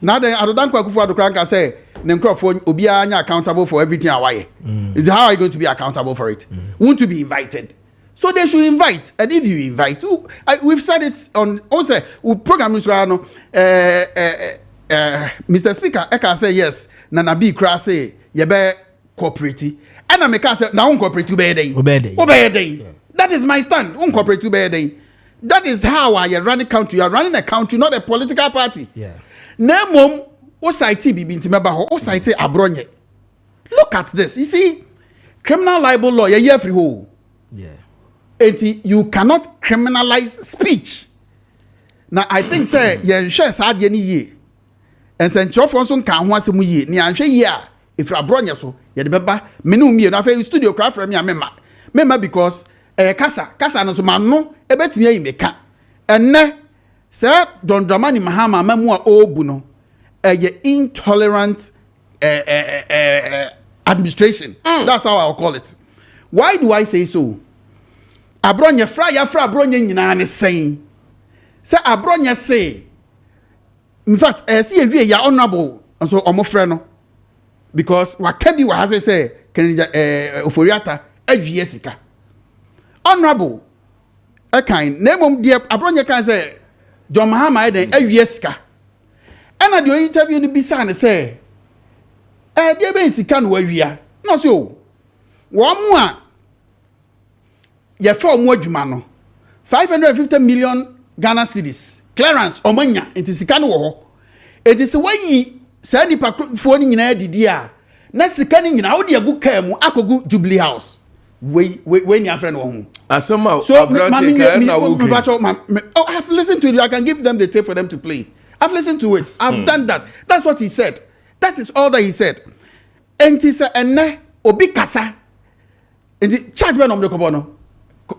F: na den adodan kwa kufu adokran ka say ne nkrofo obia anya accountable for everything awaye. Is how are you going to be accountable for it? Want to be invited? So they should invite, and if you invite, we've said it on also program Mr. Speaker. I can say yes. Nana B Kra say you be cooperate, and I make say now cooperate to be day. That is my stand. Cooperate to be day. That is how I run the country. You are running a country, not a political party.
A: Yeah.
F: Nemom o site bibi ntimeba ho o site abronye. Look at this. You see, criminal libel law ye free ho.
A: Yeah.
F: And you cannot criminalize speech. Now I think say ye share sad ye ni ye. And say nchofo nso kan ho asemu ye. Ni anhwe ye a if abronye so ye de beba me no mie na fa studio craft from me mema because kasa no so ma no ebetimi ayi meka. ene say John Dramani Mahama mamu a obu no intolerant administration. That's how I'll call it. Why do I say so? Abronya fra abronya nyina ne saying. Say abronya say. In fact, see a ya honorable and so omofre no. Because wakabi wa has say oforiata aviesika. Honorable a kind name dear abronya can say John Mahama den aviesika. And at your interview ni bisa ne say dear be sika no awia. No so. One more ye for mo adwuma no 550 million Ghana cedis clearance omanya enti sika no wo ho enti se wayi sa nipa fo ni nyina didi a na sika ni nyina wo de agu ka mu akogu Jubilee House we ni afre no ho
G: asema
F: so I have listened to it. I can give them the tape for them to play. I've listened to it. I've done that. That's what he said. That is all that he said. Enti se enne obi kasa enti charge when on the kobono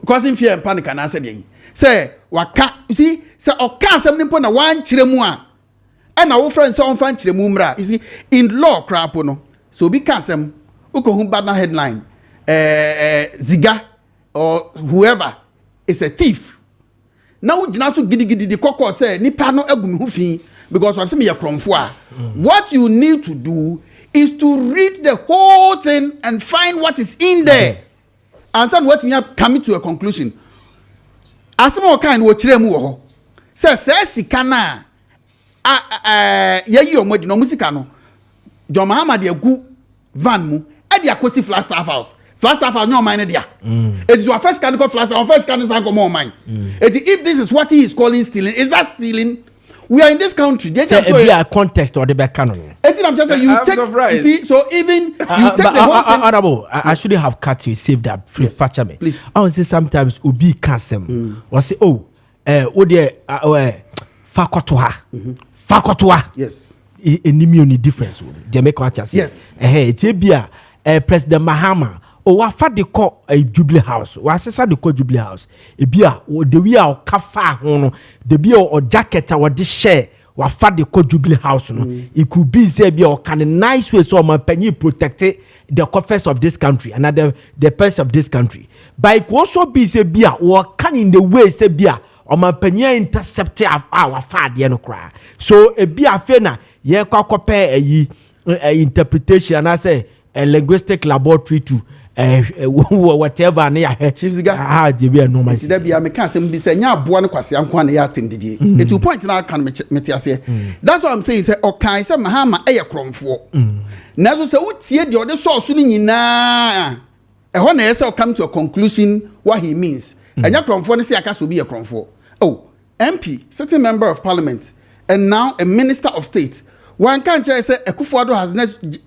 F: causing fear and panic and answer the say waka you see say oka asem nimpo na wan kire mu a na wo friend so on fan kire mu mra you see in law crap no so be kasem ukohu banner headline Ziega or whoever is a thief now ujina so gidi the kokko say nipa no agumi hu fi because what say me kromfo a what you need to do is to read the whole thing and find what is in there. And some what me coming to a conclusion. Asemo kind wo kire mu wo ho. Say sika na ye omodi no musika no. John Mahama de agu van mu e de akosi Flagstaff House. Flagstaff House no man dia. It is your first can go Flagstaff, our first can go more mine. If this is what he is calling stealing, is that stealing? We are in this country. They just
A: be a context or the back canon.
F: I'm just saying you take you see, so even you take the whole thing.
A: Honorable, I shouldn't have cut you, save that. Please, me.
F: Please.
A: I would say sometimes ubi kasem. Or say, oh Fakotoa.
F: Yes.
A: Any difference. Jamaica chance.
F: Yes.
A: Tebia President Mahama. O wafa de call a Jubilee House. Wa sesa de call Jubilee House. Ebia o de wi a kafa ho no. De bia o jacket a wo de share wafa de call Jubilee House no. It could be say bia o can nice way so man penny protect the coffers of this country and the purse of this country. But it could also be say bia o can in the way say bia o man penny intercept our fa de no kra. So ebia fe na ye kwa kope interpretation and I say a linguistic laboratory to whatever na
F: Chief Ziega
A: je be normal
F: see that be am can say be say nya aboa no kwase anko na ya tem didie it to point na kan meti ase that's what I'm saying say okan say Mahama eye kromfo na so say utie de ode source ni nyina ho na say come to a conclusion what he means enya kromfo ne say aka so be a kromfo oh MP sitting member of parliament and now a minister of state. One can't say Akufo-Addo has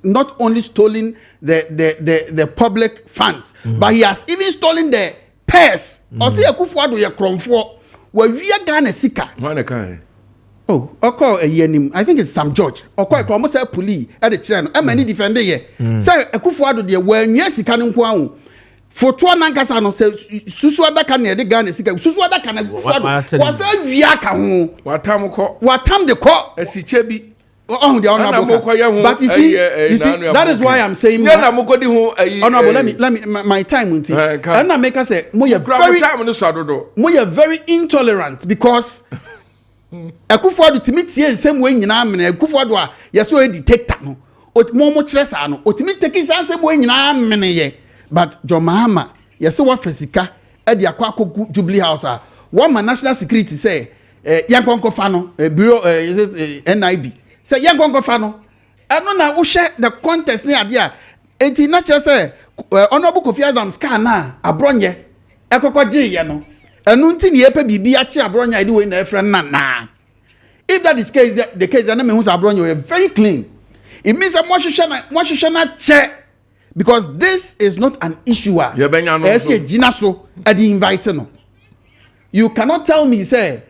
F: not only stolen the public funds, but he has even stolen the purse. Or say Akufo-Addo ye kromfo where we are Ghana sika. Oh, oko yenim. I think it's Sam George. Oko kromo say police at the channel. E many defender ye. Say Akufo-Addo de when ye sika no nko Foto nankasa no say susu adaka na de Ghana sika. Susu adaka na Akufo-Addo. Was say wi aka ho. Watam de ko.
G: Esiche bi.
F: Oh, the honorable. But you see, that is why I'm saying. Honorable, let me, my time won't take. And I make us say, more very intolerant because Akufo-Addo to meet here the same way in Amman. Akufo-Addo, yes, we detect no. More stress, no. To meet take his same way in Amman. But John Mahama, yes, what Fesika at the Aquaco Jubilee House. One man national security say, Yankonko Fano, Bureau, NIB. Say young gongo fano. I know na share the contest near there. Enti na che say honorable Kofi Adam scan na abronye. Ekoko je ye no. Enu nti ne yepe bibi a che abronye ide we na efren na. If that is the case na me hu abronye we very clean. It means that mo na che because this is not an issue. So invite no. You cannot tell me say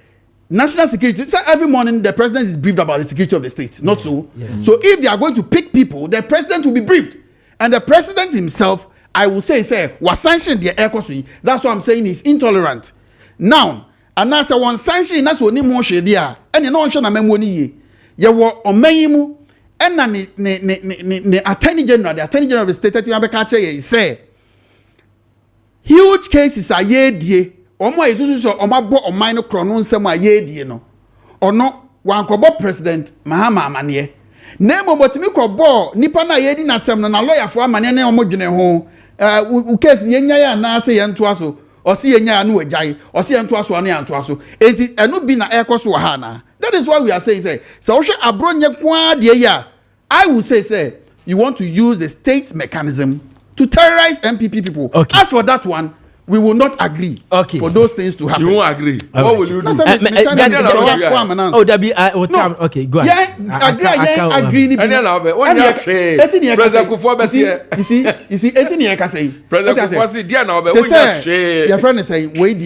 F: national security. So every morning the president is briefed about the security of the state. Not so. Yeah. So if they are going to pick people, the president will be briefed. And the president himself, I will say, was sanctioned the air course. That's what I'm saying is intolerant. Now, and as a one sanction na so ni mo hwe dia ene na onhwe na memo ni ye ye wo omanyi mu ena ne attorney general of the state ati abeka che ye say huge cases are ye die omo ayesusu so omabo oman no kro no nsem a ye die no ono wankobo president mahama amane na momotimi kobo nipa na ye di na sem no na lawyer fo amane na omodwene ho u case yenya ya na ase ye nto aso osi yenya ya no agyae osi ye nto aso anu ya nto aso enti enu bi na ekoso wa ha na. That is why we are saying say so abronye kwa de ya I will say you want to use the state mechanism to terrorize MPP people. Okay. As for that one, we will not agree for those things to happen.
G: You won't agree. What will you do?
A: Okay, go ahead.
F: Yeah, agree.
G: President Kufuor
F: you see, 18 years can say.
G: President Kufuor say, "Dear now,
F: your friend is saying, wait,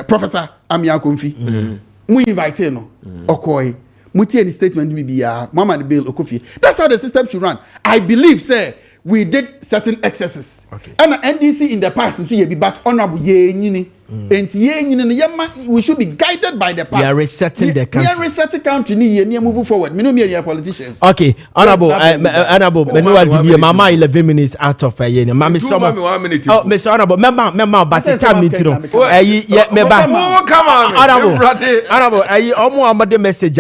F: Professor Amia Konfi. We invite no, Okoy. Muti any statement me be Mama the bill Okofi. That's how the system should run. I believe, sir. We did certain excesses. Okay. And NDC in the past, but honorable and we should be guided by the past.
A: We are resetting the country.
F: We are resetting country. We moving forward. We know we are politicians.
A: Okay, honorable, Mama 11 minutes out of a year. Mama, Mr. Oh, Mr. Honorable, Mama, but the time need to know.
G: Come on,
A: honorable. I'm the message.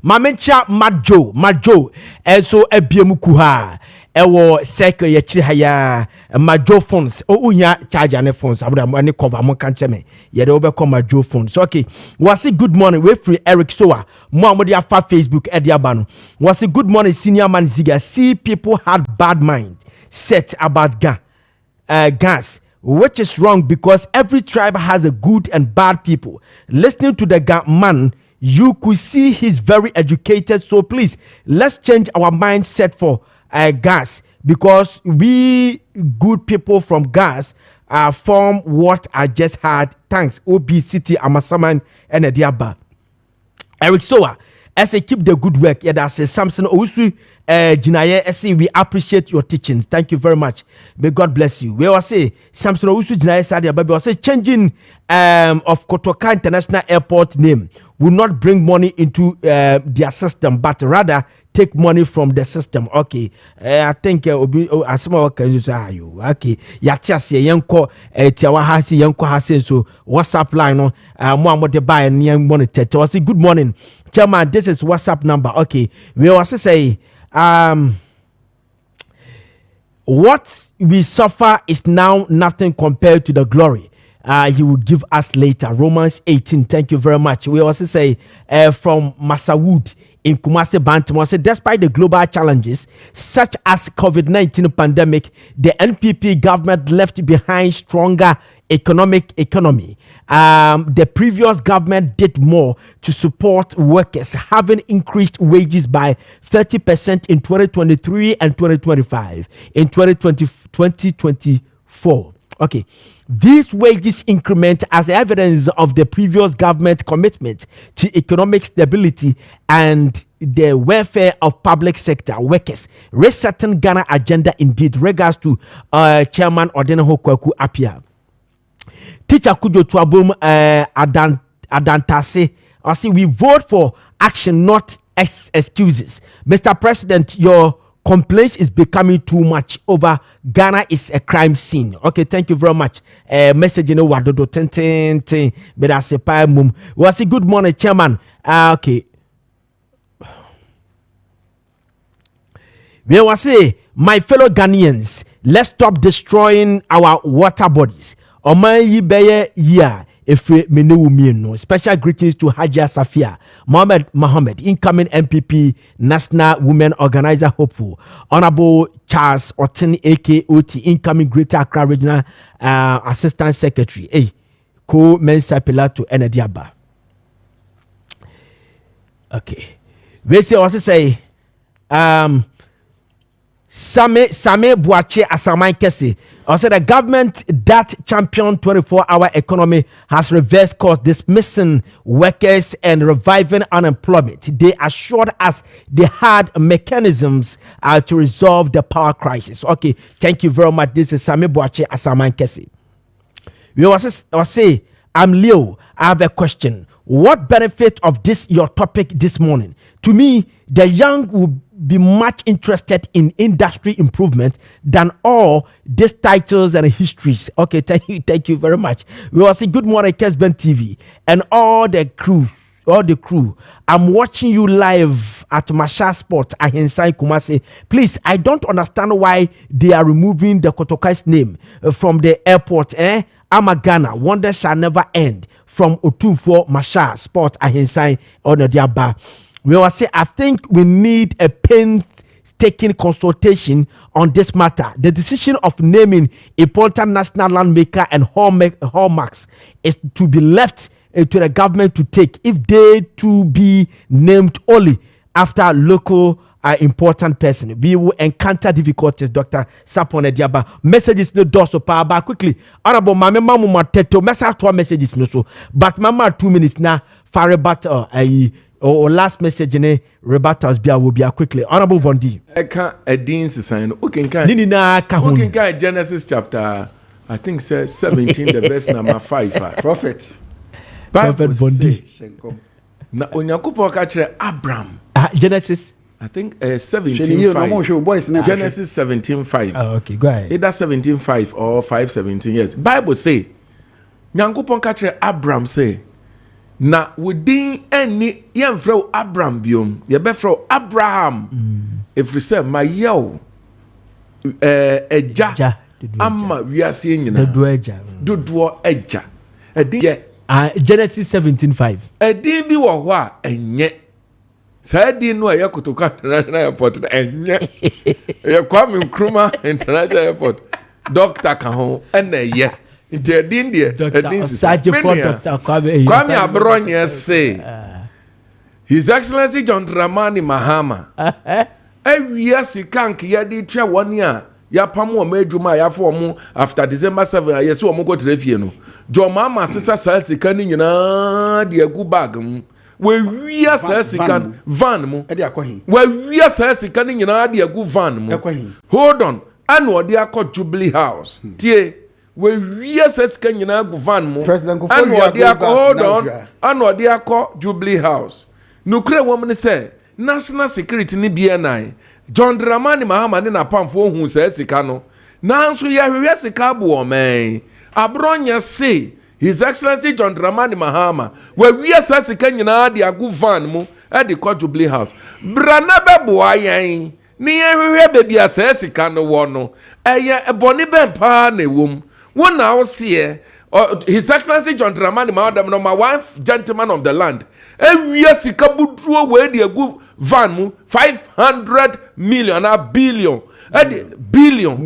A: Mama, cha Majo, and so a biomukuha. Ewo second ye chiri haya majo phones o unya charge ane phones abuda ane cover mo kan cheme ye de obe come majo phones. Okay, was it good morning we free Eric Soa mo amodi afa Facebook e dia ba no. Was it good morning senior man Ziega. See, people had bad mind set about gas, which is wrong because every tribe has a good and bad people. Listening to the man, you could see he's very educated, so please let's change our mindset for gas, because we good people from gas form what I just had. Thanks, obesity, Amasaman, and a diaba. Eric Soa, as I keep the good work, yeah, that's Samson Owusu Jinaye. I we appreciate your teachings. Thank you very much. May God bless you. We will say Samson Owusu Jinaye Sadia, but we will say changing of Kotoka International Airport name will not bring money into their system, but rather take money from the system. Okay, I think asema can say you. Okay, yatia se yenko tiawa hasi yenko hasi so WhatsApp line no mo de buy and monitor. Was good morning, Chairman. This is WhatsApp number. Okay, we also say what we suffer is now nothing compared to the glory he will give us later. Romans 18. Thank you very much. We also say from Masawood in Kumasi Bantam, say despite the global challenges such as COVID-19 pandemic, the NPP government left behind stronger economy. The previous government did more to support workers, having increased wages by 30% in 2023 and 2025. In 2024. Okay, these wages increment as evidence of the previous government commitment to economic stability and the welfare of public sector workers. Resetting Ghana agenda indeed. Regards to Chairman Odeneho Kwaku Apia. Teacher Kujo Twabum Adantase. I see we vote for action, not excuses. Mr. President, your complaints is becoming too much over Ghana is a crime scene. Okay, thank you very much. Message in wadodo ten but I say pa mum. Was a good morning, Chairman. Okay. We will say, my fellow Ghanaians, let's stop destroying our water bodies. Oman beye ya. Special greetings to Hajia Safia Mohammed, incoming MPP, National Women Organizer Hopeful, Honorable Charles Otten, AKOT, incoming Greater Accra Regional Assistant Secretary, Co-Mensa Pilato Enediaba. Okay. We say, Same Buache Asamai Kese. Also, the government that championed 24-hour economy has reversed course, dismissing workers and reviving unemployment. They assured us they had mechanisms to resolve the power crisis. Okay, thank you very much. This is Same Buache Asamai Kese. We was say, I'm Leo. I have a question. What benefit of this your topic this morning? To me, the young will be much interested in industry improvement than all these titles and histories. Okay, thank you very much. We will say good morning, Kessben TV, and all the crew. I'm watching you live at Masha Sport Ahensai Kumasi. Please, I don't understand why they are removing the Kotoka's name from the airport. Amagana, wonder shall never end. From Otunfo Masha Sport Ahensai on the Diaba. We will say, I think we need a painstaking consultation on this matter. The decision of naming important national landmaker and hallmarks is to be left to the government to take, if they to be named only after local important person. We will encounter difficulties, Dr. Sapone Diaba. Messages no do so power quickly. Honorable Mama Mama Teto message to messages no so. But Mama 2 minutes now for rebut or last message in rebuttals will be quickly. Honorable Vondi.
G: I can't a dean's sign. Okay, Genesis chapter, I think 17, the verse number 5.
F: Prophet.
A: Prophet Vondi.
G: Na onyakupo kachire Abraham.
A: Genesis.
G: I think 17:5. Genesis 17:5.
A: Oh, okay, go ahead.
G: Either 17:5 or 5:17. Yes. Bible say, Nyankopon ka kire Abraham say, na wodin eni yemfrɛ Abraham biom, ye bɛfrɛ Abraham. If we say my yo eja amma wiase nyina. Dodo eja. Edi
A: Genesis 17:5.
G: Edin bi wo ho a enye. Saidi no ya Kotoka International Airport enye. Ya Kwame Nkrumah International Airport. Doctor ka ho ena ye. Nti edin de edin
A: Saje for Dr.
G: Kwame Abronye say His Excellency John Dramani Mahama. Ewia sikank ya di twa woni a ya pamo o medwuma ya fo mo after December 7 yes o mo go trefie no. Jo mama sisa sa sika ni nyina de agu bag mu. We wia sa sika van mu.
F: E de akohi.
G: We wia sa sika ni nyina de agu van mu. Hold on. Anu de akọ Jubilee House. Tie we wia sa sika nyina agu van mu. Anu de akọ hold on. Anu de akọ Jubilee House. Nukre woman say national security ni BNI. John Dramani Mahama ni na pamfo hu sa sika no. Nanso ya hwehwe sika bo man. Abronya say His Excellency John Dramani Mahama we wia sa sika nyina de agu van mu e de ko Jubilee House. Brana bebo ayen ni ye hwehwe bebi asa sika no wo no. Eye eboni bempa na ewom. Wona wo se His Excellency John Dramani Mahama no my wife gentleman of the land. Ewia sika budruo we de agu van mu 500 million a billion. Million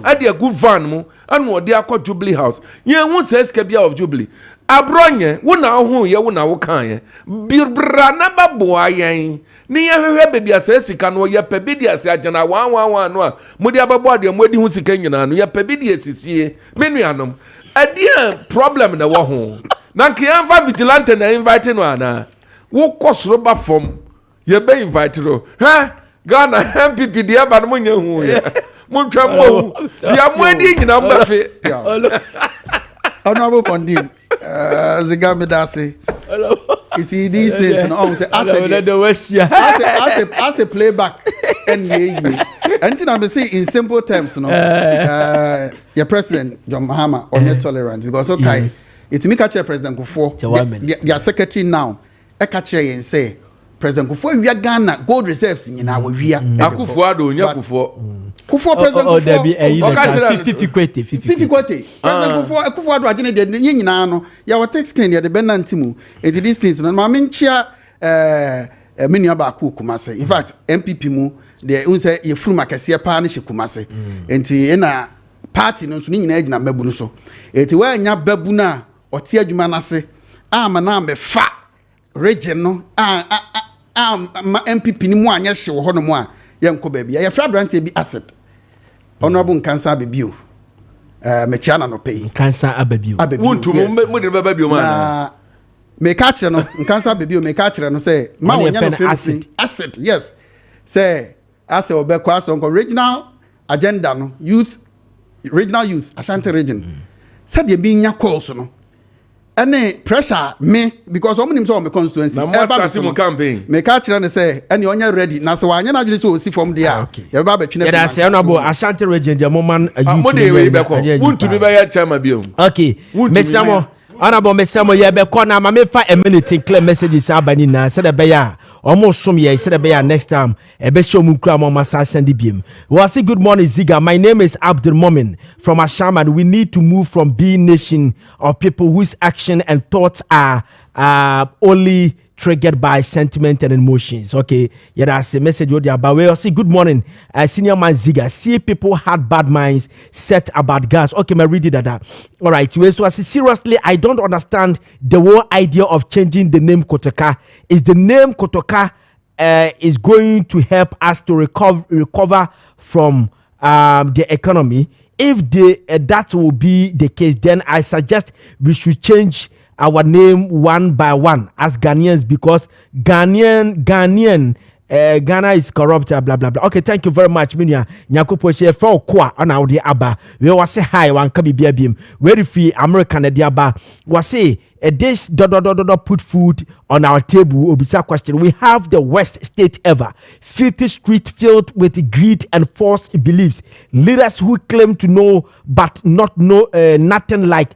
G: adi a good van mu anu odi akọ Jubilee House ye hu se skabia of Jubilee abronye wona ho ye wona wo kan ye bibra na babo ayen ni ye hwehwe bebi asa sika no ye pebidi asa agena 111 no a mudi ababo ade mo adi hu sika nyina no ye pebidi esisie menuanom adi problem na wo ho na nkianfa vigilante na invite no ana wo kosoro ba fom ye be invite ro ha Ghana MPP dia ba no nya hu ya montwa mo dia mo adi nyina mbafe
F: Honorable Fondin Ziega medase you see these things no say as a playback and ye anything I say in simple terms no your president John Mahama on your tolerance because okay it's me catch President Kufo their secretary now e catch and say President Kufo wia Ghana gold reserves nyina wa wia
G: Akufo ado nya Kufo
F: President Kufo
A: there be 50 kwete
F: President Kufo ado agene de nyina no ya wa text can ya de benantimu it these things no ma menchia menua ba ku Kumase in fact MPP mu de unse ye furu makase pa na hye Kumase enti na party no so nyina agina mabu no so enti wa nya babu na ote adwuma nase ama na me fa region no MPP ni mu anya hye wo ho no mu a ye nko ba bia ye fra brante bi asset honorable Nkansa Abebio mechiana no pay
A: Nkansa Abebio
G: wontu mu de baba bio ma
F: me catch no Nkansa Abebio me catch no say ma wonya no asset yes say as obekwa so regional agenda no regional youth Ashanti region said the being calls no any pressure me because how many so my constituency
G: campaign
F: me catch and say any on ready na so anya na so see from there you ba between
A: yeah that's honorable Ashanti region the moment
G: want to be by chairman biom
A: okay mesamo honorable mesamo ye be corner ma me fa a minute clear messages abani na said the beya almost some year said the beya next time e be show mu kra mama sa send biem we say good morning Ziega, my name is Abdul Momin from Asham, and we need to move from being nation of people whose action and thoughts are only triggered by sentiment and emotions. Okay, yeah, that's a message. But we say good morning, senior man Ziega. See, people had bad minds set about gas. Okay, my read it that. All right, so I say seriously, I don't understand the whole idea of changing the name Kotoka. Is the name Kotoka is going to help us to recover from the economy? If that will be the case, then I suggest we should change our name one by one as Ghanaians, because Ghana is corrupt, blah blah blah. Okay, thank you very much, Minya. Nyakupo share for kwa on our aba. We was say hi one kabi biabim. Very free American aba. Was say this put food on our table. Obisa question. We have the worst state ever. Filthy street filled with greed and false beliefs. Leaders who claim to know but not know nothing like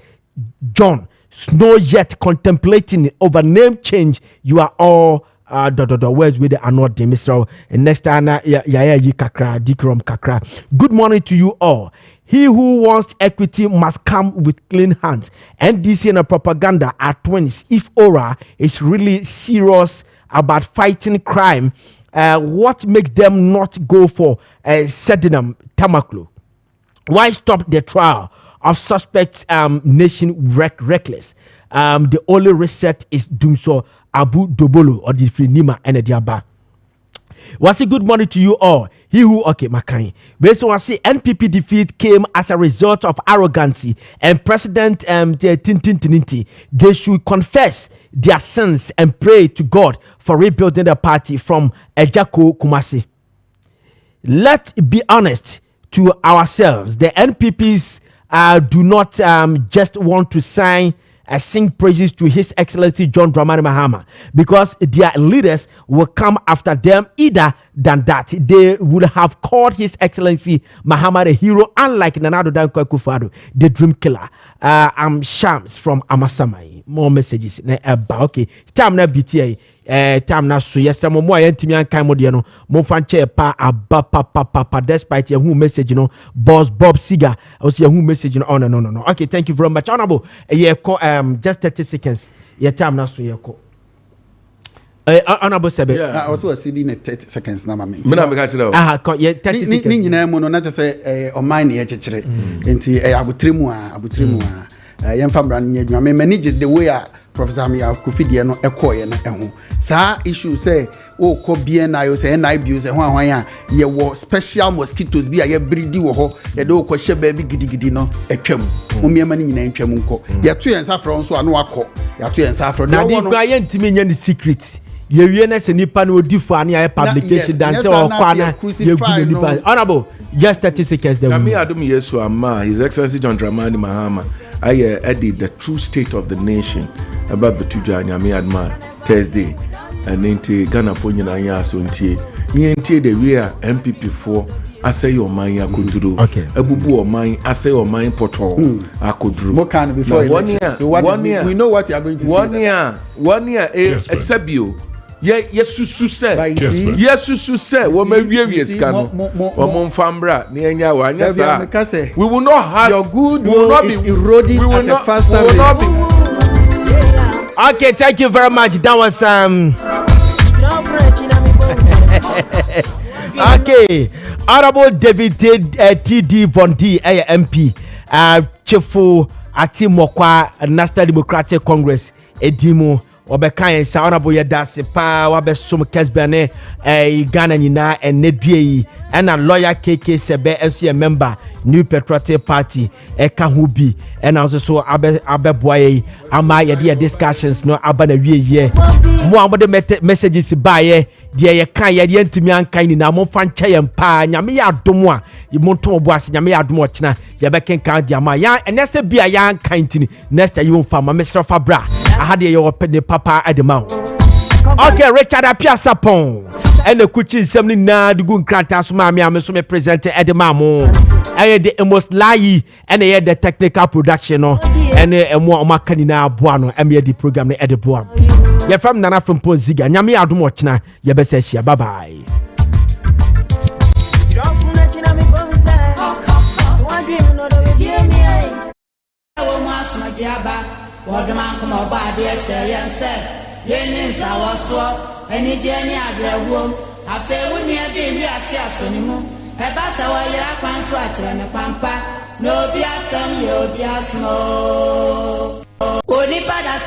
A: John Snow yet contemplating over name change. You are all where's with the anod de Mr. And next time yi kakra dikrom kakra. Good morning to you all. He who wants equity must come with clean hands. NDC and propaganda are twins. If Ora is really serious about fighting crime, what makes them not go for Sedinam Tamaklo? Why stop the trial of suspects nation reckless? The only reset is Dumso Abu Dobolo or the Nima and Diaba. Was a good morning to you all. He who okay, Maakye. We so see NPP defeat came as a result of arrogancy, and President Tintintinti, they should confess their sins and pray to God for rebuilding the party from Ejako Kumasi. Let's be honest to ourselves. The NPPs do not just want to sing praises to His Excellency John Dramani Mahama, because their leaders will come after them. Either than that, they would have called His Excellency Mahama the hero, unlike Nana Addo Dankwa Akufo-Addo, the dream killer. I'm Shams from Amasamai. More messages. Okay, time na BTA. Time na so yes, mo ayentimi an kan mo de no mo fanche pa abapa despite your who message no boss Bob Ziega also who message no no. Okay, thank you very much. Honorable just 30 seconds. Your time na so ye ko honorable Sebe.
F: I also was sitting at 30 seconds na mama.
G: Me na me ka chiro.
A: 30 seconds.
F: Ni nyina mo no na say on mine ye chechire. Enti abutremu yemfa mbran nya adwuma me manage the way Professor Kofi de no ekoye na eho sa issue say o ko bia na yo say na abuse ho a ye wo special mosquitoes bi a ye breedi wo ho ye do ko hye ba bi gidigidi no etwam mo miema ni nyina ntwam nko ye to yensa fro nso ano akọ ye to yensa fro
A: na di kwa ye ntimi nya ni secret ye wie na se nipa na odi fo ani a publication dan se o kwa na ye gu nipa honorable just 30 seconds there.
G: Me adum Yesu ama His Excellency John Dramani Mahama I edit the true state of the nation about Betuja Nyame Adma Thursday and into Ghana for Nyanya so ntie ntie the way MPP for asay your mind akoduru ebubu your mind asay your mind portal akoduru
F: more can before election. So what we know what you are going to say.
G: One year Sabio Yesusu say wo ma wie ska no wo mfambra na enya wa anya sa we will not hurt
F: your good will is eroding at a faster rate.
A: Okay, thank you very much. That was okay, Honorable David TD Von D MP Chifu Atimokwa National Democratic Congress Edimo Obeka yensa Honorable Yedase pa wabesom Kessben Ghana nyina enedue and lawyer KK Sebe MC member New Patriotic Party eka ho bi and also so abeboye ama yede discussions no aba na wie ye mo amode messages ba ye de ye kan ye de ntimi ankan ni na mo fa nche ye mpa nyame ya adom a ye mo ntom bo ase nyame ya adom ochina ye be kenkan de ama ya enese bia ya ankan ntini next year you fa ma mesra fa bra aha de ye wo pe ne papa adema. Okay, Richard Apia Sapon and the kuchi nsem na de gu nkrata so ma me so me present edema mo I the most lie and the technical production no and mo makani na aboa no am the program na edeboa ye from Nana Frimpong Ziega nyame adom ochina ye be se hia bye bye.
H: Yeninza waswa eni jeni agrewo afe wuni bi wi ase asonimu e ba se wa yira kwanso a kire ne pampa no bi asem ye obi asmo oni pada